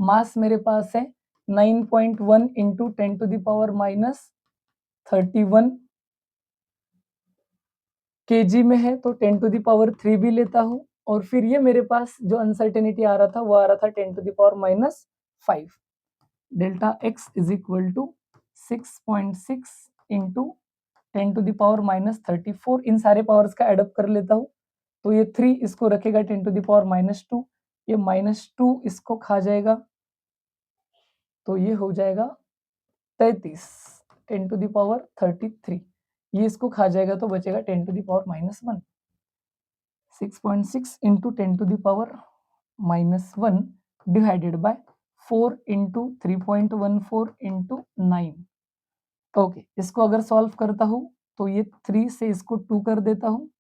मास मेरे पास है 9.1 इंटू 10⁻31 केजी में है, तो 10⁻³ भी लेता हूं, और फिर ये मेरे पास जो अनसर्टेनिटी आ रहा था वो आ रहा था 10⁻5। Delta x is equal to 6.6 into 10⁻34, इन सारे पावर्स का एडअप कर लेता हूँ, तो ये 3 इसको रखेगा 10⁻², ये -2 इसको खा जाएगा, तो ये हो जाएगा 33, 10⁻33, ये इसको खा जाएगा तो बचेगा 10⁻1। 6.6 into 10⁻1 divided by 4 into 3.14 into 9। Okay, इसको अगर सॉल्व करता हूँ तो ये 3 से इसको 2 कर देता हूँ,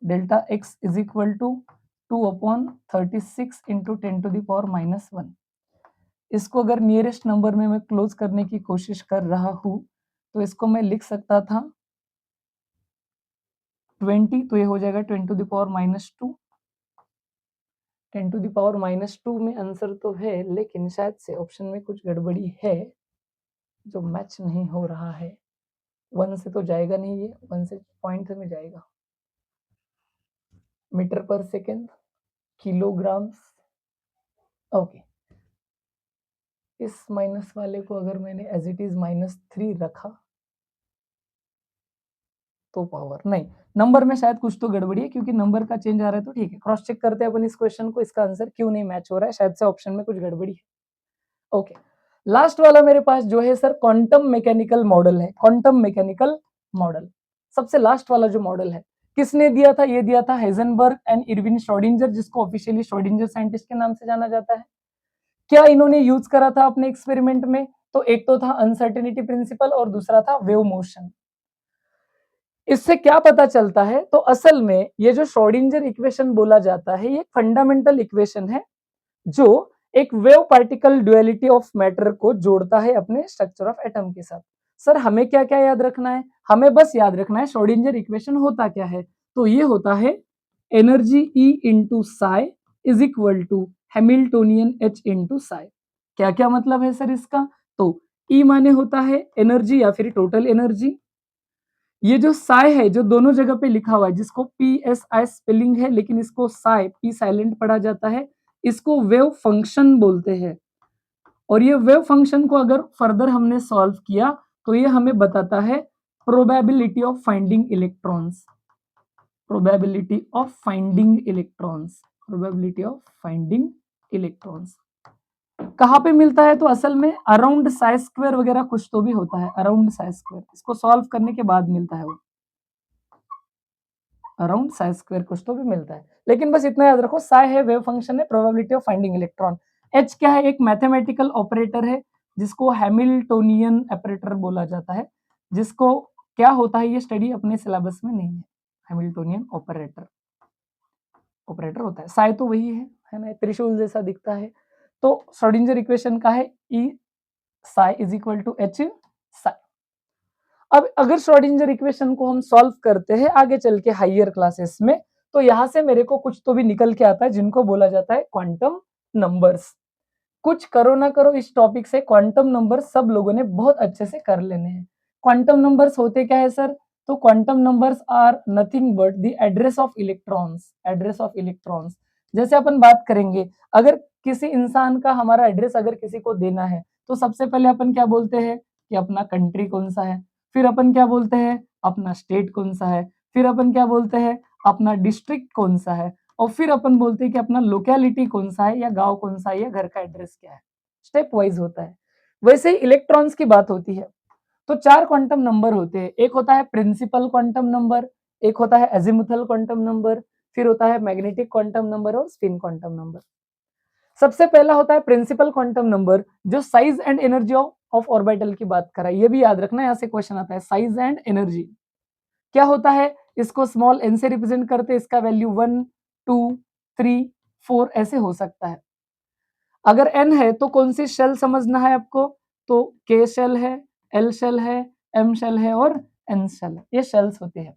delta x is equal to 2/36 into 10⁻1। इसको अगर नियरेस्ट नंबर में मैं क्लोज करने की कोशिश कर रहा हूँ तो इसको मैं लिख सकता था 20, तो ये हो जाएगा 10⁻²। 10⁻² में आंसर तो है, लेकिन शायद से ऑप्शन में कुछ गड़बड़ी है जो मैच नहीं हो रहा है। 1 से तो जाएगा नहीं, ये 1 से पॉइंट में जाएगा। Metre per second, kilograms. Okay, इस माइनस वाले को अगर मैंने एज इट इज -3 रखा तो पावर नहीं, नंबर में शायद कुछ तो गड़बड़ी है, क्योंकि नंबर का चेंज आ रहा है तो ठीक है। क्रॉस चेक करते हैं अपन इस क्वेश्चन को, इसका आंसर क्यों नहीं मैच हो रहा है, शायद से ऑप्शन में कुछ गड़बड़ी है। ओके, लास्ट वाला मेरे पास जो है सर क्वांटम मैकेनिकल मॉडल है। क्वांटम मैकेनिकल मॉडल सबसे लास्ट वाला जो मॉडल है, किसने दिया था? ये दिया था हेजनबर्ग एंड इरविन श्रोडिंगर, जिसको ऑफिशियली श्रोडिंगर साइंटिस्ट के नाम से जाना जाता है। क्या इन्होंने यूज करा था अपने एक्सपेरिमेंट में? तो एक तो था अनसर्टेनिटी प्रिंसिपल और दूसरा था वेव मोशन। इससे क्या पता चलता है? तो असल में ये जो श्रोडिंगर इक्वेशन बोला जाता है, ये फंडामेंटल इक्वेशन है जो एक wave particle duality of matter को जोड़ता है अपने स्ट्रक्चर ऑफ एटम के साथ। सर हमें क्या क्या याद रखना है? हमें बस याद रखना है श्रोडिंगर इक्वेशन होता क्या है। तो ये होता है energy E into psi is equal to Hamiltonian H into psi. क्या क्या मतलब है सर इसका? तो E माने होता है एनर्जी या फिर टोटल एनर्जी। ये जो साई है, जो दोनों जगह पे लिखा हुआ है, जिसको PSI स्पेलिंग है लेकिन इसको साई पी साइलेंट पढ़ा जाता है, इसको वेव फंक्शन बोलते हैं। और ये वेव फंक्शन को अगर फर्दर हमने सॉल्व किया तो ये हमें बताता है probability of finding electrons. Probability of finding electrons, probability of finding electrons कहाँ पे मिलता है? तो असल में अराउंड साई स्क्वायर वगैरह कुछ तो भी होता है, अराउंड साई स्क्वायर, इसको सॉल्व करने के बाद मिलता है वो, अराउंड साई स्क्वायर कुछ तो भी मिलता है। लेकिन बस इतना याद रखो, साई है वेव फंक्शन है, probability of finding electron. H क्या है? एक मैथमेटिकल ऑपरेटर है जिसको हैमिल्टोनियन ऑपरेटर बोला जाता है, जिसको क्या होता है ये स्टडी अपने सिलेबस में नहीं है। हैमिल्टोनियन ऑपरेटर, ऑपरेटर होता है। साई तो वही है ना, त्रिशूल जैसा दिखता है। तो श्रोडिंगर इक्वेशन का है E psi is equal to H psi. अब अगर श्रोडिंगर इक्वेशन को हम सॉल्व करते हैं आगे चल के हायर क्लासेस में, तो यहां से मेरे को कुछ तो भी निकल के आता है जिनको बोला जाता है क्वांटम नंबर्स। कुछ करो ना करो इस टॉपिक से क्वांटम नंबर सब लोगों ने बहुत अच्छे से कर लेने हैं। क्वांटम नंबर्स होते क्या है सर? तो quantum numbers are nothing but the address of electrons, address of electrons. जैसे अपन बात करेंगे, अगर किसी इंसान का हमारा एड्रेस अगर किसी को देना है तो सबसे पहले अपन क्या बोलते हैं कि अपना कंट्री कौन सा है, फिर अपन क्या बोलते हैं अपना स्टेट कौन सा है, फिर अपन क्या बोलते हैं अपना डिस्ट्रिक्ट कौन सा है, और फिर अपन बोलते हैं कि अपना लोकेलिटी कौन सा है या गांव कौन सा है या घर का एड्रेस क्या है। स्टेप वाइज होता है। वैसे ही इलेक्ट्रॉन्स की बात होती है तो 4 क्वांटम नंबर होते हैं। एक होता है प्रिंसिपल क्वांटम नंबर, एक होता है एजिमुथल क्वांटम नंबर, फिर होता है मैग्नेटिक क्वांटम नंबर और स्पिन क्वांटम नंबर। सबसे पहला होता है प्रिंसिपल क्वांटम नंबर, जो size and energy of orbital की बात कर रहा है। ये भी याद रखना, यहाँ से क्वेश्चन आता है साइज एंड एनर्जी क्या होता है। इसको स्मॉल एन से रिप्रेजेंट करते हैं, इसका वैल्यू 1 2 3 4 ऐसे हो सकता है। अगर एन है तो कौन सी शेल समझना है आपको? तो के शेल है, एल शेल है, एम शेल है और एन शेल है, ये शेल्स होते हैं।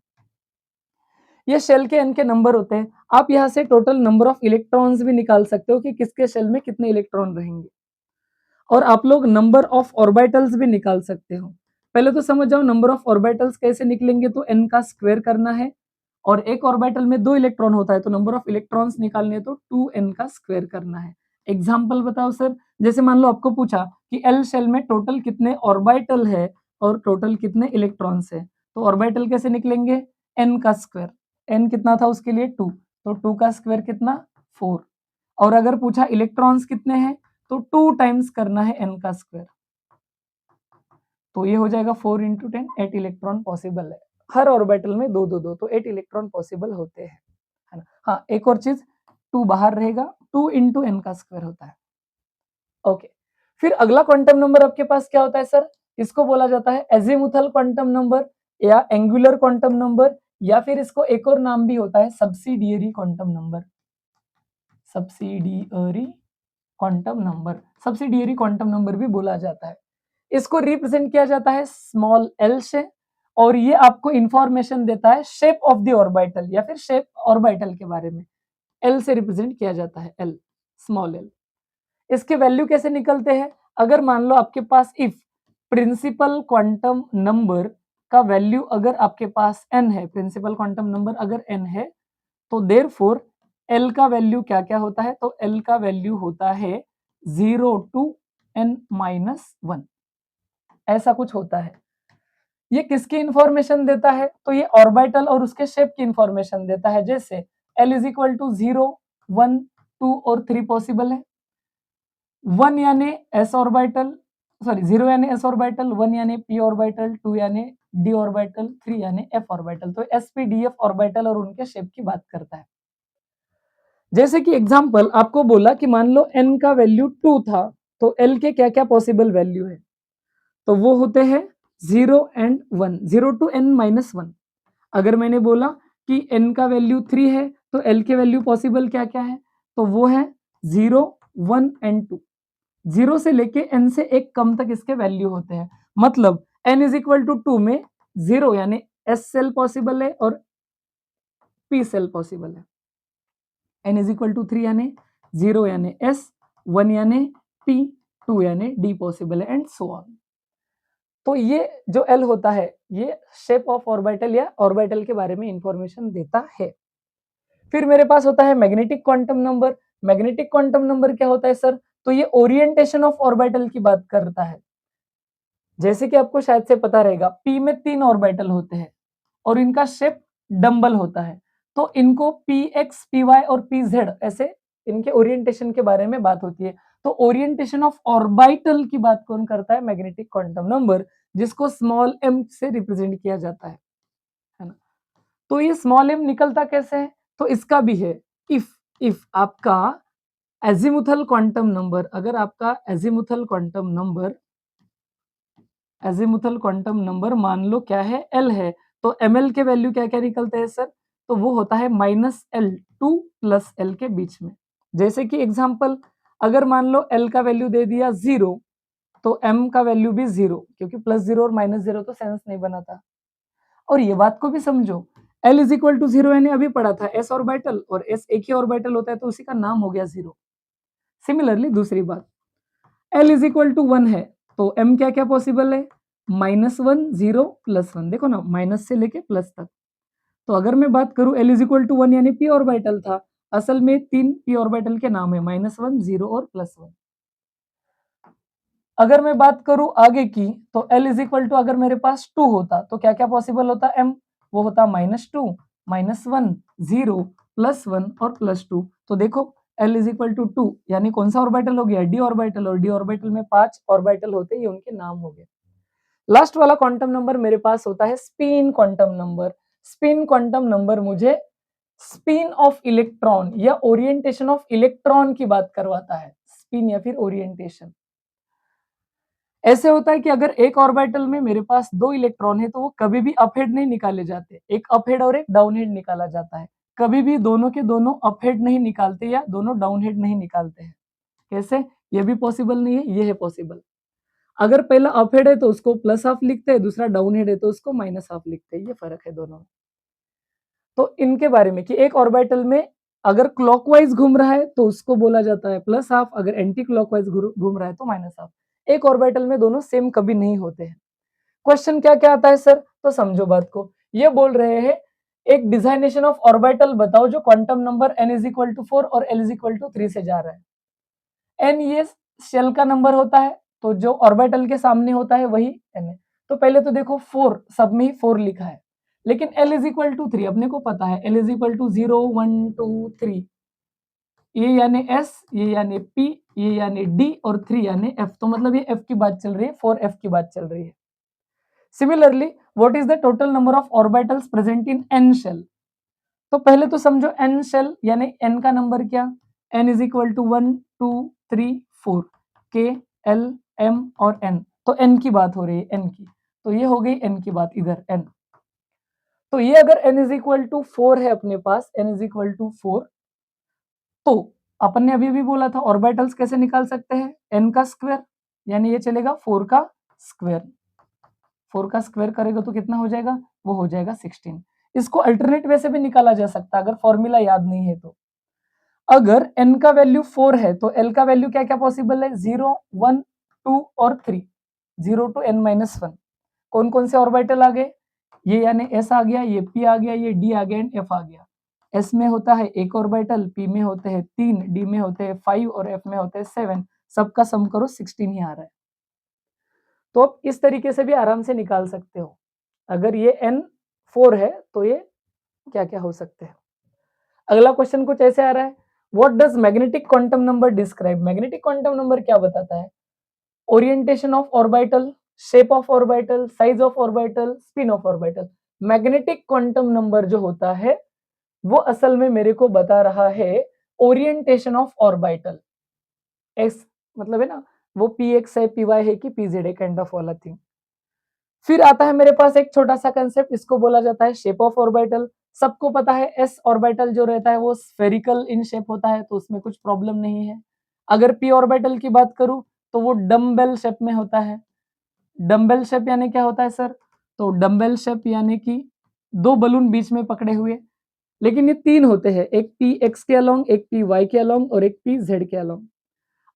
ये शेल के एन के नंबर होते हैं। आप यहाँ से टोटल नंबर ऑफ इलेक्ट्रॉन्स भी निकाल सकते हो कि किसके शेल में कितने इलेक्ट्रॉन रहेंगे, और आप लोग नंबर ऑफ ऑर्बिटल्स भी निकाल सकते हो। पहले तो समझ जाओ नंबर ऑफ ऑर्बिटल्स कैसे निकलेंगे। तो एन का स्क्वायर करना है, और एक ऑर्बिटल में 2 इलेक्ट्रॉन होता है तो नंबर ऑफ इलेक्ट्रॉन्स निकालने हैं तो 2n का स्क्वायर करना है। एग्जांपल बताओ सर, जैसे मान लो आपको पूछा कि एल शेल में टोटल कितने ऑर्बिटल है और टोटल कितने इलेक्ट्रॉन्स है, तो ऑर्बिटल कैसे निकलेंगे? n का स्क्वायर, n कितना था उसके लिए 2, तो 2 का स्क्वायर कितना 4। और अगर पूछा इलेक्ट्रॉन्स कितने हैं तो 2 टाइम्स करना है n का स्क्वायर, तो ये हो जाएगा 4 इंटू 10, 8 इलेक्ट्रॉन पॉसिबल है। हर ऑर्बिटल में 2 2 2 तो 8 इलेक्ट्रॉन पॉसिबल होते हैं, है ना। हाँ, एक और चीज, 2 बाहर रहेगा, 2 इंटू एन का स्क्वायर होता है। ओके, फिर अगला क्वांटम नंबर आपके पास क्या होता है सर? इसको बोला जाता है एजीमुथल क्वांटम नंबर या एंगुलर क्वांटम नंबर, या फिर इसको एक और नाम भी होता है subsidiary quantum number. Subsidiary quantum number, subsidiary quantum number भी बोला जाता है। इसको रिप्रेजेंट किया जाता है स्मॉल एल से, और ये आपको इंफॉर्मेशन देता है शेप ऑफ द ऑर्बिटल या फिर शेप ऑर्बिटल के बारे में। एल से रिप्रेजेंट किया जाता है, एल, स्मॉल एल। इसके वैल्यू कैसे निकलते हैं? अगर मान लो आपके पास इफ प्रिंसिपल क्वांटम नंबर का वैल्यू अगर आपके पास n है, प्रिंसिपल क्वांटम नंबर अगर n है, तो देयरफॉर l का वैल्यू क्या क्या होता है? तो l का वैल्यू होता है 0 टू n-1, ऐसा कुछ होता है। ये किसकी इंफॉर्मेशन देता है? तो ये ऑर्बिटल और उसके शेप की इंफॉर्मेशन देता है। जैसे l इज इक्वल टू 0, 1, 2 और 3 पॉसिबल है। 1 यानी s ऑर्बिटल, सॉरी 0 यानी s ऑर्बिटल, 1 यानी p ऑर्बिटल, 2 यानी d ऑर्बिटल, 3 यानी f ऑर्बिटल। तो sp df ऑर्बिटल और उनके शेप की बात करता है। जैसे कि एग्जांपल आपको बोला कि मान लो n का वैल्यू 2 था, तो l के क्या क्या पॉसिबल वैल्यू है? तो वो होते हैं 0 एंड 1, 0 टू n-1। अगर मैंने बोला कि n का वैल्यू 3 है, तो l के वैल्यू पॉसिबल क्या क्या है? तो वो है 0, 1 एंड 2। 0 से लेके n से एक कम तक इसके वैल्यू होते हैं। मतलब n इज इक्वल टू 2 में 0 यानी s सेल पॉसिबल है और p सेल पॉसिबल है। n इज इक्वल टू 3 यानी 0 यानी s, 1 यानी p, 2 यानी d पॉसिबल है एंड सो ऑन। तो ये जो l होता है, ये शेप ऑफ ऑर्बिटल या ऑर्बिटल के बारे में इंफॉर्मेशन देता है। फिर मेरे पास होता है magnetic quantum number. Magnetic quantum number क्या होता है सर? तो ये ओरिएंटेशन ऑफ ऑर्बिटल की बात करता है। जैसे कि आपको शायद से पता रहेगा, p में 3 ऑर्बिटल होते हैं और इनका शेप डंबल होता है। तो इनको px, py और pz ऐसे इनके ओरिएंटेशन के बारे में बात होती है। तो ओरिएंटेशन ऑफ ऑर्बिटल की बात कौन करता है? मैग्नेटिक क्वांटम नंबर, जिसको स्मॉल m से रिप्रेजेंट किया जाता है ना? तो ये स्मॉल m निकलता कैसे है? तो इसका भी है, इफ आपका एजीमुथल क्वांटम नंबर, अगर आपका एजीमुथल क्वांटम नंबर मान लो क्या है? l है, तो ml के वैल्यू क्या क्या निकलते हैं सर? तो वो होता है -l टू प्लस l के बीच में। जैसे कि एग्जांपल, अगर मान लो l का वैल्यू दे दिया 0, तो m का वैल्यू भी 0, क्योंकि +0 और -0 तो सेंस नहीं बनाता। और ये बात को भी समझो, l इज इक्वल टू 0 यानी अभी पढ़ा था s ऑर्बिटल, और s एक ही ऑर्बिटल होता है तो उसी का नाम हो गया 0। सिमिलरली दूसरी बात, l इज इक्वल टू 1 है, तो m क्या क्या पॉसिबल है? -1, 0, +1। देखो ना, माइनस से लेके प्लस तक। तो अगर मैं बात करूं l इज इक्वल टू 1 यानी p ऑर्बिटल था, असल में 3 p ऑर्बिटल के नाम है, -1, 0 और +1। अगर मैं बात करूं आगे की, तो l इज इक्वल टू अगर मेरे पास 2 होता, तो क्या क्या पॉसिबल होता? m, वो होता -2, -1, 0, +1 और +2। तो देखो l इज इक्वल टू 2 यानी कौन सा ऑर्बिटल हो गया? d ऑर्बिटल, और d ऑर्बिटल में 5 ऑर्बिटल होते हैं, ये उनके नाम हो गए। लास्ट वाला क्वांटम नंबर मेरे पास होता है spin quantum number. Spin quantum number मुझे स्पिन ऑफ इलेक्ट्रॉन या ओरिएंटेशन ऑफ इलेक्ट्रॉन की बात करवाता है। स्पिन या फिर ओरिएंटेशन ऐसे होता है कि अगर एक ऑर्बिटल में मेरे पास 2 इलेक्ट्रॉन है, तो वो कभी भी अपहेड नहीं निकाले जाते। एक अपहेड और एक डाउनहेड निकाला जाता है। कभी भी दोनों के दोनों अपहेड नहीं निकालते या दोनों डाउनहेड नहीं निकालते हैं। कैसे? ये भी पॉसिबल नहीं है, ये है पॉसिबल। अगर पहला अपहेड है तो उसको प्लस हाफ लिखते हैं, दूसरा डाउनहेड है तो उसको माइनस हाफ लिखते हैं। ये फर्क है दोनों में। तो इनके बारे में कि एक ऑर्बिटल में अगर क्लॉकवाइज घूम रहा है तो उसको बोला जाता है प्लस हाफ, अगर एंटी क्लॉकवाइज घूम रहा है तो माइनस हाफ। एक ऑर्बिटल में दोनों सेम कभी नहीं होते हैं। क्वेश्चन क्या क्या आता है सर? तो समझो बात को। ये बोल रहे हैं एक डिजाइनेशन ऑफ ऑर्बिटल बताओ जो quantum number n is equal to 4 और l इज इक्वल टू 3 से जा रहा है। n ये शेल का नंबर होता है, तो जो ऑर्बिटल के सामने होता है वही n है। तो पहले तो देखो 4, सब में ही 4 लिखा है, लेकिन l इज इक्वल टू 3 अपने को पता है। l इज इक्वल टू 0, 1, 2, 3, ये यानी s, ये यानी p, ये यानी d और 3 यानी f। तो मतलब ये f की बात चल रही है, 4f की बात चल रही है। Similarly what is the total number of orbitals present in n shell? तो पहले तो समझो n शेल यानी n का नंबर क्या? n is equal to 1, 2, 3, 4, k, l, m और n। तो n की बात हो रही है, n की। तो ये हो गई n की बात इधर n। तो ये अगर n इज इक्वल टू 4 है अपने पास, n इज इक्वल टू 4, तो अपन ने अभी भी बोला था ऑर्बिटल्स कैसे निकाल सकते हैं? n का स्क्वायर, यानी ये चलेगा 4 का स्क्वायर। 4 का स्क्वायर करेगा तो कितना हो जाएगा? वो हो जाएगा 16। इसको अल्टरनेट वे से भी निकाला जा सकता है अगर फॉर्मूला याद नहीं है तो। अगर n का वैल्यू 4 है तो l का वैल्यू क्या क्या पॉसिबल है? 0, 1, 2 और 3। 0 टू n-1 कौन कौन से ऑर्बिटल आ गए? ये यानी s आ गया, ये p आ गया, ये d आ गया एंड f आ गया। s में होता है एक ऑर्बिटल, p में होते हैं 3, d में होते हैं 5 और f में होते हैं 7। सबका सम करो 16 ही आ रहा है। तो आप इस तरीके से भी आराम से निकाल सकते हो। अगर ये n 4 है तो ये क्या-क्या हो सकते हैं। अगला क्वेश्चन कुछ ऐसे आ रहा है, what does magnetic quantum number describe? Magnetic quantum number क्या बताता है? Orientation of orbital, shape of orbital, size of orbital, spin off orbital. Magnetic quantum number जो होता है वो असल में मेरे को बता रहा है ओरिएंटेशन ऑफ ऑर्बिटल। एक्स मतलब है ना, वो पी एक्स है, पी वाई है कि पी जेड है, काइंड ऑफ वाला थिंग। फिर आता है मेरे पास एक छोटा सा कंसेप्ट, इसको बोला जाता है शेप ऑफ ऑर्बिटल। सबको पता है एस ऑर्बिटल जो रहता है वो स्फेरिकल इन शेप होता है, तो उसमें कुछ प्रॉब्लम नहीं है। अगर पी ऑर्बिटल की बात करूं तो वो डम्बेल शेप में होता है। डम्बेल शेप यानी क्या होता है सर? तो डम्बेल शेप यानी कि दो बलून बीच में पकड़े हुए, लेकिन ये तीन होते हैं, एक पी एक्स के अलोंग, एक पी वाई के अलोंग और एक पी जेड के अलोंग।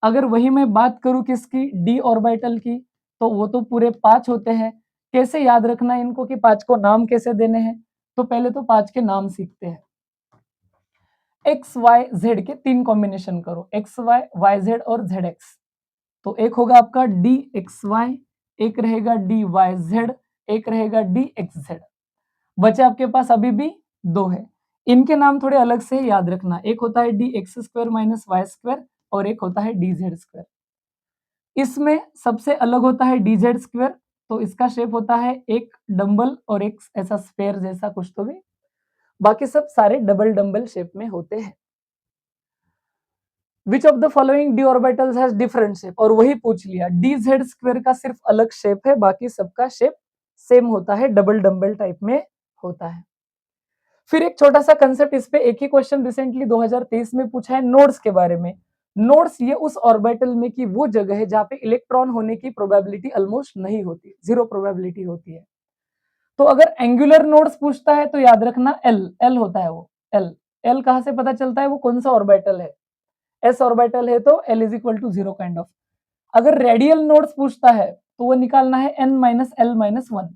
अगर वही मैं बात करूं किसकी, डी ऑर्बिटल की, तो वो तो पूरे 5 होते हैं। कैसे याद रखना है इनको कि 5 को नाम कैसे देने हैं? तो पहले तो 5 के नाम सीखते हैं। एक्स वाई जेड के 3 कॉम्बिनेशन करो, एक्स वाई, वाई जेड और जेड एक्स। तो एक होगा आपका डी एक्स वाई, एक रहेगा डी वाई जेड, एक रहेगा डी एक्स जेड। बचे आपके पास अभी भी 2 है। इनके नाम थोड़े अलग से याद रखना, एक होता है d x square minus y square और एक होता है डी जेड स्क्वायर। इसमें सबसे अलग होता है डी जेड स्क्वायर, तो इसका शेप होता है एक डंबल और एक ऐसा स्फेयर जैसा कुछ तो भी, बाकी सब सारे डबल डंबल शेप में होते हैं। विच of the following D orbitals has different shape? और वही पूछ लिया, डी जेड स्क्वायर का सिर्फ अलग शेप है, बाकी सबका शेप सेम होता है, डबल डंबल टाइप में होता है। फिर एक छोटा सा कंसेप्ट, इस पे एक ही क्वेश्चन रिसेंटली 2023 में पूछा है नोड्स के बारे में। नोड्स ये उस ऑर्बिटल में की वो जगह है जहां पे इलेक्ट्रॉन होने की प्रोबेबिलिटी ऑलमोस्ट नहीं होती, जीरो प्रोबेबिलिटी होती है। तो अगर एंगुलर नोड्स पूछता है तो याद रखना एल, एल होता है वो, एल। एल कहां से पता चलता है वो कौन सा ऑर्बिटल है? एस ऑर्बिटल है तो l is equal to 0 kind of. अगर रेडियल नोड्स पूछता है तो वो निकालना है एन माइनस एल माइनस 1,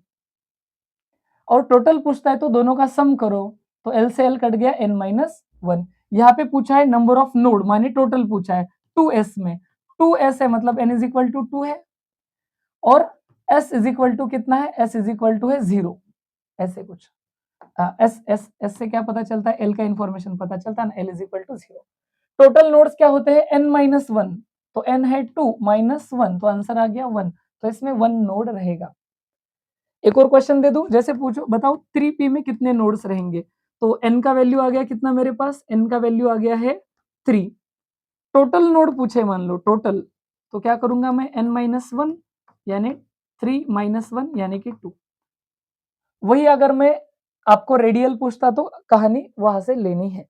और टोटल पूछता है तो दोनों का सम करो, तो एल से एल कट गया एन माइनस 1। यहाँ पे पूछा है नंबर ऑफ नोड, माने टोटल पूछा है 2s में, 2s है मतलब n इज इक्वल टू 2 है, और s इज इक्वल टू कितना है? s इज इक्वल टू है 0, ऐसे कुछ। s से क्या पता चलता है? l का इंफॉर्मेशन पता चलता है ना, l is equal to 0। Total nodes क्या होते हैं? n माइनस 1, तो n है 2 माइनस 1, तो आंसर आ गया 1, तो इसमें 1 नोड रहेगा। एक और क्वेश्चन दे दूं, जैसे पूछो बताओ 3p में कितने नोड्स रहेंगे? तो n का वैल्यू आ गया कितना मेरे पास? n का वैल्यू आ गया है 3। टोटल नोड पूछे मान लो टोटल, तो क्या करूंगा मैं? n माइनस 1 यानी 3 माइनस 1 यानी कि 2। वही अगर मैं आपको रेडियल पूछता तो कहानी वहां से लेनी है।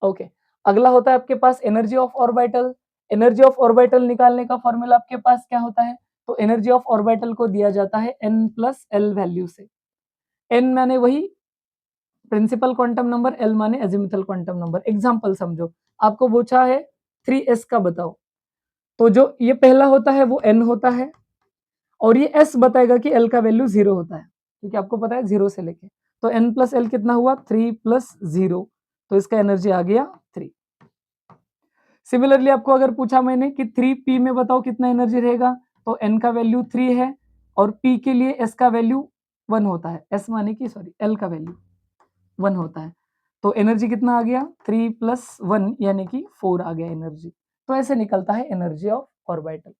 ओके, अगला होता है आपके पास energy of orbital. Energy of orbital निकालने का फॉर्मूला आपके पास क्या होता है? तो एनर्जी ऑफ ऑर्बिटल को दिया जाता है n प्लस एल वैल्यू से। n माने वही प्रिंसिपल क्वांटम नंबर, एल माने एजिमुथल क्वांटम नंबर। एग्जांपल समझो, आपको पूछा है 3s का बताओ, तो जो ये पहला होता है वो n होता है, और ये s बताएगा कि l का वैल्यू 0 होता है, क्योंकि आपको पता है 0 से लेके, तो n प्लस एल कितना हुआ? 3 प्लस 0, तो इसका एनर्जी आ गया 3। सिमिलरली आपको अगर पूछा मैंने कि 3p में बताओ कितना एनर्जी रहेगा, तो n का वैल्यू 3 है और p के लिए s का वैल्यू 1 होता है, s माने कि सॉरी l का वैल्यू 1 होता है, तो एनर्जी कितना आ गया? 3 प्लस 1 यानी कि 4 आ गया एनर्जी। तो ऐसे निकलता है एनर्जी ऑफ ऑर्बिटल।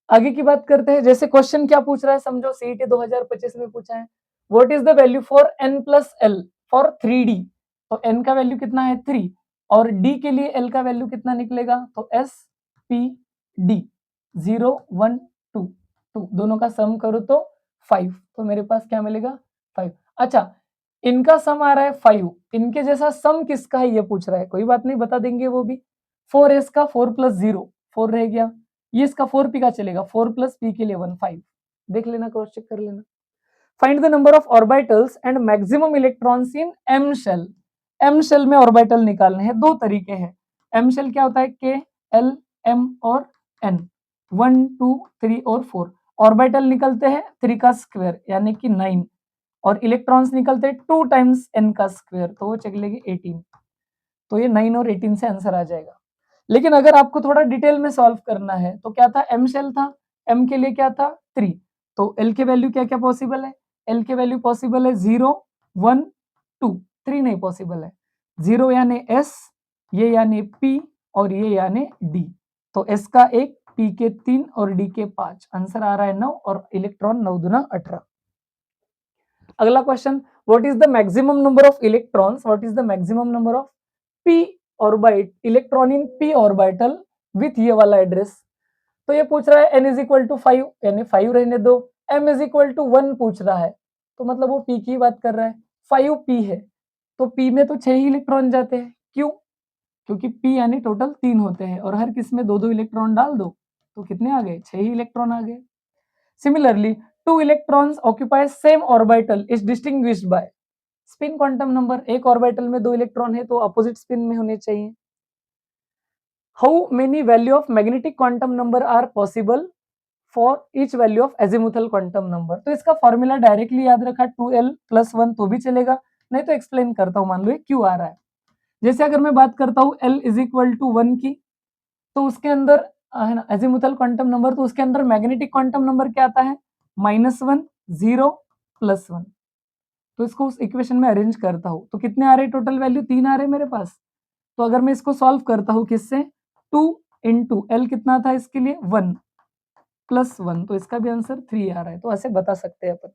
आगे की बात करते हैं, जैसे क्वेश्चन क्या पूछ रहा है समझो, सीईटी 2025 में पूछा है, what is the value for n plus L for 3d? तो n का वैल्यू कितना है? 3, और d के लिए l का वैल्यू कितना निकलेगा? तो s p d 0 1 2 2 दोनों का सम करो तो 5, तो मेरे पास क्या मिलेगा? 5। अच्छा, इनका सम आ रहा है 5, इनके जैसा सम किसका है ये पूछ रहा है, कोई बात नहीं बता देंगे वो भी। 4s का 4 प्लस 0 4 रह गया, ये इसका 4p का चलेगा, 4 प्लस p के लिए 1 5, देख लेना, क्रॉस चेक कर लेना। Find the number of orbitals and maximum electrons in m shell. m shell में ऑर्बिटल निकालने हैं, दो तरीके हैं। m शेल क्या होता है? k l m और n, 1 2 3 और 4। ऑर्बिटल निकलते हैं 3 का स्क्वायर यानी कि 9 और इलेक्ट्रॉन्स निकलते हैं 2 टाइम्स n का स्क्वायर, तो वो चलेगी 18। तो ये 9 और 18 से आंसर आ जाएगा। लेकिन अगर आपको थोड़ा डिटेल में सॉल्व करना है तो क्या था, m शेल था, m के लिए क्या था 3, तो l के वैल्यू क्या क्या पॉसिबल है, l के वैल्यू पॉसिबल है 0 1 2, 3 नहीं पॉसिबल है। 0 यानी s, ये यानी p और ये यानी d, तो s का 1, p के 3 और d के 5, आंसर आ रहा है 9 और इलेक्ट्रॉन 9 दूना 18। अगला question, what is the maximum number of electrons, what is the maximum number of p orbit electron in p orbital with ये वाला एड्रेस। तो ये पूछ रहा है n इज इक्वल टू 5 यानी 5 रहने दो, m इज इक्वल टू 1 पूछ रहा है तो मतलब वो p की बात कर रहा है, 5p है तो p में तो 6 ही इलेक्ट्रॉन जाते हैं, क्यों, क्योंकि p यानी टोटल 3 होते हैं और हर किस में 2-2 इलेक्ट्रॉन डाल दो तो कितने आ गए, 6 ही इलेक्ट्रॉन आ गए। Similarly, 2 electrons occupy same orbital is distinguished by spin quantum number, एक ऑर्बिटल में 2 इलेक्ट्रॉन है तो अपोजिट स्पिन में होने चाहिए। How many value of magnetic quantum number are possible for each value of azimuthal quantum number, तो इसका formula directly याद रखा 2l + 1 तो भी चलेगा, नहीं तो एक्सप्लेन करता हूं, मान लो ये क्यों आ रहा है। जैसे अगर मैं बात करता हूं l इज इक्वल टू 1 की, तो उसके अंदर है ना एजिमुथल क्वांटम नंबर, तो उसके अंदर मैग्नेटिक क्वांटम नंबर क्या आता है, -1 0 +1, तो इसको उस इक्वेशन में अरेंज करता हूं तो कितने आ रहे, टोटल वैल्यू 3 आ रहे मेरे पास। तो अगर मैं इसको सॉल्व करता हूं किससे, 2 इंटू एल कितना था इसके लिए 1 + 1, तो इसका भी आंसर 3 आ रहा है, तो ऐसे बता सकते हैं अपन।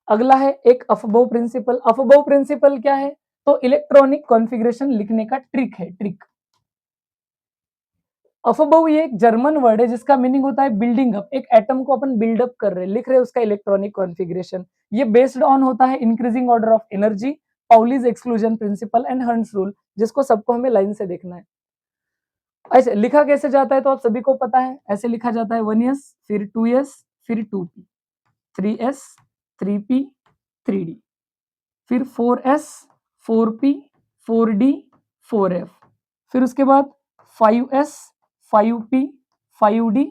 अगला है एक अफबाउ प्रिंसिपल। अफबाउ प्रिंसिपल क्या है, तो इलेक्ट्रॉनिक कॉन्फ़िगरेशन लिखने का ट्रिक है, ट्रिक। अफबाउ ये एक जर्मन वर्ड है जिसका मीनिंग होता है बिल्डिंग अप, एक एटम को अपन बिल्डअप कर रहे हैं, लिख रहे हैं उसका इलेक्ट्रॉनिक कॉन्फ़िगरेशन। ये बेस्ड ऑन होता है increasing order of energy, Pauli's exclusion principle and hertz rule, जिसको सबको हमें लाइन से देखना है। ऐसे लिखा कैसे जाता है तो आप सभी को पता है, ऐसे लिखा जाता है 1s फिर 2s फिर 2p, 3s 3p 3d, फिर 4s 4p 4d 4f, फिर उसके बाद 5s 5p 5d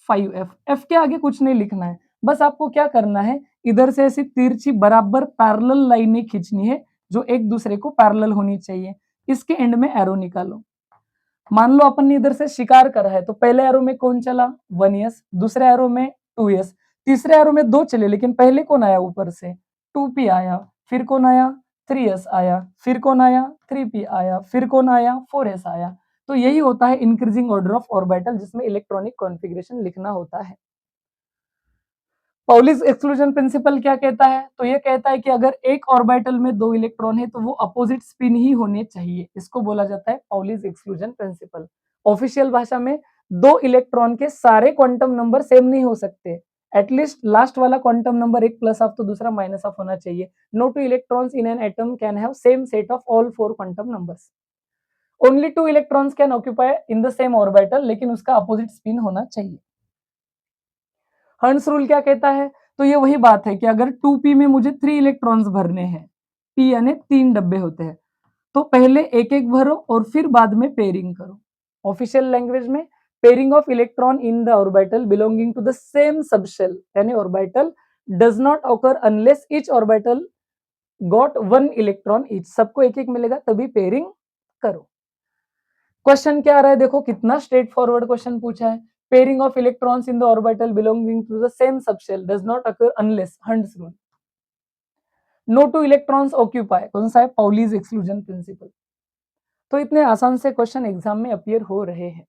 5f। f के आगे कुछ नहीं लिखना है, बस आपको क्या करना है, इधर से ऐसी तिरछी बराबर पैरेलल लाइनें खींचनी है जो एक दूसरे को पैरेलल होनी चाहिए, इसके एंड में एरो निकालो। मान लो अपन ने इधर से शिकार करा है तो पहले एरो में कौन चला 1s, दूसरे एरो में 2s, तीसरे एरो में 2 चले लेकिन पहले कौन आया ऊपर से 2p आया, फिर कौन आया 3s आया, फिर कौन आया 3p आया, फिर कौन आया 4s आया। तो यही होता है इंक्रीजिंग ऑर्डर ऑफ ऑर्बिटल जिसमें इलेक्ट्रॉनिक कॉन्फ़िगरेशन लिखना होता है। पाउलीज एक्सक्लूजन प्रिंसिपल क्या कहता है, तो ये कहता है कि अगर एक ऑर्बिटल में 2 इलेक्ट्रॉन है तो वो अपोजिट स्पिन ही होने चाहिए, इसको बोला जाता है पाउलीज एक्सक्लूजन प्रिंसिपल। ऑफिशियल भाषा में 2 इलेक्ट्रॉन के सारे क्वांटम नंबर सेम नहीं हो सकते, एटलीस्ट लास्ट वाला क्वांटम नंबर एक प्लस ऑफ तो दूसरा माइनस ऑफ होना चाहिए। No 2 electrons in an atom can have same set of all 4 quantum numbers. Only 2 electrons can occupy in the same orbital, लेकिन उसका अपोजिट स्पिन होना चाहिए। हर्ट्ज रूल क्या कहता है, तो ये वही बात है कि अगर 2p में मुझे 3 इलेक्ट्रॉन्स भरने हैं, p यानी 3 डब्बे होते हैं, तो पहले एक एक भरो और फिर बाद में पेयरिंग करो। ऑफिशियल लैंग्वेज में pairing of electron in the orbital belonging to the same subshell यानी orbital does not occur unless each orbital got 1 electron each, सबको एक एक मिलेगा तभी पेयरिंग करो। क्वेश्चन क्या आ रहा है, देखो कितना स्ट्रेट फॉरवर्ड क्वेश्चन पूछा है। Pairing of electrons in the orbital belonging to the same subshell does not occur unless Hertz rule. No 2 electrons occupy, कौन सा है, पाउलीज एक्सक्लूजन प्रिंसिपल। तो इतने आसान से क्वेश्चन एग्जाम में अपीयर हो रहे हैं।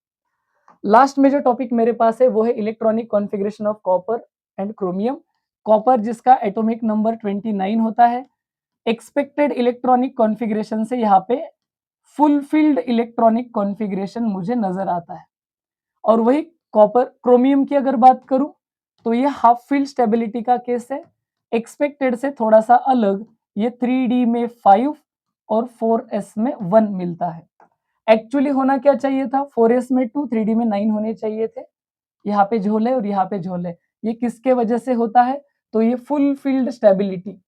लास्ट में जो टॉपिक मेरे पास है वो है electronic configuration of copper and chromium. Copper जिसका एटॉमिक नंबर 29 होता है, एक्सपेक्टेड इलेक्ट्रॉनिक कॉन्फ़िगरेशन से यहाँ पे फुलफिल्ड इलेक्ट्रॉनिक कॉन्फ़िगरेशन मुझे नजर आता है। और वही कॉपर क्रोमियम की अगर बात करूं तो ये हाफ फील्ड स्टेबिलिटी का केस है, एक्सपेक्टेड से थोड़ा सा अलग, ये 3D में 5 और 4s में 1 मिलता है। एक्चुअली होना क्या चाहिए था, 4s में 2 3D में 9 होने चाहिए थे, यहाँ पे झोल है और यहाँ पे झोल है, ये किसके वजह से होता है, तो ये full field stability,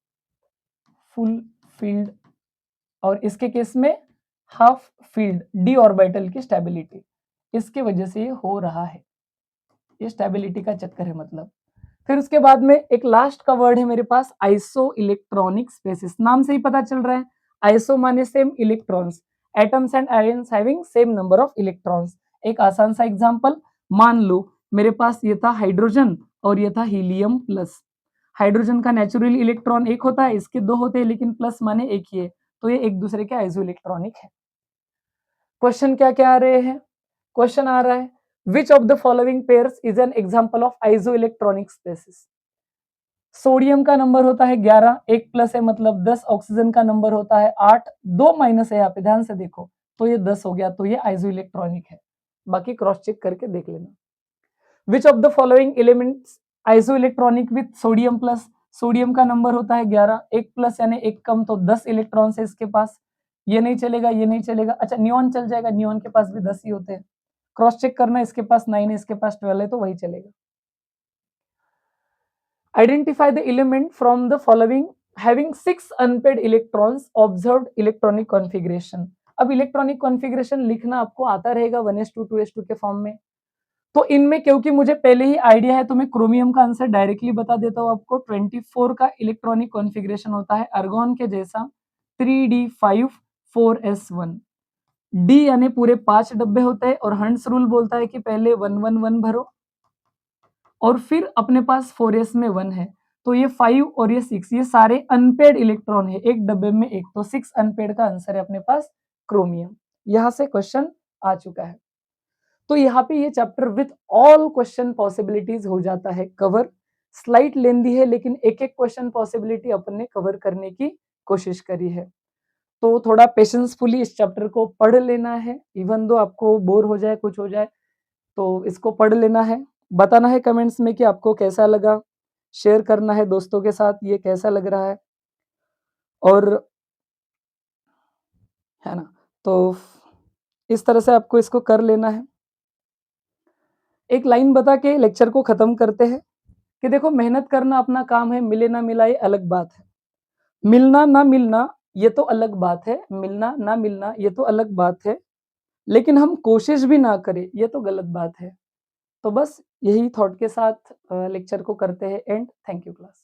full field, और इसके केस में हाफ फील्ड डी ऑर्बिटल की स्टेबिलिटी, इसके वजह से ये हो रहा है। ये स्टेबिलिटी का चक्कर है मतलब। फिर उसके बाद में एक लास्ट का वर्ड है मेरे पास आइसो इलेक्ट्रॉनिक स्पेसिस, नाम से ही पता चल रहा है आइसो माने same, electrons, atoms and ions having same number of electrons. एक आसान सा एग्जांपल मान लो मेरे पास ये था हाइड्रोजन और ये था हीलियम प्लस। हाइड्रोजन का नेचुरली इलेक्ट्रॉन एक होता है, इसके दो होते हैं लेकिन प्लस माने एक ही है, तो ये एक दूसरे के आइसो इलेक्ट्रॉनिक है। क्वेश्चन क्या क्या आ रहे हैं? क्वेश्चन आ रहा है which of the following pairs is an example of isoelectronic species. Sodium का नंबर होता है 11, एक प्लस है मतलब 10, ऑक्सीजन का नंबर होता है 8, 2 माइनस है यहाँ पे, ध्यान से देखो तो ये 10 हो गया, तो ये आइसो इलेक्ट्रॉनिक है। बाकी क्रॉस चेक करके देख लेना। विच of the following elements iso electronic with sodium plus. Sodium का नंबर होता है 11, एक प्लस यानी एक कम, तो 10 इलेक्ट्रॉन है इसके पास। ये नहीं चलेगा, ये नहीं चलेगा, अच्छा नियॉन चल जाएगा, नियॉन के पास भी 10 ही होते हैं। क्रॉस चेक करना, इसके पास 9 है, इसके पास 12 है, तो वही चलेगा। Identify the element from the following having 6 unpaired electrons observed electronic configuration। अब इलेक्ट्रॉनिक कॉन्फ़िगरेशन लिखना आपको आता रहेगा 1s2 2s2 के फॉर्म में। तो इनमें क्योंकि मुझे पहले ही आइडिया है तो मैं क्रोमियम का आंसर डायरेक्टली बता देता हूँ आपको। 24 का इलेक्ट्रॉनिक कॉन्फ़िगरेशन होता है अर्गोन के जैसा 3d5 4s1। डी यानी पूरे 5 डब्बे होते हैं और हंट्स रूल बोलता है कि पहले 1 1 1 भरो और फिर अपने पास 4s में 1 है, तो ये 5 और ये 6 ये सारे अनपेड इलेक्ट्रॉन है, एक डब्बे में एक, तो 6 अनपेड का आंसर है अपने पास क्रोमियम। यहां से क्वेश्चन आ चुका है। तो यहाँ पे ये chapter with all question possibilities हो जाता है कवर। स्लाइट लेंदी है लेकिन एक एक क्वेश्चन पॉसिबिलिटी अपन ने कवर करने की कोशिश करी है। तो थोड़ा पेशेंसफुली इस चैप्टर को पढ़ लेना है, इवन दो आपको बोर हो जाए कुछ हो जाए तो इसको पढ़ लेना है। बताना है कमेंट्स में कि आपको कैसा लगा, शेयर करना है दोस्तों के साथ ये कैसा लग रहा है, और है ना, तो इस तरह से आपको इसको कर लेना है। एक लाइन बता के लेक्चर को खत्म करते हैं कि देखो मेहनत करना अपना काम है, मिले ना मिला ये अलग बात है, मिलना ना मिलना ये तो अलग बात है, मिलना ना मिलना ये तो अलग बात है, लेकिन हम कोशिश भी ना करें ये तो गलत बात है। तो बस यही थॉट के साथ लेक्चर को करते हैं एंड। Thank you class.